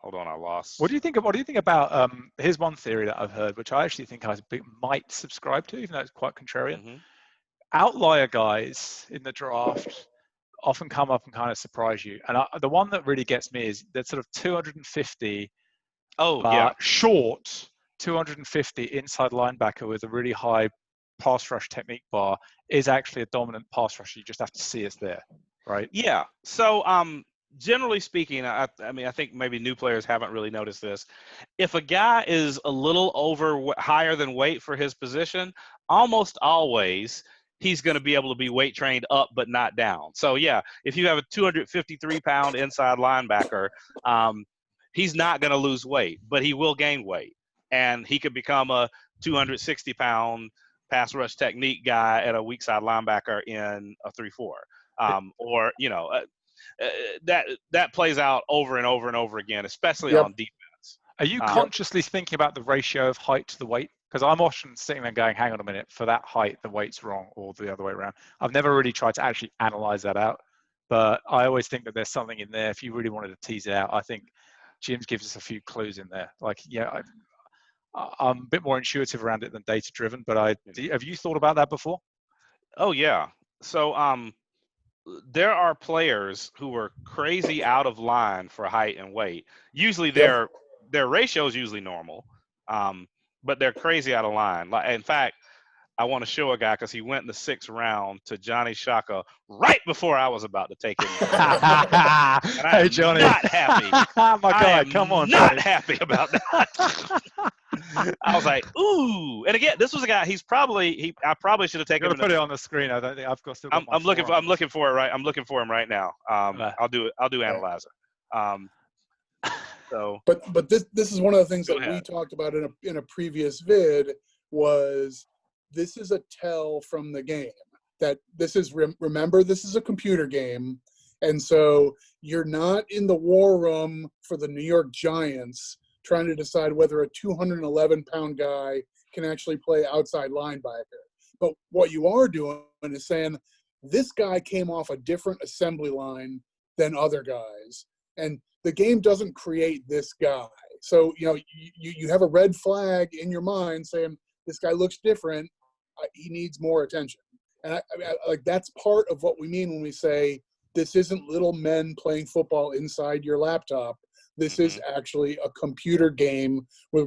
Hold on, I lost. What do you think about? Here's one theory that I've heard, which I actually think I might subscribe to, even though it's quite contrarian. Mm-hmm. Outlier guys in the draft often come up and kind of surprise you. And the one that really gets me is that sort of 250. Short 250 inside linebacker with a really high pass rush technique bar is actually a dominant pass rusher. You just have to see it's there, right? Yeah. So generally speaking, I think maybe new players haven't really noticed this. If a guy is a little higher than weight for his position, almost always he's going to be able to be weight trained up but not down. So yeah, if you have a 253-pound inside linebacker, he's not going to lose weight, but he will gain weight, and he could become a 260-pound pass rush technique guy at a weak side linebacker in a 3-4, or that plays out over and over and over again, especially on defense. Are you consciously thinking about the ratio of height to the weight? Because I'm often sitting there going, hang on a minute, for that height, the weight's wrong, or the other way around. I've never really tried to actually analyze that out, but I always think that there's something in there. If you really wanted to tease it out, I think Jim's gives us a few clues in there. Like, I'm a bit more intuitive around it than data-driven, but have you thought about that before? Oh, yeah. So there are players who are crazy out of line for height and weight. Usually their ratio is usually normal, but they're crazy out of line. In fact, I want to show a guy because he went in the 6th round to Johnny Shaka right before I was about to take him. Hey, Johnny. Not happy. My God, come on. Not happy about that. I was like, ooh. And again, this was a guy. I probably should have taken him. Put it on the screen. I don't think I've got. I'm looking for it. Right. I'm looking for him right now. I'll do Analyzer. But this is one of the things that we talked about in a previous vid was. This is a tell from the game that this is, remember, this is a computer game. And so you're not in the war room for the New York Giants trying to decide whether a 211-pound guy can actually play outside linebacker. But what you are doing is saying, this guy came off a different assembly line than other guys. And the game doesn't create this guy. So, you have a red flag in your mind saying, this guy looks different. He needs more attention. And I that's part of what we mean when we say this isn't little men playing football inside your laptop. This is actually a computer game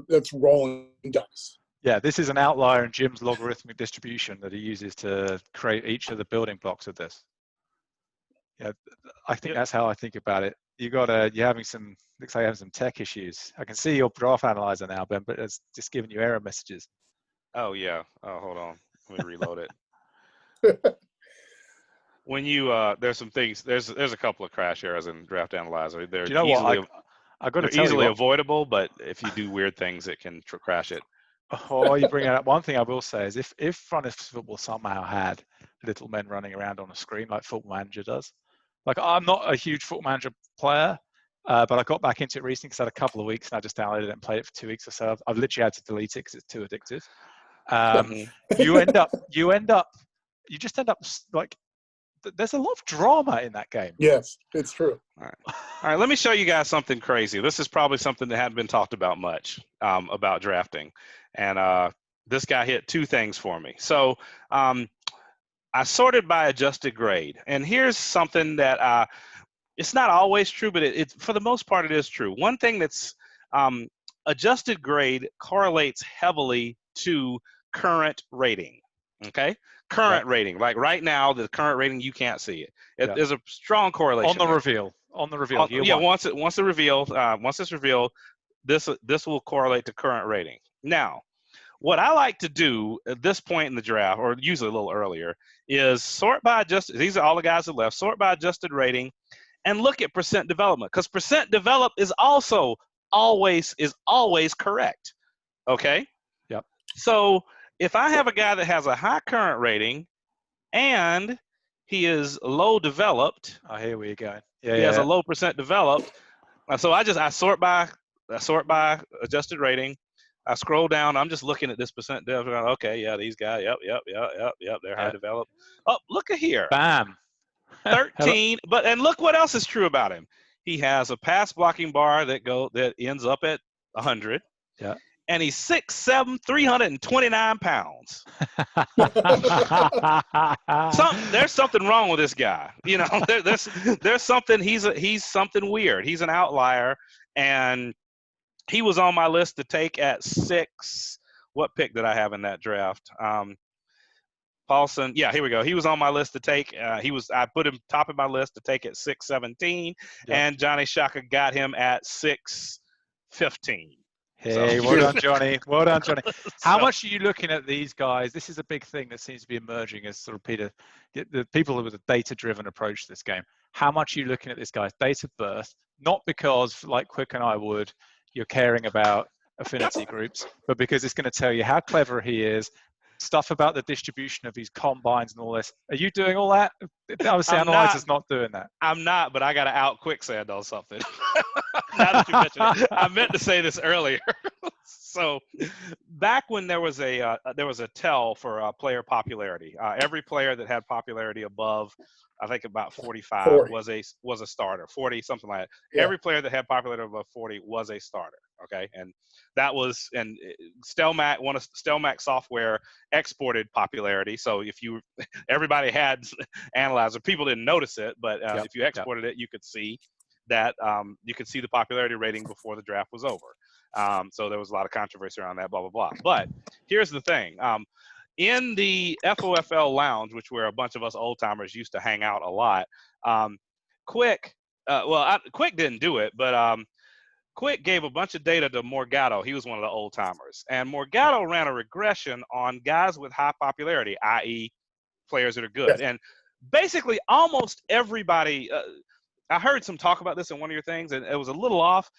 that's rolling dice. Yeah, this is an outlier in Jim's logarithmic distribution that he uses to create each of the building blocks of this. Yeah, I think that's how I think about it. Looks like you're having some tech issues. I can see your draft analyzer now, Ben, but it's just giving you error messages. Oh yeah. Oh, hold on. Let me reload it. When you there's some things. There's a couple of crash errors in Draft Analyzer. They're easily avoidable, but if you do weird things, it can crash it. Oh, you bring it up. One thing I will say is if Front Office Football somehow had little men running around on a screen like Football Manager does, like I'm not a huge Football Manager player. But I got back into it recently because I had a couple of weeks and I just downloaded it and played it for 2 weeks or so. I've literally had to delete it because it's too addictive. You just end up like, there's a lot of drama in that game. Yes, it's true. All right. Let me show you guys something crazy. This is probably something that hadn't been talked about much about drafting. And this guy hit 2 things for me. So I sorted by adjusted grade. And here's something that it's not always true, but it for the most part, it is true. One thing that's adjusted grade correlates heavily to current rating. Okay, current rating. Like right now, the current rating, you can't see it. There's a strong correlation on the reveal. On the reveal. yeah, once it's revealed, this will correlate to current rating. Now, what I like to do at this point in the draft, or usually a little earlier, is sort by adjusted. These are all the guys that left. Sort by adjusted rating, and look at percent development, because percent developed is also always correct. Okay. Yep. So if I have a guy that has a high current rating and he is low developed, here we go. He has a low percent developed. So I sort by adjusted rating. I scroll down. I'm just looking at this percent developed. Okay, yeah, these guys. Yep. They're high developed. Oh, look at here. Bam. 13. And look what else is true about him. He has a pass blocking bar that ends up at 100. Yeah. And he's 6'7", 329 pounds. There's something wrong with this guy. You know, there's something. He's something weird. He's an outlier, and he was on my list to take at 6. What pick did I have in that draft? Paulson. Yeah, here we go. He was on my list to take. I put him top of my list to take at 6'17", and Johnny Shaka got him at 6'15". Hey, well done, Johnny. Well done, Johnny. How much are you looking at these guys? This is a big thing that seems to be emerging as sort of the people with a data-driven approach to this game. How much are you looking at this guy's date of birth? Not because, like Quik and I would, you're caring about affinity groups, but because it's going to tell you how clever he is, stuff about the distribution of his combines and all this. Are you doing all that? Obviously, Analyzer's not doing that. I'm not, but I got to out Quicksand on something. Now that you mentioned it, I meant to say this earlier. So, back when there was a tell for player popularity, every player that had popularity above, I think about 45 was a starter. 40, something like that. Yeah. Every player that had popularity above 40 was a starter. Okay, and that was Stelmac. One of Stelmac software exported popularity. So everybody had Analyzer. People didn't notice it, but if you exported it, you could see that the popularity rating before the draft was over. So there was a lot of controversy around that, blah, blah, blah. But here's the thing. In the FOFL lounge, which where a bunch of us old timers used to hang out a lot, Quik didn't do it, but Quik gave a bunch of data to Morgado. He was one of the old timers. And Morgado ran a regression on guys with high popularity, i.e. players that are good. Yes. And basically almost everybody, I heard some talk about this in one of your things, and it was a little off.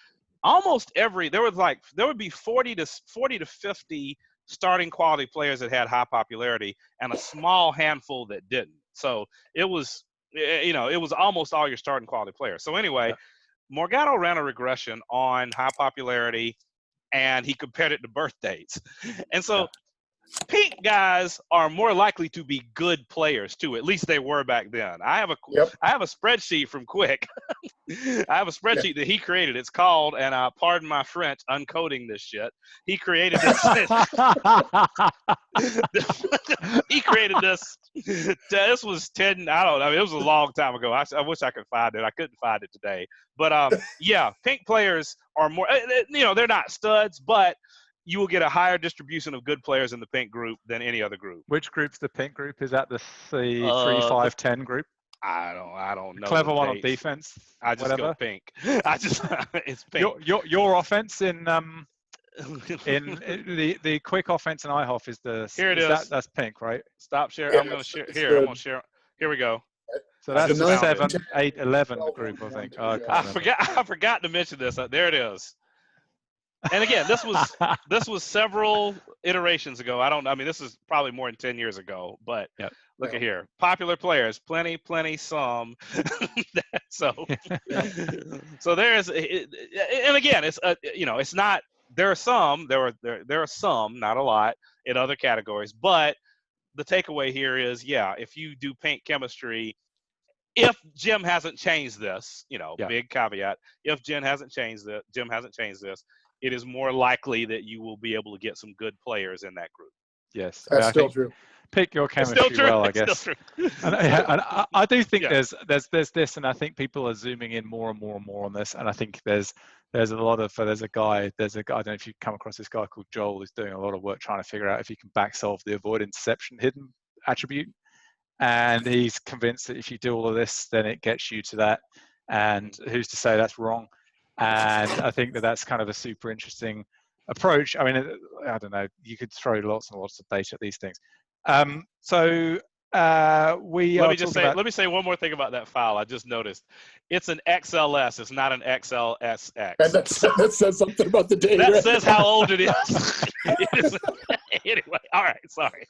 Almost there would be 40 to 50 starting quality players that had high popularity and a small handful that didn't. So it was almost all your starting quality players. So anyway, Morgado ran a regression on high popularity, and he compared it to birth dates. And so pink guys are more likely to be good players too. At least they were back then. I have a spreadsheet from Quik. I have a spreadsheet that he created. It's called, and pardon my French, uncoding this shit. He created this. He created this. This was 10. It was a long time ago. I wish I could find it. I couldn't find it today. But pink players are more. They're not studs, but you will get a higher distribution of good players in the pink group than any other group. Which group's the pink group? Is that the 3-5-10 group? I don't know. Clever one on defense. I just go pink. It's pink. Your offense in the Quik offense in IHOF is the. Here it is. That's pink, right? Stop share. I'm going to share here. I'm going to share. Here we go. So that's 7, 8, 11 group, I think. Oh, I forgot to mention this. There it is. And again, this was several iterations ago. This is probably more than 10 years ago, but look at here. Popular players, plenty, some. So there's, and again, it's not, there are some, not a lot in other categories, but the takeaway here is, if you do paint chemistry, if Jim hasn't changed this, big caveat, if Jim hasn't changed this, it is more likely that you will be able to get some good players in that group. Yes, That's I still think true. pick your It's still chemistry true. well, I It's still guess. true. And I do think Yeah. there's this, and I think people are zooming in more and more and more on this. And I think there's a lot of there's a guy I don't know if you've come across this guy called Joel who's doing a lot of work trying to figure out if you can back solve the avoid interception hidden attribute. And he's convinced that if you do all of this, then it gets you to that. And who's to say that's wrong? And I think that that's kind of a super interesting approach. I mean, I don't know. You could throw lots and lots of data at these things. So we Let are me just talking say. about. Let me say one more thing about that file. I just noticed it's an XLS. It's not an XLSX. And that says something about the date. That right? says how old it is. It is. Anyway, all right. Sorry.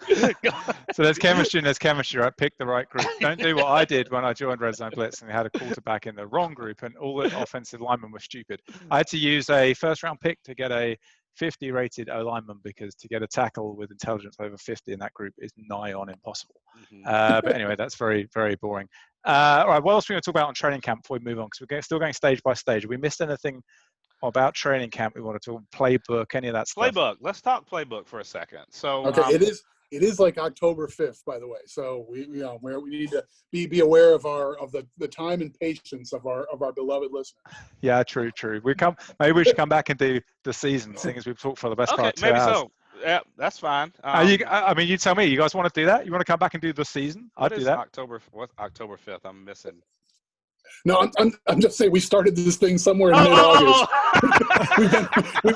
So there's chemistry and there's chemistry, right? Pick the right group. Don't do what I did when I joined Red Zone Blitz and had a quarterback in the wrong group and all the offensive linemen were stupid. I had to use a first round pick to get a 50 rated O lineman because to get a tackle with intelligence over 50 in that group is nigh on impossible. But anyway, that's very, very boring. All right, what else are we going to talk about on training camp before we move on? Because we're still going stage by stage. Have we missed anything about training camp? We want to talk playbook, any of that stuff? Playbook. Let's talk playbook for a second. So Okay, it is like October 5th, by the way. So we need to be aware of the time and patience of our beloved listeners. Yeah, true. Maybe we should come back and do the season, seeing as we've talked for the best part of 2 maybe hours. so. Yeah, that's fine. I mean, you tell me. You guys want to do that? You want to come back and do the season? I'd do that. October 5th? I'm missing. No, I'm just saying we started this thing somewhere in mid-August.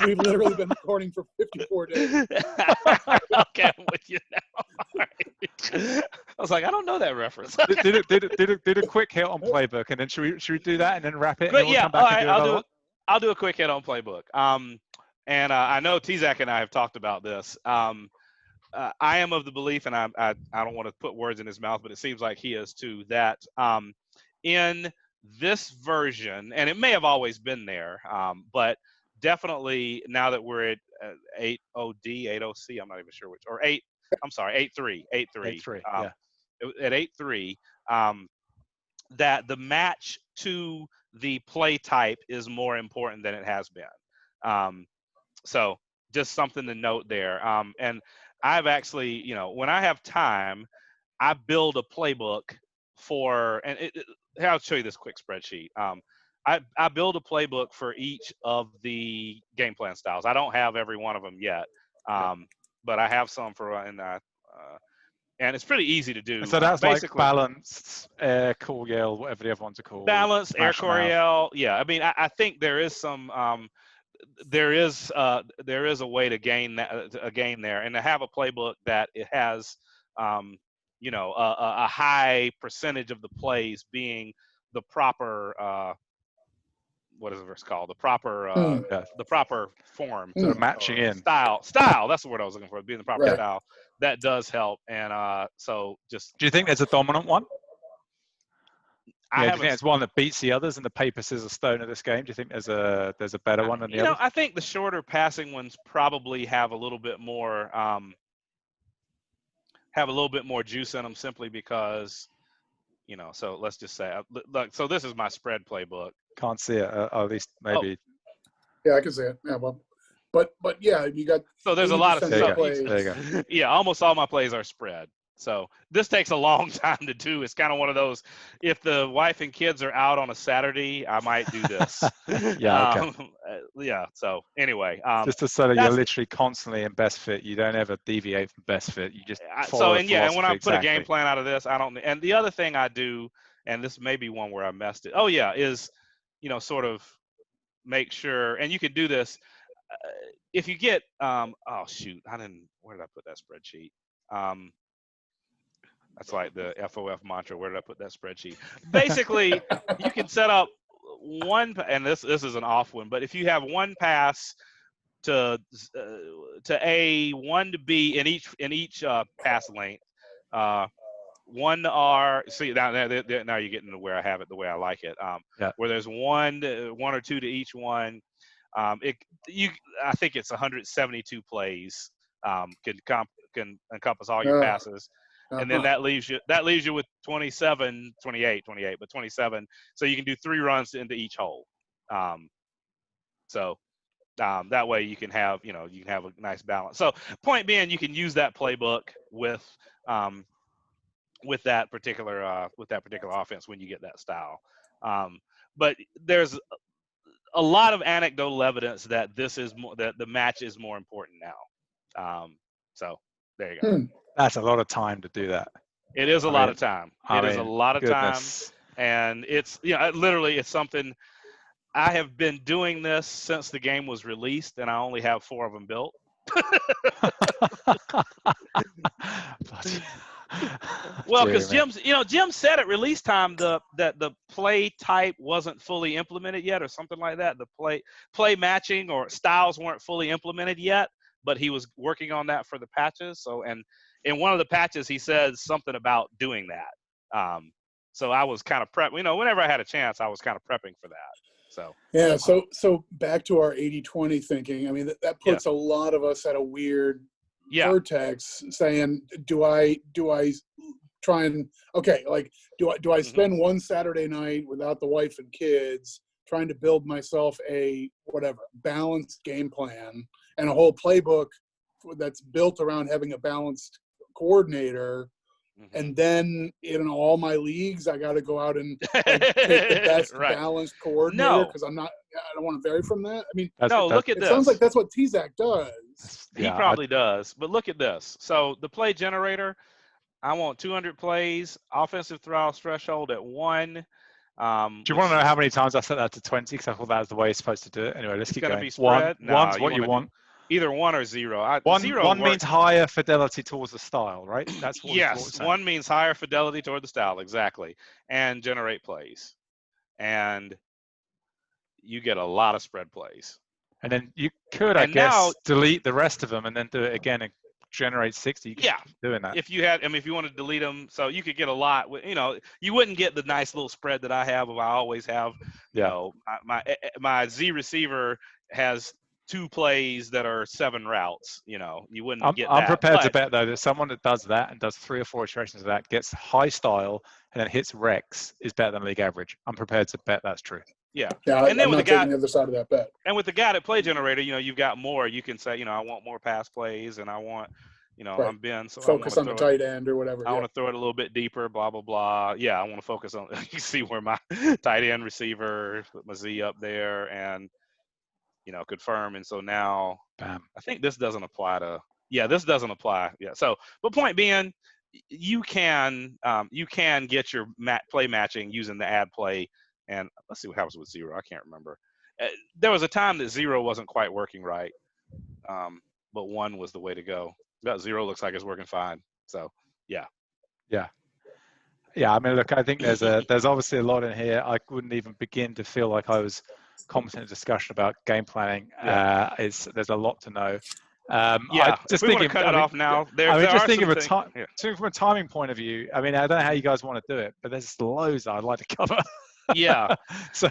We've literally been recording for 54 days. Okay, I'm with you now. All right. I was like, I don't know that reference. did a quick hit on playbook, and then should we do that and then wrap it? But and yeah, come back and do I'll do a quick hit on playbook. And I know T-Zac and I have talked about this. I am of the belief, and I don't want to put words in his mouth, but it seems like he is too, that in this version, and it may have always been there, but definitely now that we're at 8.0D, 8.0C, I'm not even sure which, or 8, I'm sorry, 8.3. 8.3, yeah. At 8.3, that the match to the play type is more important than it has been. So just something to note there. And I've actually, when I have time, I build a playbook for, and I'll show you this quick spreadsheet. I build a playbook for each of the game plan styles. I don't have every one of them yet, but I have some for, and it's pretty easy to do. So that's basically like balanced, air, Coryell, whatever the other ones are called. Balanced, air, Coryell. Yeah, I mean, I think there is some, there is a way to gain there, and to have a playbook that it has, a high percentage of the plays being the proper, what is it called? The proper form. Sort of matching in. Style. That's the word I was looking for. Being the proper style. That does help. And so just. Do you think there's a dominant one? Do you think it's one that beats the others in the paper, scissors, stone of this game? Do you think there's a better one than the others? I think the shorter passing ones probably have a little bit more juice in them, simply because, so let's just say, look, so this is my spread playbook. Can't see it, or at least maybe. Yeah, I can see it. Yeah, well, but yeah, you got. So there's a lot of stuff. There you go. Yeah, almost all my plays are spread. So this takes a long time to do. It's kind of one of those, if the wife and kids are out on a Saturday, I might do this. Yeah, okay. Yeah, so anyway. Just to say that you're literally constantly in best fit. You don't ever deviate from best fit. You just follow and when I put a game exactly. plan out of this, I don't. And the other thing I do, and this may be one where I messed it. Oh, yeah, is, sort of make sure, and you can do this. If you get, where did I put that spreadsheet? That's like the FOF mantra. Where did I put that spreadsheet? Basically, you can set up one, and this is an off one, but if you have one pass to A, one to B in each pass length, one to R. See, now you're getting to where I have it the way I like it. Where there's one or two to each one. I think it's 172 plays. Can encompass all your passes. And then that leaves you with 27, but 27. So you can do 3 runs into each hole. So That way you can have a nice balance. So point being, you can use that playbook with that particular offense when you get that style. But there's a lot of anecdotal evidence that that the match is more important now. So there you go. That's a lot of time to do that. It is a lot of time. It is a lot of time, and it's literally it's something. I have been doing this since the game was released, and I only have 4 of them built. Well, because Jim said at release time that the play type wasn't fully implemented yet, or something like that. The play matching or styles weren't fully implemented yet, but he was working on that for the patches. So, and in one of the patches, he says something about doing that. So I was kind of whenever I had a chance, I was kind of prepping for that. So yeah, so back to our 80-20 thinking. I mean, that puts a lot of us at a weird vertex, saying, do I try and do I spend one Saturday night without the wife and kids trying to build myself a balanced game plan and a whole playbook that's built around having a balanced coordinator? And then in all my leagues, I got to go out and take the best balanced coordinator because I don't want to vary from that. I mean, look at this. It sounds like that's what T-Zac does. He probably does. But look at this. So the play generator, I want 200 plays, offensive threshold at 1. Do you want to know how many times I set that to 20? Because I thought that was the way you're supposed to do it. Anyway, let's keep going. Be spread? One's what you want. Either 1 or 0. One means higher fidelity towards the style, right? That's what yes. 1 means higher fidelity toward the style, exactly, and generate plays, and you get a lot of spread plays. And then you could, I guess, delete the rest of them and then do it again and generate 60. You can keep doing that. If you want to delete them, so you could get a lot. You wouldn't get the nice little spread that I have. I always have. My Z receiver has 2 plays that are 7 routes. You wouldn't get that. I'm prepared to bet though that someone that does that and does 3 or 4 iterations of that gets high style and then hits Rex is better than league average. I'm prepared to bet that's true. Yeah. And then with taking the other side of that bet. And with the guided play generator, you've got more. You can say, I want more pass plays, and I want, I'm Ben, so focus on the tight end or whatever. I want to throw it a little bit deeper, blah blah blah. Yeah, I want to focus on. You see where my tight end receiver, put my Z up there, and confirm. And so now, bam. I think this doesn't apply to. Yeah, this doesn't apply. Yeah. So, but point being, you can get your play matching using the add play. And let's see what happens with 0. I can't remember. There was a time that 0 wasn't quite working right, but 1 was the way to go. That 0 looks like it's working fine. So, yeah. I mean, look, I think there's obviously a lot in here. I wouldn't even begin to feel like I was competent in discussion about game planning. There's a lot to know. Just thinking, cut it off now. Just thinking from a timing point of view. I mean, I don't know how you guys want to do it, but there's loads I'd like to cover. Yeah. So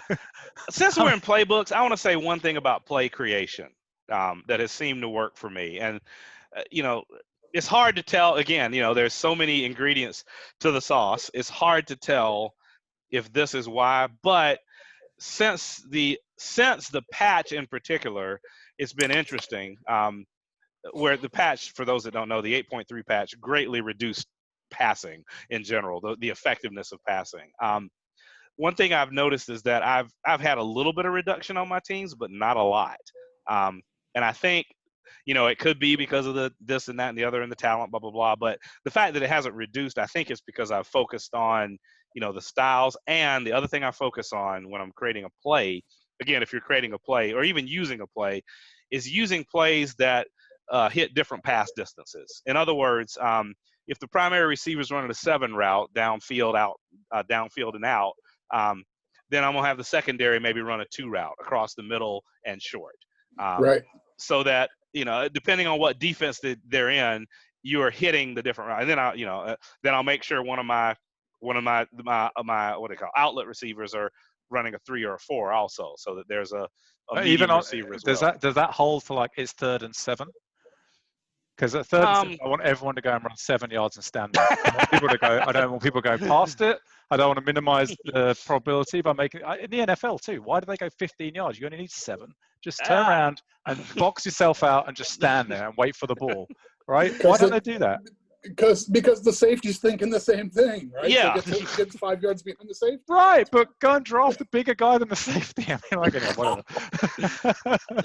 since we're in playbooks, I want to say one thing about play creation that has seemed to work for me. And, it's hard to tell. Again, there's so many ingredients to the sauce. It's hard to tell if this is why. But since the patch in particular, it's been interesting. Where the patch, for those that don't know, the 8.3 patch greatly reduced passing in general, the effectiveness of passing. One thing I've noticed is that I've had a little bit of reduction on my teams, but not a lot. And I think, it could be because of this and that and the other and the talent, blah, blah, blah. But the fact that it hasn't reduced, I think it's because I've focused on, the styles. And the other thing I focus on when I'm creating a play, again, if you're creating a play or even using a play, is using plays that hit different pass distances. In other words, if the primary receiver is running a 7 route, downfield and out, then I'm going to have the secondary maybe run a 2 route across the middle and short. Right. So that, depending on what defense they're in, you are hitting the different route. And then then I'll make sure one of my what do you call outlet receivers are running a 3 or a 4 also, so that there's a medium receiver as well. Does that hold for like it's 3rd and 7? Because at third and 6, I want everyone to go and run 7 yards and stand there. I don't want people going past it. I don't want to minimize the probability by making in the NFL too. Why do they go 15 yards? You only need 7. Just turn around and box yourself out and just stand there and wait for the ball, right? Why don't they do that? Because the safety's thinking the same thing, right? Yeah. So get 5 yards behind the safety. Right, but go and draft a bigger guy than the safety. I mean, like, anyway, whatever.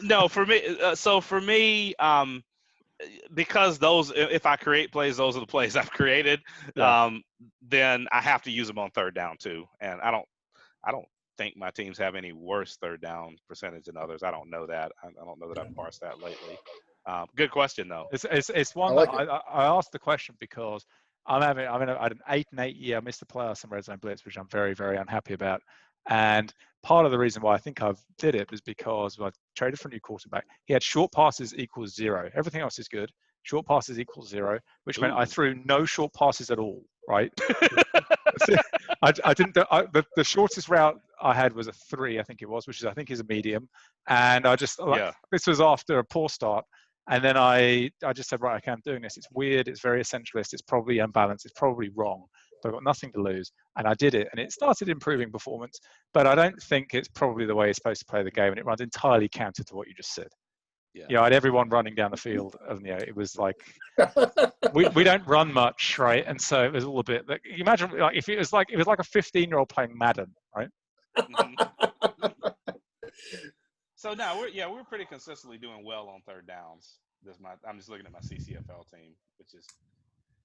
No, for me, because if I create plays, those are the plays I've created. Yeah. Then I have to use them on third down too. And I don't think my teams have any worse third down percentage than others. I don't know that. I don't know that I've parsed that lately. Good question though. It's one like that I asked the question because I had an 8-8 year. I missed the playoffs in red zone blitz, which I'm very, very unhappy about. And part of the reason why I think I've did it was because I traded for a new quarterback. He had short passes equals 0. Everything else is good. Short passes equals 0, which meant I threw no short passes at all. Right. I didn't. The shortest route I had was a 3, I think it was, which I think is a medium. And I just this was after a poor start. And then I just said, right, okay, I'm doing this. It's weird. It's very essentialist. It's probably unbalanced. It's probably wrong. But I've got nothing to lose. And I did it. And it started improving performance. But I don't think it's probably the way it's supposed to play the game. And it runs entirely counter to what you just said. Yeah. You know, I had everyone running down the field. And, you know, it was like, we don't run much, right? And so it was all a bit, like, you imagine like if it was like a 15-year-old playing Madden, right? So now we're pretty consistently doing well on third downs. I'm just looking at my CCFL team, which is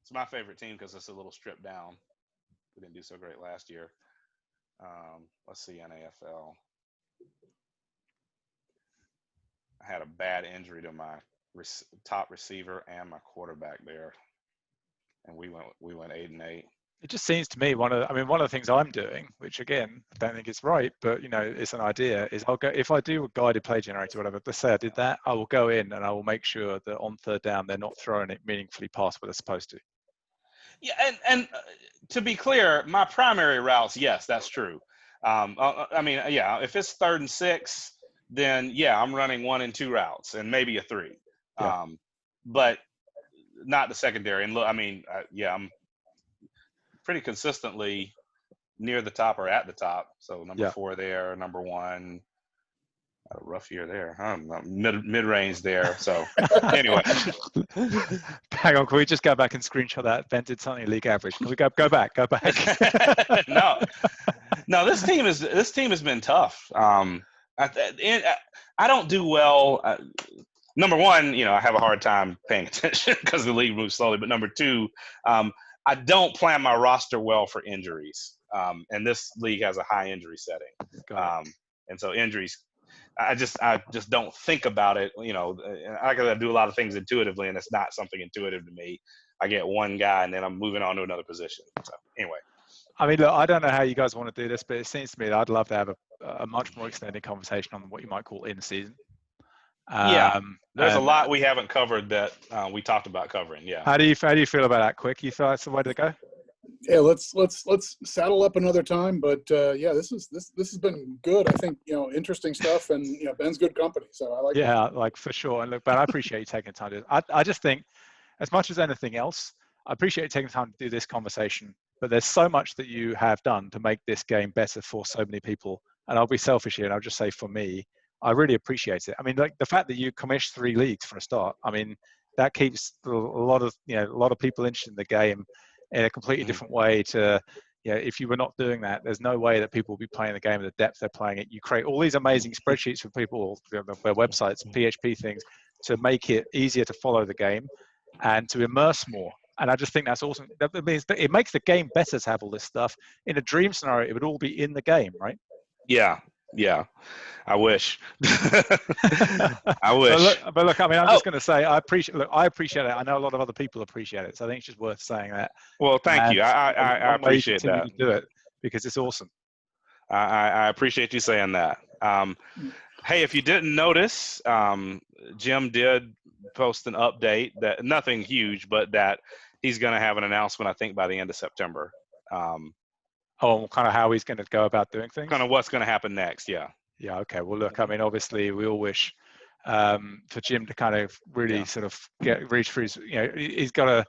it's my favorite team because it's a little stripped down. We didn't do so great last year. Let's see, NAFL. I had a bad injury to my top receiver and my quarterback there, and we went 8-8. It just seems to me one of the things I'm doing, which again I don't think it's right, but you know it's an idea. Is I'll go if I do a guided play generator, or whatever. Let's say I did that, I will go in and I will make sure that on third down they're not throwing it meaningfully past what they're supposed to. Yeah, and to be clear, my primary routes, yes, that's true. I mean, yeah, if it's 3rd and 6, then yeah, I'm running 1 and 2 routes and maybe a 3, but not the secondary. And look, I mean, I'm pretty consistently near the top or at the top. So number 4 there, number 1. Had a rough year there, huh? Mid range there. So anyway, hang on. Can we just go back and screenshot that? Ben did something league average. Can we go back? No. This team has been tough. I don't do well. Number 1, you know, I have a hard time paying attention because the league moves slowly. But number 2, I don't plan my roster well for injuries. And this league has a high injury setting. And so injuries, I just don't think about it. You know, I gotta do a lot of things intuitively, and it's not something intuitive to me. I get one guy, and then I'm moving on to another position. So anyway. I mean, look, I don't know how you guys want to do this, but it seems to me that I'd love to have a much more extended conversation on what you might call in season. There's a lot we haven't covered that we talked about covering. Yeah. How do you feel about that, Quik? You feel that's the way to go? Yeah, let's saddle up another time. But yeah, this has been good. I think, you know, interesting stuff, and you know, Ben's good company, so I like it. Yeah, like for sure. And look, Ben, I appreciate you taking time to. I just think, as much as anything else, I appreciate you taking time to do this conversation. But there's so much that you have done to make this game better for so many people. And I'll be selfish here, and I'll just say for me, I really appreciate it. I mean, like the fact that you commissioned 3 leagues for a start. I mean, that keeps a lot of people interested in the game in a completely different way to, you know, if you were not doing that, there's no way that people will be playing the game at the depth they're playing it. You create all these amazing spreadsheets for people, their websites, PHP things, to make it easier to follow the game and to immerse more. And I just think that's awesome. That means that it makes the game better to have all this stuff. In a dream scenario, it would all be in the game, right? Yeah. I wish. I wish. But look, I mean, I'm just going to say, I appreciate it. I know a lot of other people appreciate it. So I think it's just worth saying that. Well, thank you. I appreciate that. To do it because it's awesome. I appreciate you saying that. Hey, if you didn't notice, Jim did post an update that nothing huge, but that he's going to have an announcement, I think, by the end of September. Kind of how he's going to go about doing things? Kind of what's going to happen next, yeah. Yeah, okay. Well, look, I mean, obviously, we all wish for Jim to kind of really sort of reach for his, he's got a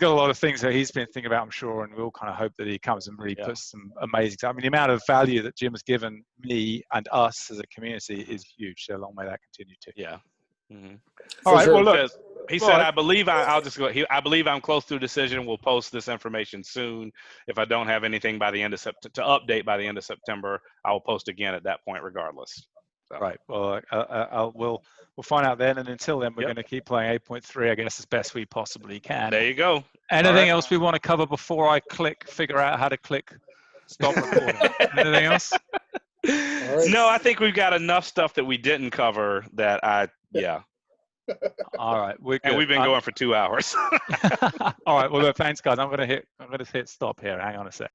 lot of things that he's been thinking about, I'm sure, and we all kind of hope that he comes and really puts some amazing. I mean, the amount of value that Jim has given me and us as a community is huge. So long may that continue to. Yeah. Mm-hmm. All right. Well, look. He said, I believe I'll just go. I believe I'm close to a decision. We'll post this information soon. If I don't have anything by the end of September to update by the end of September, I will post again at that point, regardless. So. Right. Well, we'll find out then. And until then, we're going to keep playing 8.3, I guess, as best we possibly can. There you go. Anything else we want to cover before I figure out how to click stop recording? Anything else? No, I think we've got enough stuff that we didn't cover that All right. And we've been going for 2 hours. All right. Well, look, thanks, guys. I'm going to hit stop here. Hang on a sec.